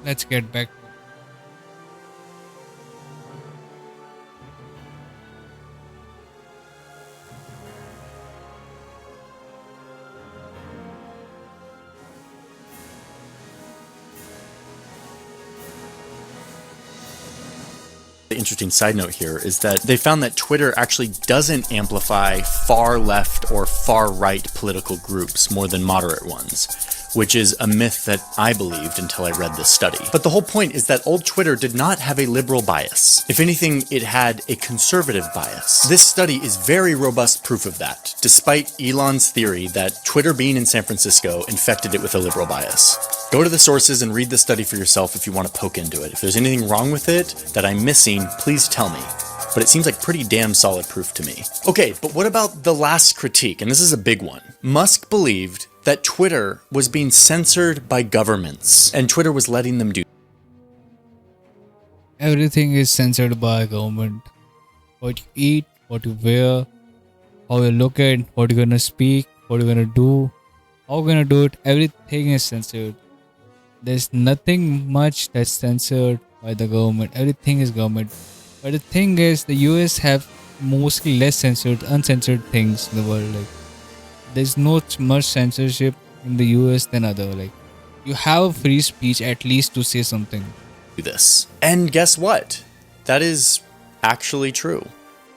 Let's get back. The interesting side note here is that they found that Twitter actually doesn't amplify far left or far right political groups more than moderate ones, which is a myth that I believed until I read this study. But the whole point is that old Twitter did not have a liberal bias. If anything, it had a conservative bias. This study is very robust proof of that, despite Elon's theory that Twitter being in San Francisco infected it with a liberal bias. Go to the sources and read the study for yourself if you want to poke into it. If there's anything wrong with it that I'm missing, please tell me. But it seems like pretty damn solid proof to me. Okay, but what about the last critique? And this is a big one. Musk believed that Twitter was being censored by governments, and Twitter was letting them do. Everything is censored by government. What you eat, what you wear, how you look at, what you're gonna speak, what you're gonna do, how you're gonna do it, everything is censored. There's nothing much that's censored by the government. Everything is government. But the thing is, the US have mostly less censored, uncensored things in the world. Like, there's not much censorship in the US than other. Like, you have free speech at least to say something. This. And guess what? That is actually true.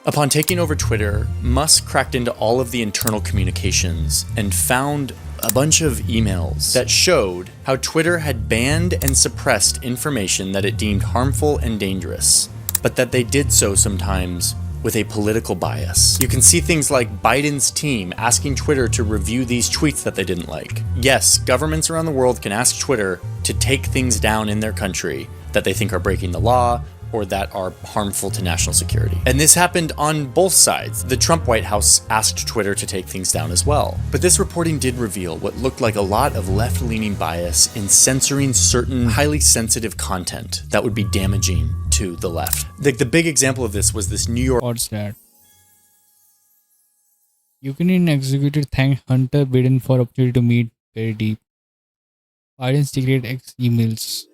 Upon taking over Twitter, Musk cracked into all of the internal communications and found a bunch of emails that showed how Twitter had banned and suppressed information that it deemed harmful and dangerous, but that they did so sometimes with a political bias. You can see things like Biden's team asking Twitter to review these tweets that they didn't like. Yes, governments around the world can ask Twitter to take things down in their country that they think are breaking the law or that are harmful to national security. And this happened on both sides. The Trump White House asked Twitter to take things down as well. But this reporting did reveal what looked like a lot of left-leaning bias in censoring certain highly sensitive content that would be damaging to the left. The big example of this was this New York... What's that? Ukrainian executive thanked Hunter Biden for opportunity to meet very deep. Biden's secret emails.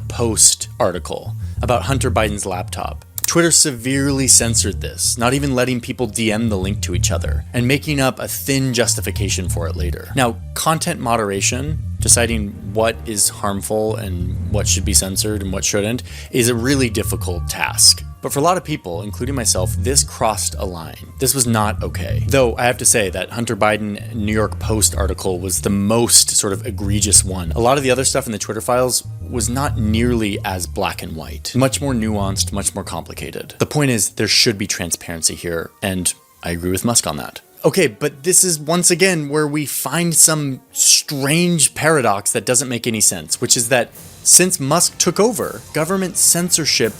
Post article about Hunter Biden's laptop. Twitter severely censored this, not even letting people DM the link to each other, and making up a thin justification for it later. Now, content moderation, deciding what is harmful and what should be censored and what shouldn't, is a really difficult task. But for a lot of people, including myself, this crossed a line. This was not okay. Though I have to say that Hunter Biden New York Post article was the most sort of egregious one. A lot of the other stuff in the Twitter files was not nearly as black and white. Much more nuanced, much more complicated. The point is, there should be transparency here, and I agree with Musk on that. Okay, but this is once again where we find some strange paradox that doesn't make any sense, which is that since Musk took over, government censorship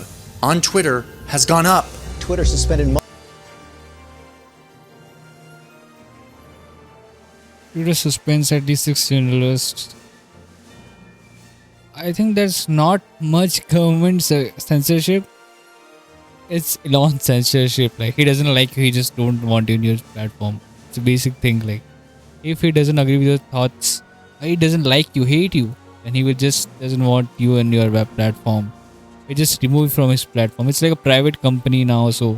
on Twitter has gone up. Twitter suspended. Twitter suspends at least 6 journalists. I think there's not much government censorship. It's Elon censorship. Like, he doesn't like you, he just don't want you in your platform. It's a basic thing. Like, if he doesn't agree with your thoughts, he doesn't like you, hate you, and he will just doesn't want you in your web platform. He just remove from his platform. It's like a private company now, so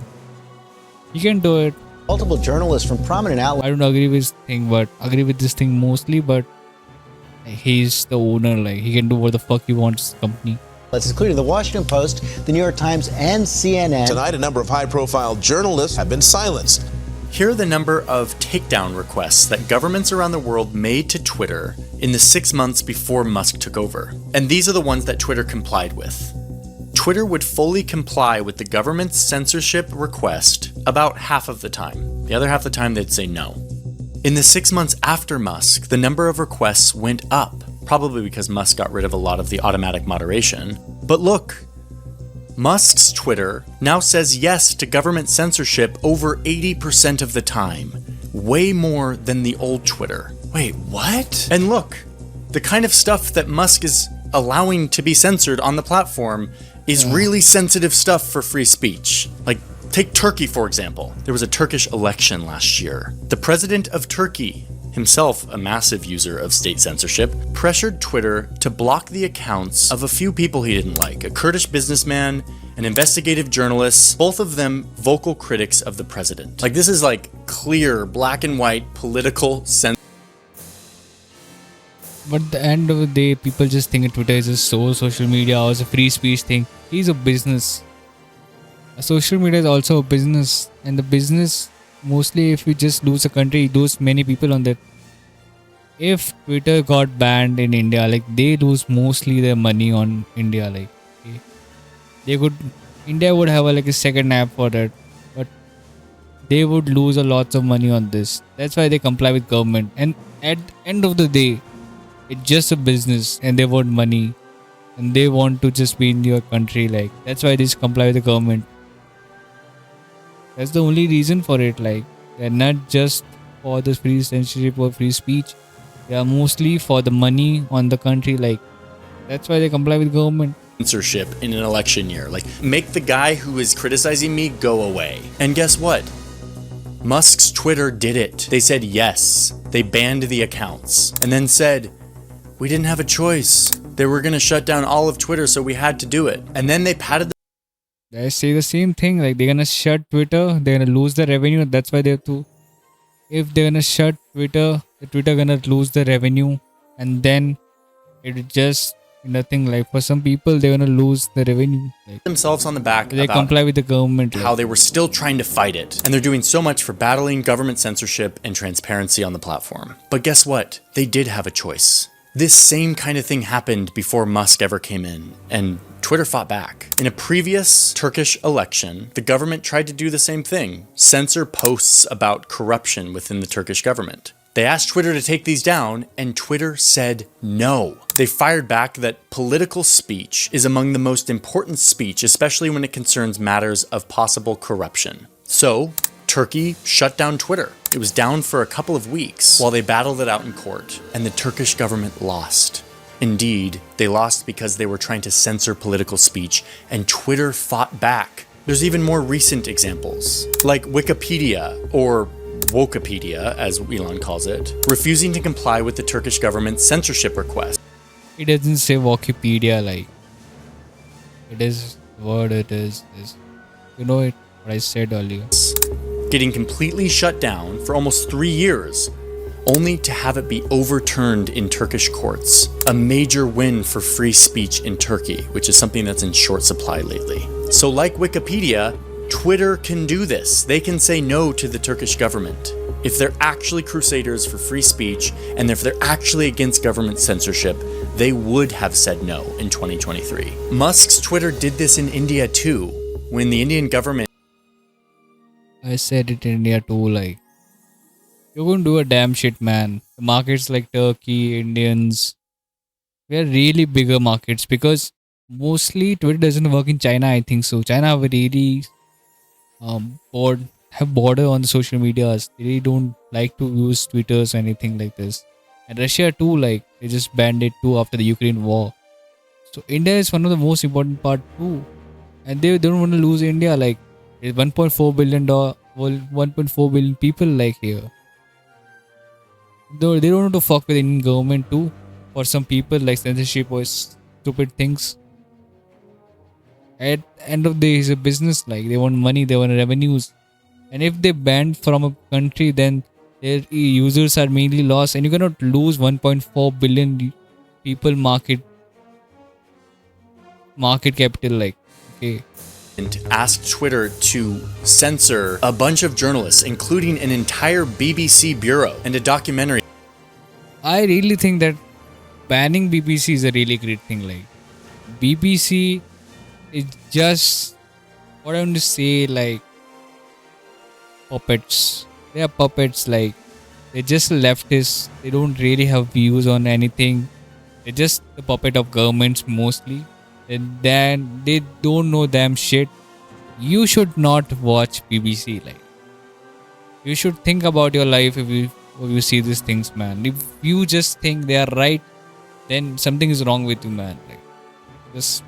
he can do it. Multiple journalists from prominent outlets. I don't agree with this thing, but agree with this thing mostly. But he's the owner. Like, he can do what the fuck he wants. Company. Including the Washington Post, the New York Times, and CNN. Tonight, a number of high-profile journalists have been silenced. Here are the number of takedown requests that governments around the world made to Twitter in the 6 months before Musk took over. And these are the ones that Twitter complied with. Twitter would fully comply with the government's censorship request about half of the time. The other half of the time, they'd say no. In the 6 months after Musk, the number of requests went up, probably because Musk got rid of a lot of the automatic moderation. But look, Musk's Twitter now says yes to government censorship over 80% of the time. Way more than the old Twitter. Wait, what? And look, the kind of stuff that Musk is allowing to be censored on the platform is really sensitive stuff for free speech. Like, take Turkey, for example. There was a Turkish election last year. The president of Turkey, himself a massive user of state censorship, pressured Twitter to block the accounts of a few people he didn't like. A Kurdish businessman, an investigative journalist, both of them vocal critics of the president. Like, this is like clear, black and white political censorship. But at the end of the day, people just think Twitter is just social media or it's a free speech thing. He's a business. Social media is also a business. And the business, mostly if you just lose a country, you lose many people on that. If Twitter got banned in India, like, they lose mostly their money on India. Like, India would have a second app for that. But they would lose a lot of money on this. That's why they comply with government. And at the end of the day, it's just a business and they want money and they want to just be in your country. Like, that's why they just comply with the government. That's the only reason for it. Like, they're not just for the free censorship or free speech. They are mostly for the money on the country. Like, that's why they comply with government. Censorship in an election year. Like, make the guy who is criticizing me go away. And guess what? Musk's Twitter did it. They said yes. They banned the accounts. And then said, we didn't have a choice. They were going to shut down all of Twitter, so we had to do it. And then they patted the... They say the same thing. Like, they're going to shut Twitter. They're going to lose the revenue. That's why they have to... If they're going to shut Twitter, the Twitter going to lose the revenue. And then it just nothing. Like, for some people, they're going to lose the revenue. Like, themselves on the back. They comply with the government. How they were still trying to fight it. And they're doing so much for battling government censorship and transparency on the platform. But guess what? They did have a choice. This same kind of thing happened before Musk ever came in, and Twitter fought back. In a previous Turkish election, the government tried to do the same thing, censor posts about corruption within the Turkish government. They asked Twitter to take these down, and Twitter said no. They fired back that political speech is among the most important speech, especially when it concerns matters of possible corruption. So, Turkey shut down Twitter. It was down for a couple of weeks while they battled it out in court, and the Turkish government lost. Indeed, they lost because they were trying to censor political speech, and Twitter fought back. There's even more recent examples, like Wikipedia, or Wokepedia, as Elon calls it, refusing to comply with the Turkish government's censorship request. It doesn't say Wikipedia, like, it is what it is. You know it, what I said earlier. Getting completely shut down for almost 3 years, only to have it be overturned in Turkish courts. A major win for free speech in Turkey, which is something that's in short supply lately. So like Wikipedia, Twitter can do this. They can say no to the Turkish government. If they're actually crusaders for free speech, and if they're actually against government censorship, they would have said no in 2023. Musk's Twitter did this in India too, when the Indian government... I said it in India too, like, you're going to do a damn shit, man. The markets like Turkey, Indians, we are really bigger markets because mostly Twitter doesn't work in China, I think so. China have a really border on the social medias. They really don't like to use Twitters or anything like this. And Russia too, like, they just banned it too after the Ukraine war. So India is one of the most important part too. And they don't want to lose India, like, there's 1.4 billion people like here. Though they don't want to fuck with Indian government too. For some people, like censorship or stupid things. At the end of the day, it's a business. Like, they want money, they want revenues. And if they ban from a country, then their users are mainly lost. And you cannot lose 1.4 billion people market capital. Like, okay. and asked Twitter to censor a bunch of journalists, including an entire BBC bureau and a documentary. I really think that banning BBC is a really great thing. Like, BBC is just, what I want to say, like, puppets. They are puppets, like, they're just leftists. They don't really have views on anything. They're just the puppet of governments mostly. And then they don't know damn shit. You should not watch BBC. Like, you should think about your life if you see these things, man. If you just think they are right, then something is wrong with you, man. Like, it's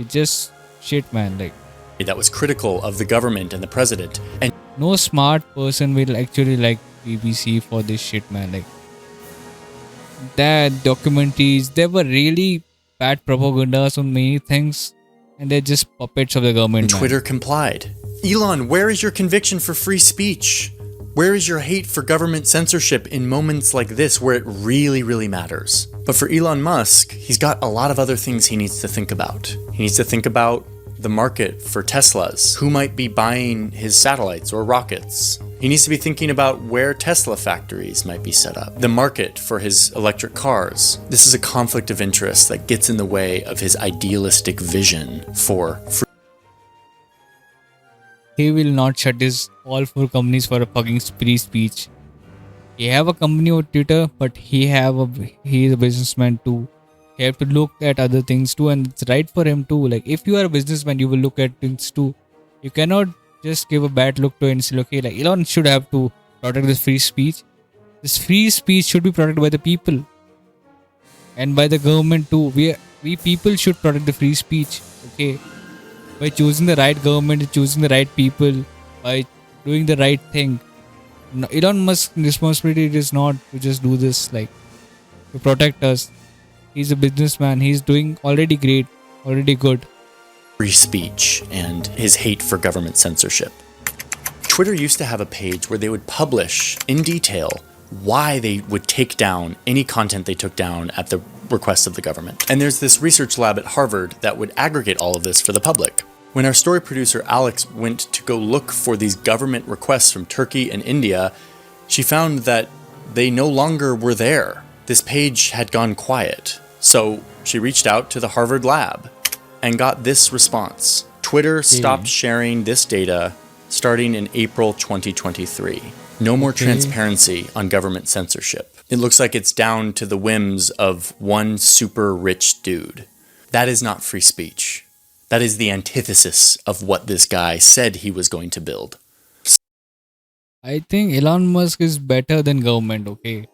just shit, man. Like, that was critical of the government and the president. And no smart person will actually like BBC for this shit, man. Like, that documentaries, they were really bad propagandas on many things, and they're just puppets of the government. Twitter complied. Elon, where is your conviction for free speech? Where is your hate for government censorship in moments like this where it really, really matters? But for Elon Musk, he's got a lot of other things he needs to think about. He needs to think about the market for Teslas, who might be buying his satellites or rockets. He needs to be thinking about where Tesla factories might be set up, the market for his electric cars. This is a conflict of interest that gets in the way of his idealistic vision for free. He will not shut his all four companies for a fucking free speech. He have a company on Twitter, but he is a businessman too. He have to look at other things too, and it's right for him too. Like, if you are a businessman, you will look at things too. You cannot just give a bad look to it and say, okay, like, Elon should have to protect this free speech. This free speech should be protected by the people and by the government too. We people should protect the free speech, okay? By choosing the right government, choosing the right people, by doing the right thing. Elon Musk's responsibility is not to just do this, like, to protect us. He's a businessman. He's doing already great, already good. Free speech and his hate for government censorship. Twitter used to have a page where they would publish in detail why they would take down any content they took down at the request of the government. And there's this research lab at Harvard that would aggregate all of this for the public. When our story producer Alex went to go look for these government requests from Turkey and India, she found that they no longer were there. This page had gone quiet. So she reached out to the Harvard lab and got this response. Twitter stopped sharing this data starting in April 2023. No more transparency on government censorship. It looks like it's down to the whims of one super rich dude. That is not free speech. That is the antithesis of what this guy said he was going to build. I think Elon Musk is better than government, okay?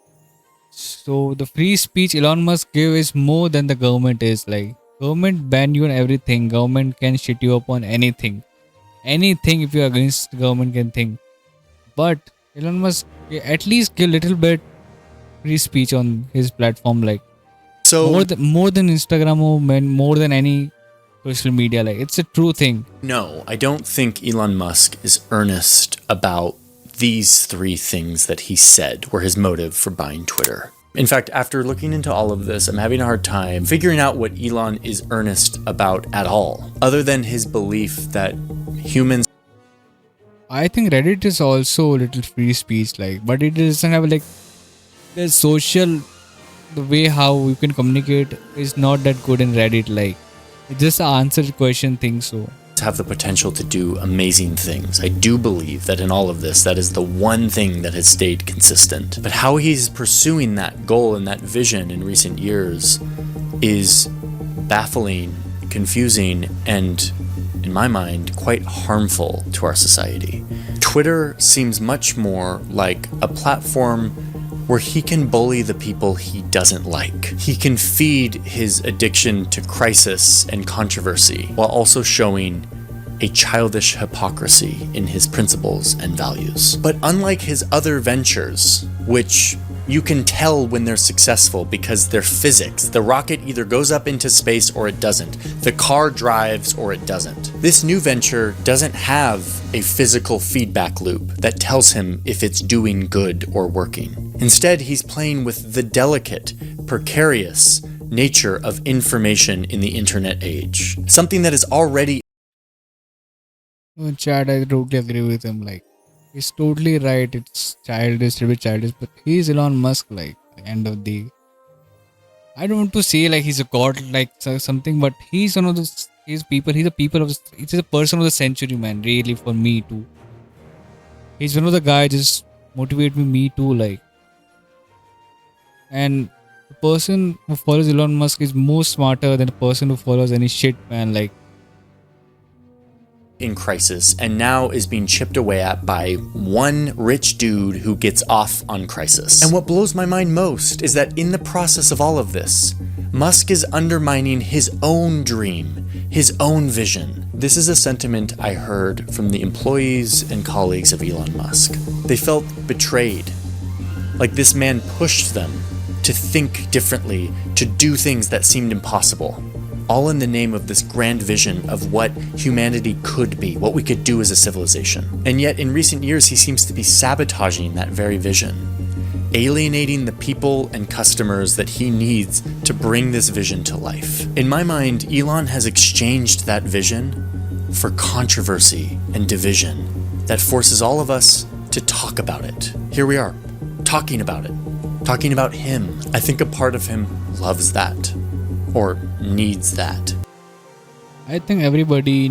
So the free speech Elon Musk give is more than the government is. Like, government ban you on everything. Government can shit you up on anything. Anything if you are against the government can think. But Elon Musk at least give little bit free speech on his platform. Like, so more than Instagram or more than any social media. Like, it's a true thing. No, I don't think Elon Musk is earnest about these three things that he said were his motive for buying Twitter. In fact, after looking into all of this, I'm having a hard time figuring out what Elon is earnest about at all, other than his belief that humans... I think Reddit is also a little free speech, like, but it doesn't have like the social, the way how you can communicate is not that good in Reddit. Like, it just answers question thing. So have the potential to do amazing things. I do believe that in all of this, that is the one thing that has stayed consistent. But how he's pursuing that goal and that vision in recent years is baffling, confusing, and in my mind, quite harmful to our society. Twitter seems much more like a platform where he can bully the people he doesn't like. He can feed his addiction to crisis and controversy while also showing a childish hypocrisy in his principles and values. But unlike his other ventures, which you can tell when they're successful because they're physics. The rocket either goes up into space or it doesn't. The car drives or it doesn't. This new venture doesn't have a physical feedback loop that tells him if it's doing good or working. Instead, he's playing with the delicate, precarious nature of information in the internet age. Something that is already... Chad, I totally agree with him. Like, he's totally right. It's childish, a bit childish, but he's Elon Musk. Like, at the end of the day, I don't want to say like he's a god, like something, but he's one of those. He's people. He's a people of. He's a person of the century, man. Really, for me too. He's one of the guys just motivate me too. Like, and the person who follows Elon Musk is more smarter than the person who follows any shit, man. Like, in crisis and now is being chipped away at by one rich dude who gets off on crisis. And what blows my mind most is that in the process of all of this, Musk is undermining his own dream, his own vision. This is a sentiment I heard from the employees and colleagues of Elon Musk. They felt betrayed, like this man pushed them to think differently, to do things that seemed impossible. All in the name of this grand vision of what humanity could be, what we could do as a civilization. And yet, in recent years, he seems to be sabotaging that very vision, alienating the people and customers that he needs to bring this vision to life. In my mind, Elon has exchanged that vision for controversy and division that forces all of us to talk about it. Here we are, talking about it, talking about him. I think a part of him loves that. Or needs that. I think everybody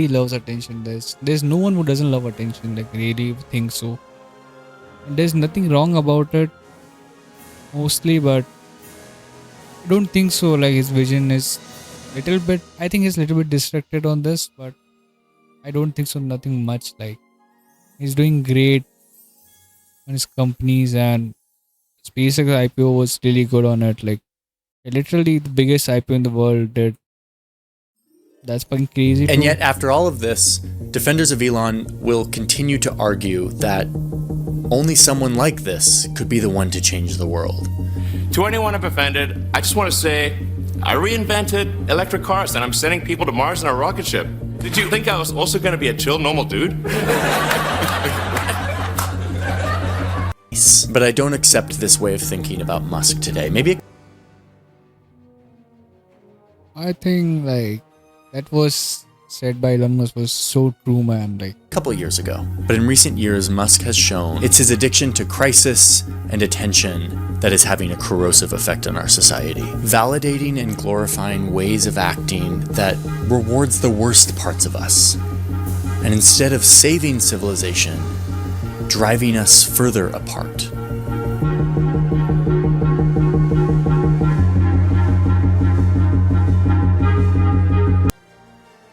loves attention. There's no one who doesn't love attention. Like, really think so. And there's nothing wrong about it, mostly, but I don't think so. Like, his vision is little bit. I think he's a little bit distracted on this, but I don't think so. Nothing much. Like, he's doing great on his companies, and SpaceX IPO was really good on it. Like, literally the biggest IPO in the world did. That's fucking crazy. And yet, after all of this, defenders of Elon will continue to argue that only someone like this could be the one to change the world. To anyone I've offended, I just want to say, I reinvented electric cars and I'm sending people to Mars in a rocket ship. Did you think I was also going to be a chill, normal dude? But I don't accept this way of thinking about Musk today. Maybe I think like that was said by Elon Musk was so true, man. Like a couple of years ago. But in recent years, Musk has shown it's his addiction to crisis and attention that is having a corrosive effect on our society. Validating and glorifying ways of acting that rewards the worst parts of us. And instead of saving civilization, driving us further apart.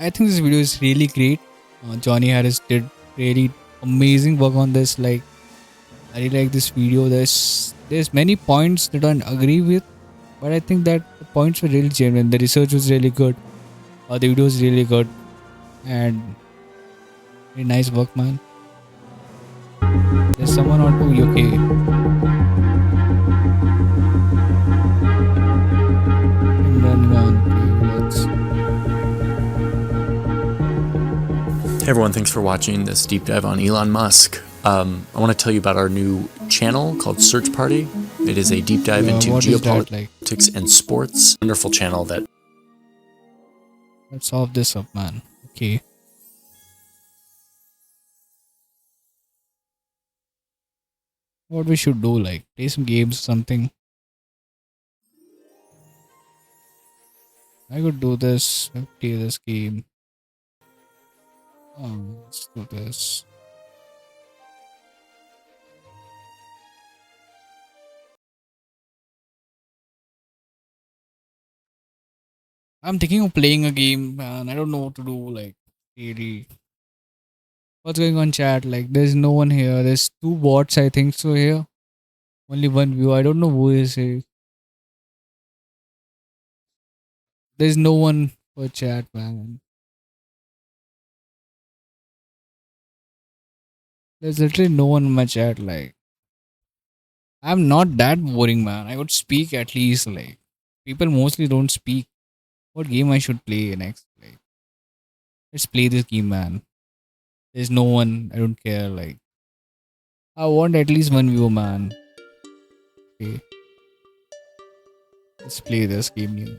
I think this video is really great. Johnny Harris did really amazing work on this. Like, I really like this video. There's many points that I don't agree with, but I think that the points were really genuine. The research was really good. The video was really good, and really nice work, man. There's someone on to UK. Let's Hey everyone, thanks for watching this deep dive on Elon Musk. I want to tell you about our new channel called Search Party. It is a deep dive into what is that geopolitics and sports. Wonderful channel that... Let's solve this up, man. Okay. What we should do, like, play some games, something. I could do this, play this game. Let's do this. I'm thinking of playing a game, man. I don't know what to do, like, really. What's going on, chat? Like, there's no one here. There's 2 bots, I think so, here. Only 1 view. I don't know who is here. There's no one for chat, man. There's literally no one in my chat, like. I'm not that boring, man. I would speak at least, like. People mostly don't speak. What game I should play next? Like, let's play this game, man. There's no one. I don't care, like. I want at least 1 view, man. Okay. Let's play this game here.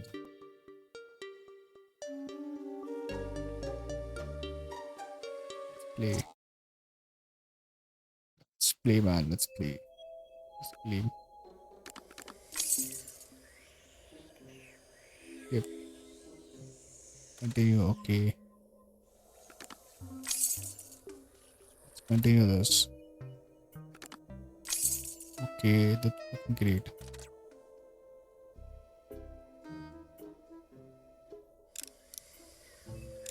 Play. Let's play, man. Let's play. Let's play. Yep. Continue. Okay. Let's continue this. Okay, that's fucking great.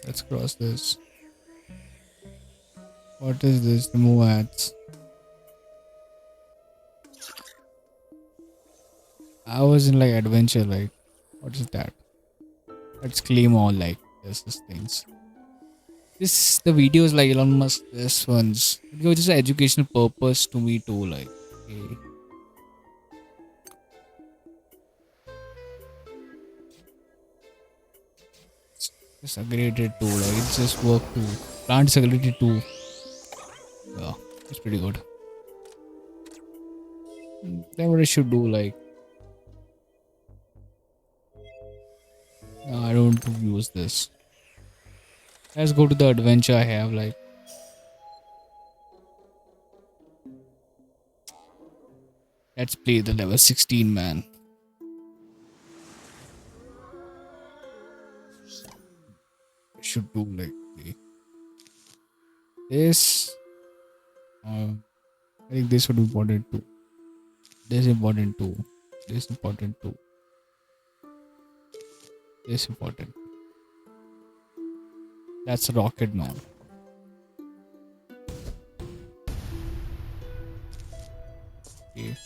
Let's cross this. What is this? Remove ads. I was in like adventure, like, what is that? Let's claim all, like, this things. The videos like Elon Musk, this one's, it was just an educational purpose to me too, like, okay. It's aggravated too, like, it's just work too. Plant is aggravated too. Yeah, it's pretty good. Then what I should do, like, no, I don't want to use this. Let's go to the adventure I have, like. Let's play the level 16, man. I should do, like, this. I think this would be important too. This is important too. This is important too. This is important. That's a rocket, man. Okay.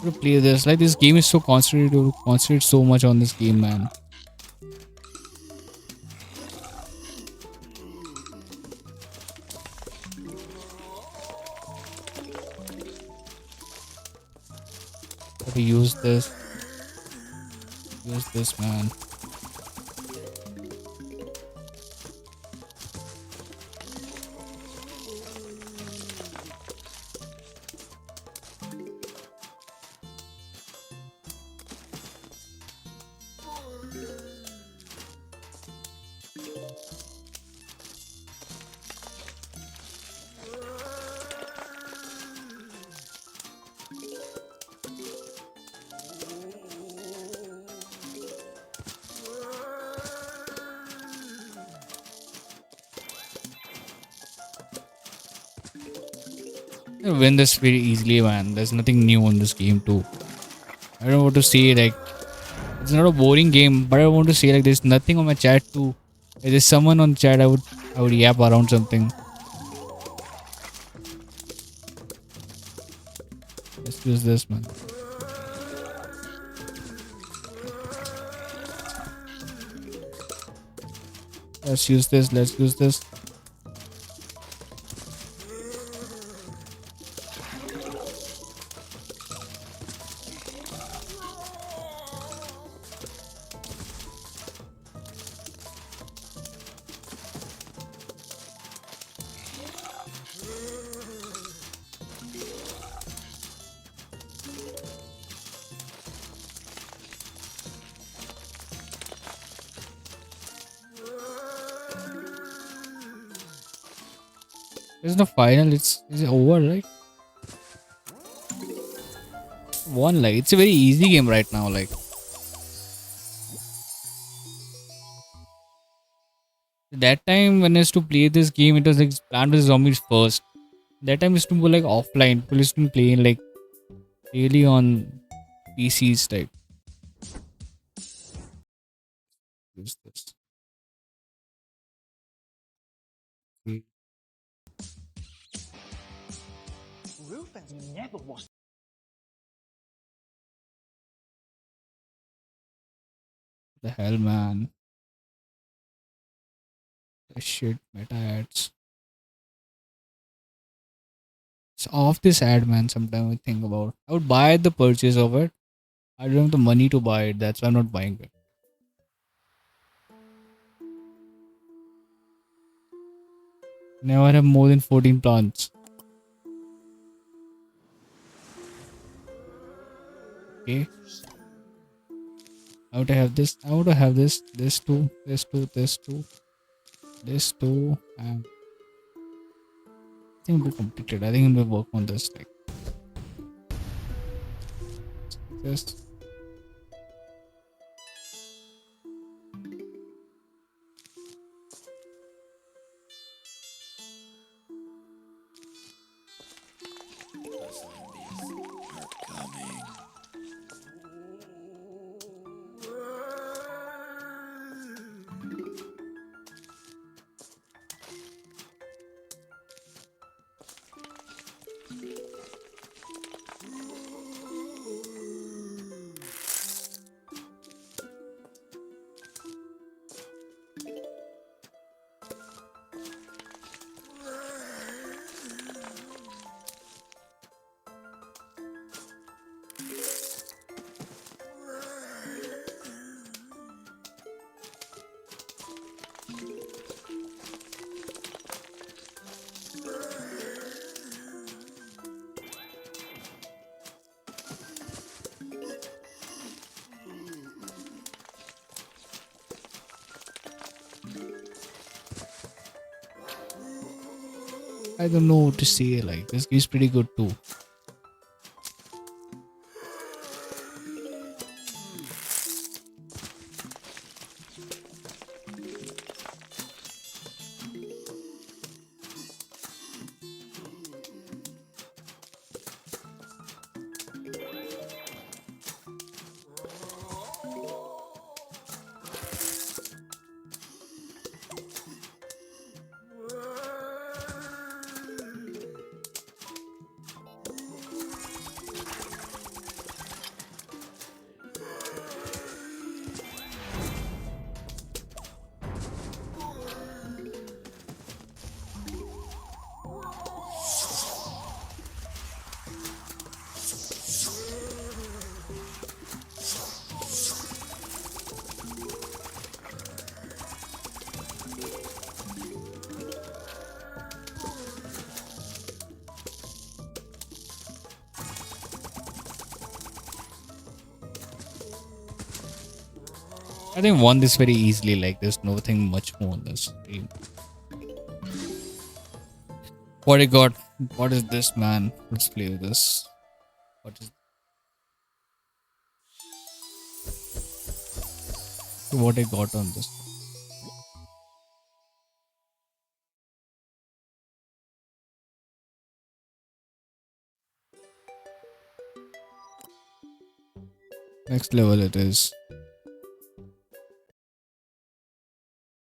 To play this, like, this game is so concentrated, to concentrate so much on this game, man. Have to use this, man. You win this very easily, man. There's nothing new in this game too. I don't know what to say. Like, it's not a boring game, but I want to say like there's nothing on my chat too. If there's someone on chat, I would yap around something. Let's use this, man. Let's use this. Let's use this. There's no final. Is it over, right? One like it's a very easy game right now. Like that time when I used to play this game, it was like Plant vs Zombies first. That time I used to go like offline. People used to be playing like really on PCs type. Use this. Okay. Rufus never was. The hell, man. The shit, meta ads. It's off this ad, man. Sometimes I think about. I would buy the purchase of it. I don't have the money to buy it. That's why I'm not buying it. Never have more than 14 plants. Okay. I would have this. I would have this. This two. This two. This two. This two. And I think it'll be completed. I think we'll work on this. Like this. I don't know what to say. Like this game's pretty good too. I think won this very easily. Like there's nothing much more on this game. What I got? What is this, man? Let's play with this. What is what I got on this? Next level it is.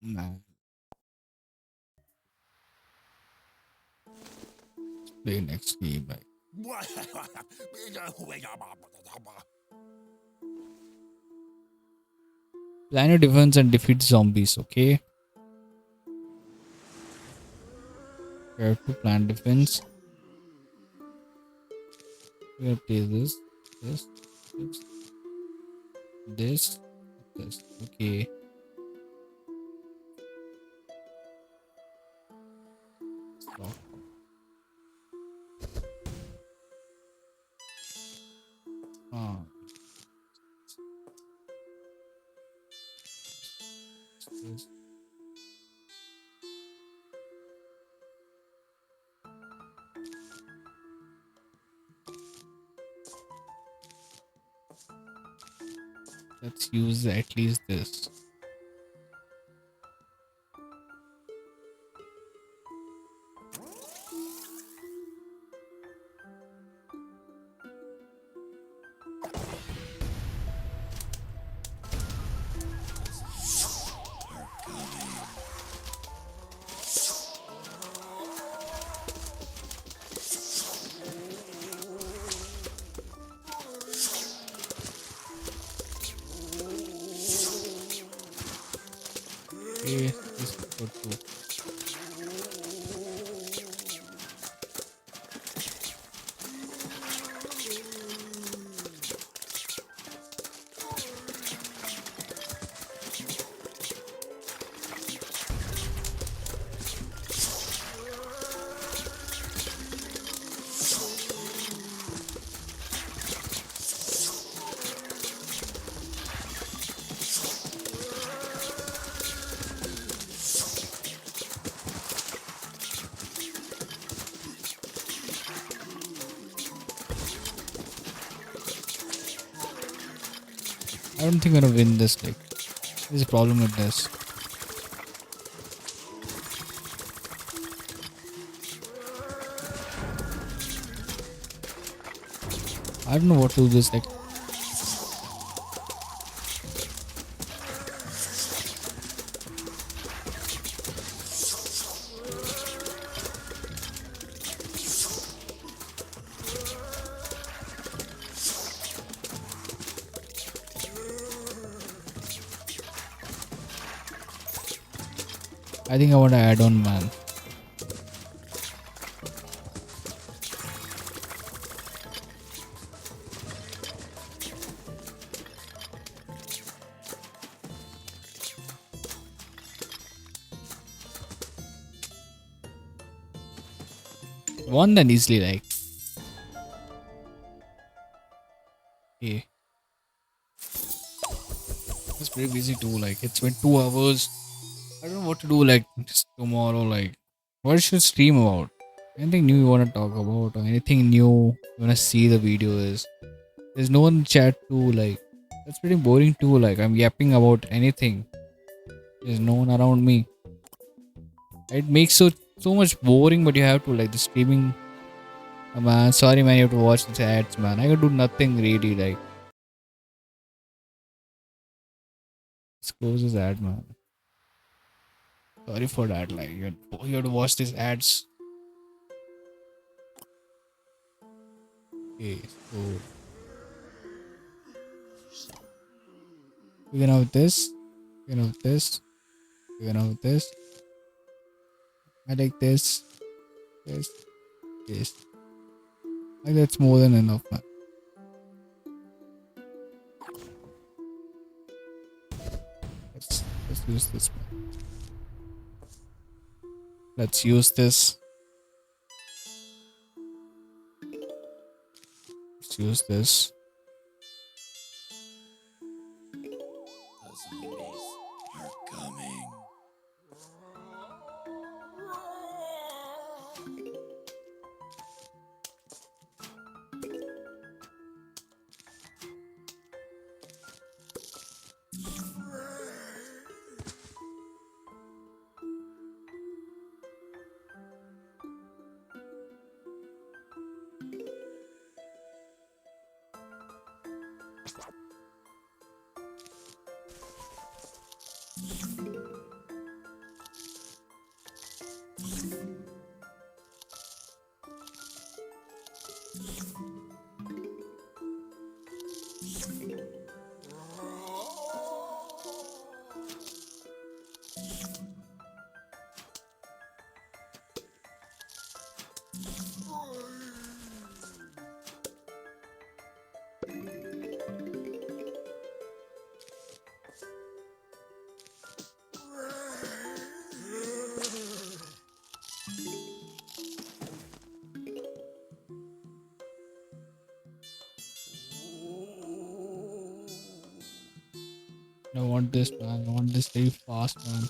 Nah. Play next game. Like. Plan your defense and defeat zombies, okay? You have to plan defense. We're gonna play this, this, this, this. Okay. Stop. Ah. This. Let's use at least this. Okay, this is good too. I don't think I'm gonna win this. Like, there's a problem with this. I don't know what to do this. Like, I think I want to add on, man. Won then easily, like. Okay. It's pretty busy too. Like, it's been 2 hours. I don't know what to do. Like, just tomorrow. Like, what should stream about? Anything new you want to talk about, or anything new you want to see the video is? There's no one in chat too. Like, that's pretty boring too. Like, I'm yapping about anything. There's no one around me. It makes so much boring, but you have to like the streaming. Man, sorry man, you have to watch the ads, man. I can do nothing really. Like, let's close this ad, man. Sorry for that. Like, you have to watch these ads. Okay, so we're gonna have this. We're gonna have this. We're gonna have this. I like this. This. This. Like, that's more than enough, man. Let's use this one. Let's use this. Let's use this. I want this, man. I want this very fast, man.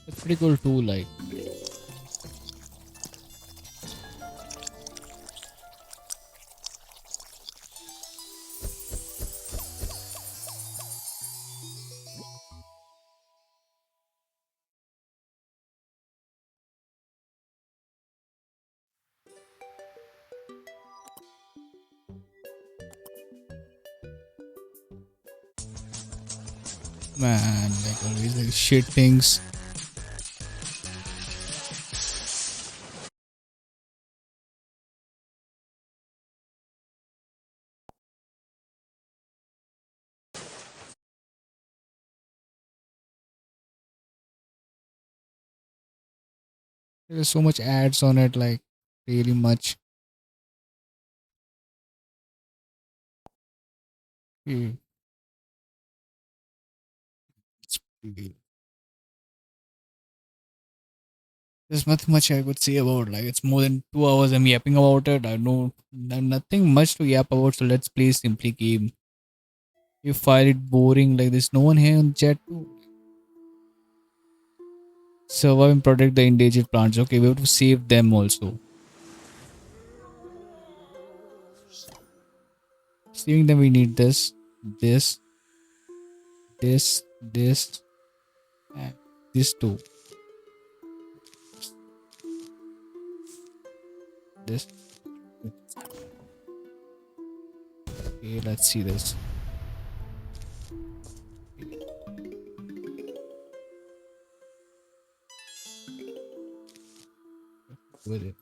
It's pretty cool too, like. Man, like always like shit things. There's so much ads on it, like really much. Hmm. It's pretty- There's nothing much I could say about. Like it's more than 2 hours I'm yapping about it. I know there's nothing much to yap about. So let's play simply game. You find it boring, like there's no one here in chat to survive and protect the endangered plants. Okay, we have to save them also. Saving them, we need this, this, and this too. This. Okay, let's see this. With it.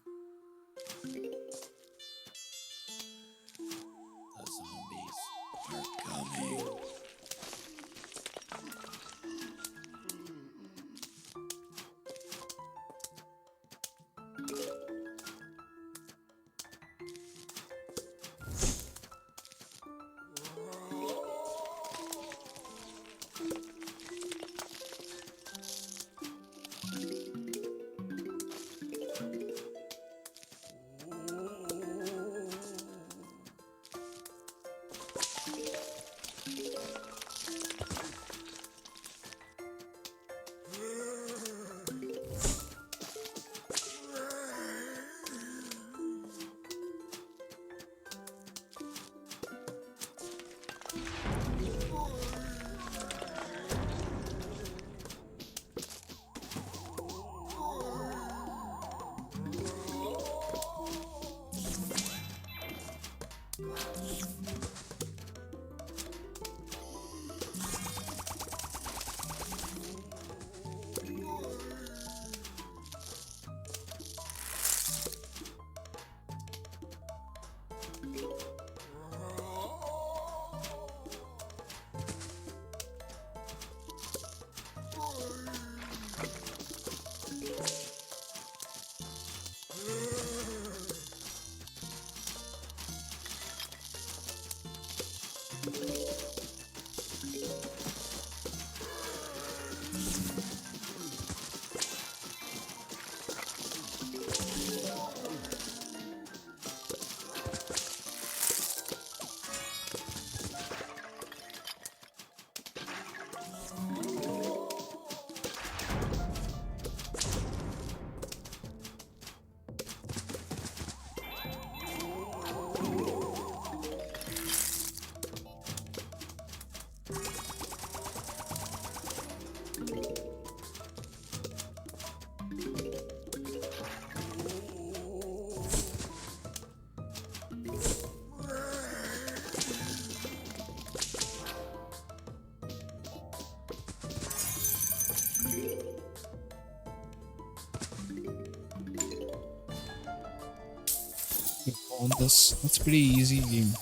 On this, it's pretty easy game.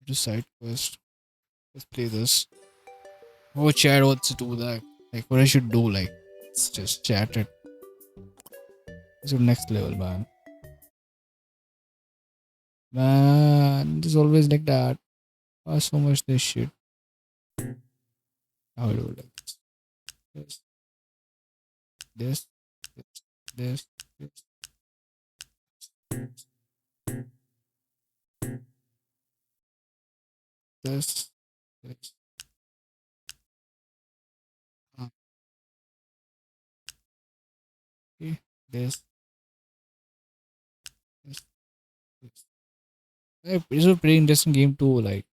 Just side quest. Let's play this. Oh, chat, what to do that? Like, what I should do? Like, let's just chat it. This is next level, man. Man, it's always like that. Why so much this shit? How do I do like this? This, this, this, this, this. Okay, this, this. It's a pretty interesting game too. Like,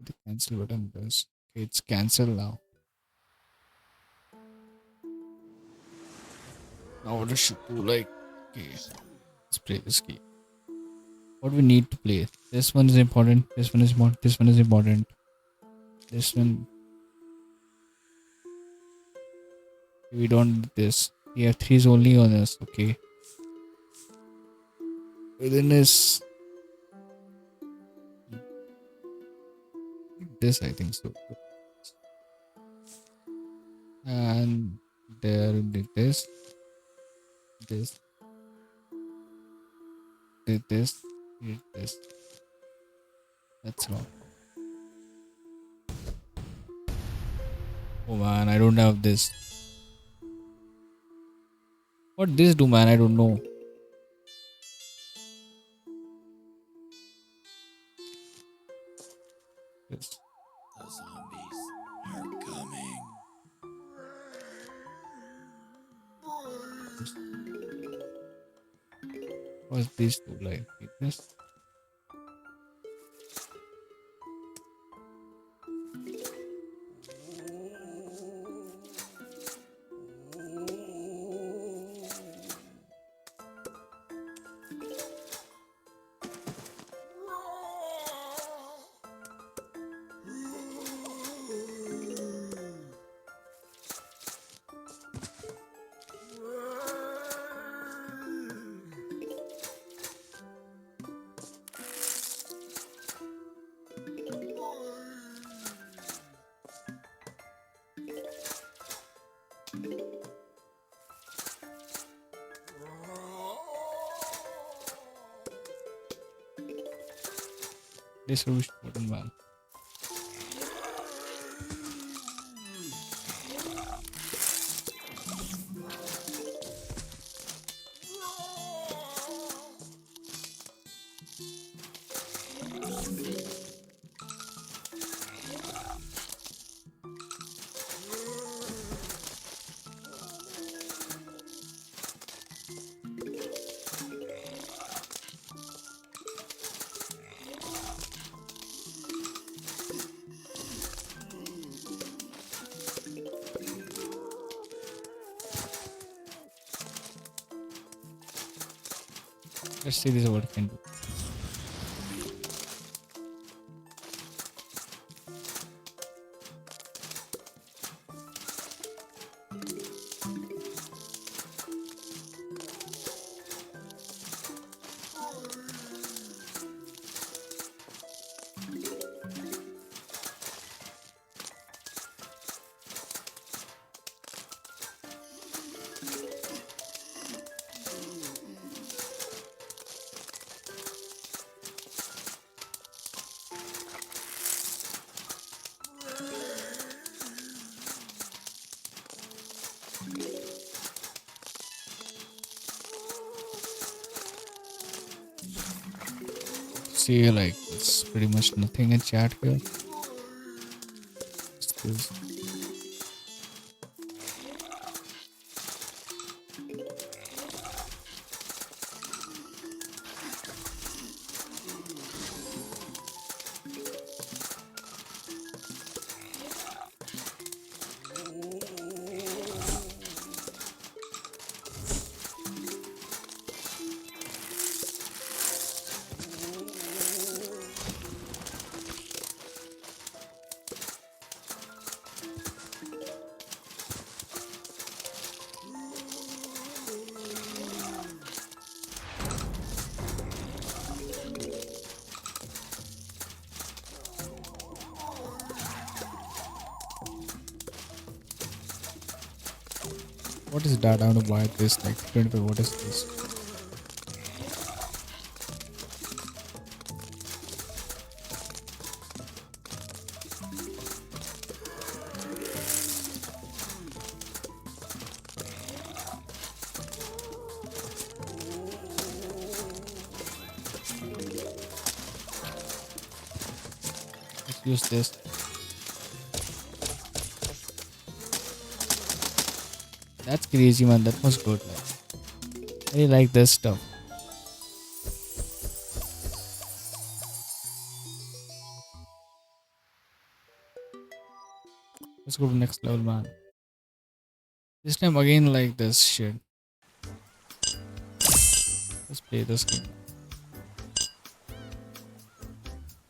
the cancel button does. Okay, it's cancel now. Now what should do? Like, okay, let's play this game. What we need to play? This one is important. This one is important. This one is important. This one. We don't need this. Yeah, 3 is only on us. Okay. Within is this, I think so. And there did this, this, did this, did this. That's wrong. Oh man, I don't have this. What this do, man? I don't know. This. The zombies are coming. What's this do? Like this? This is important, man. Let's see this what it can do. See, like, it's pretty much nothing in chat here. It's this. What is that? I want to buy this. Like 25. What is this? Let's use this. That's crazy, man. That was good. Like, I really like this stuff. Let's go to next level, man. This time again, like this shit. Let's play this game.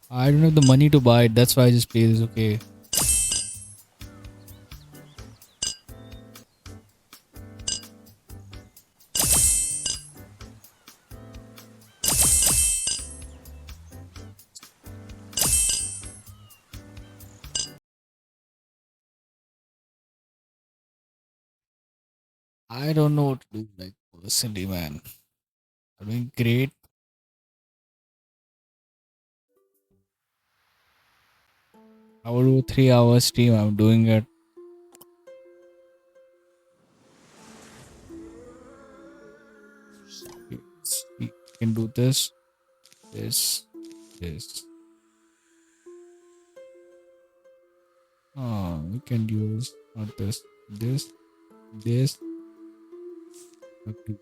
I don't have the money to buy it. That's why I just play this. Okay. I don't know what to do, like, personally, man. I'm doing great. I will do 3 hours stream. I'm doing it. We can do this, this. Oh, we can use not this, this. Okay,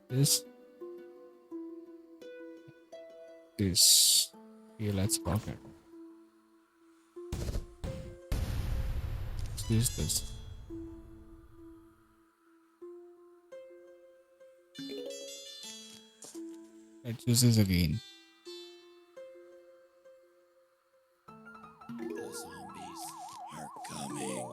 this. Okay, let's rock it. Let's use this. Let's use this again. The zombies are coming.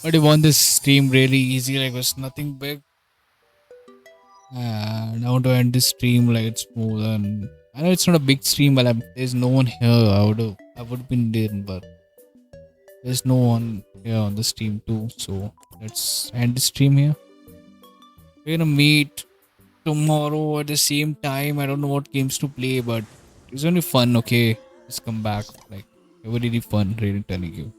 But you won this stream really easy, like it was nothing big. And I want to end this stream like it's smooth, and I know it's not a big stream, but there's no one here. I would have been there, but there's no one here on the stream too. So let's end the stream here. We're gonna meet tomorrow at the same time. I don't know what games to play, but it's only fun. Okay, just come back. Like, really fun. Really telling you.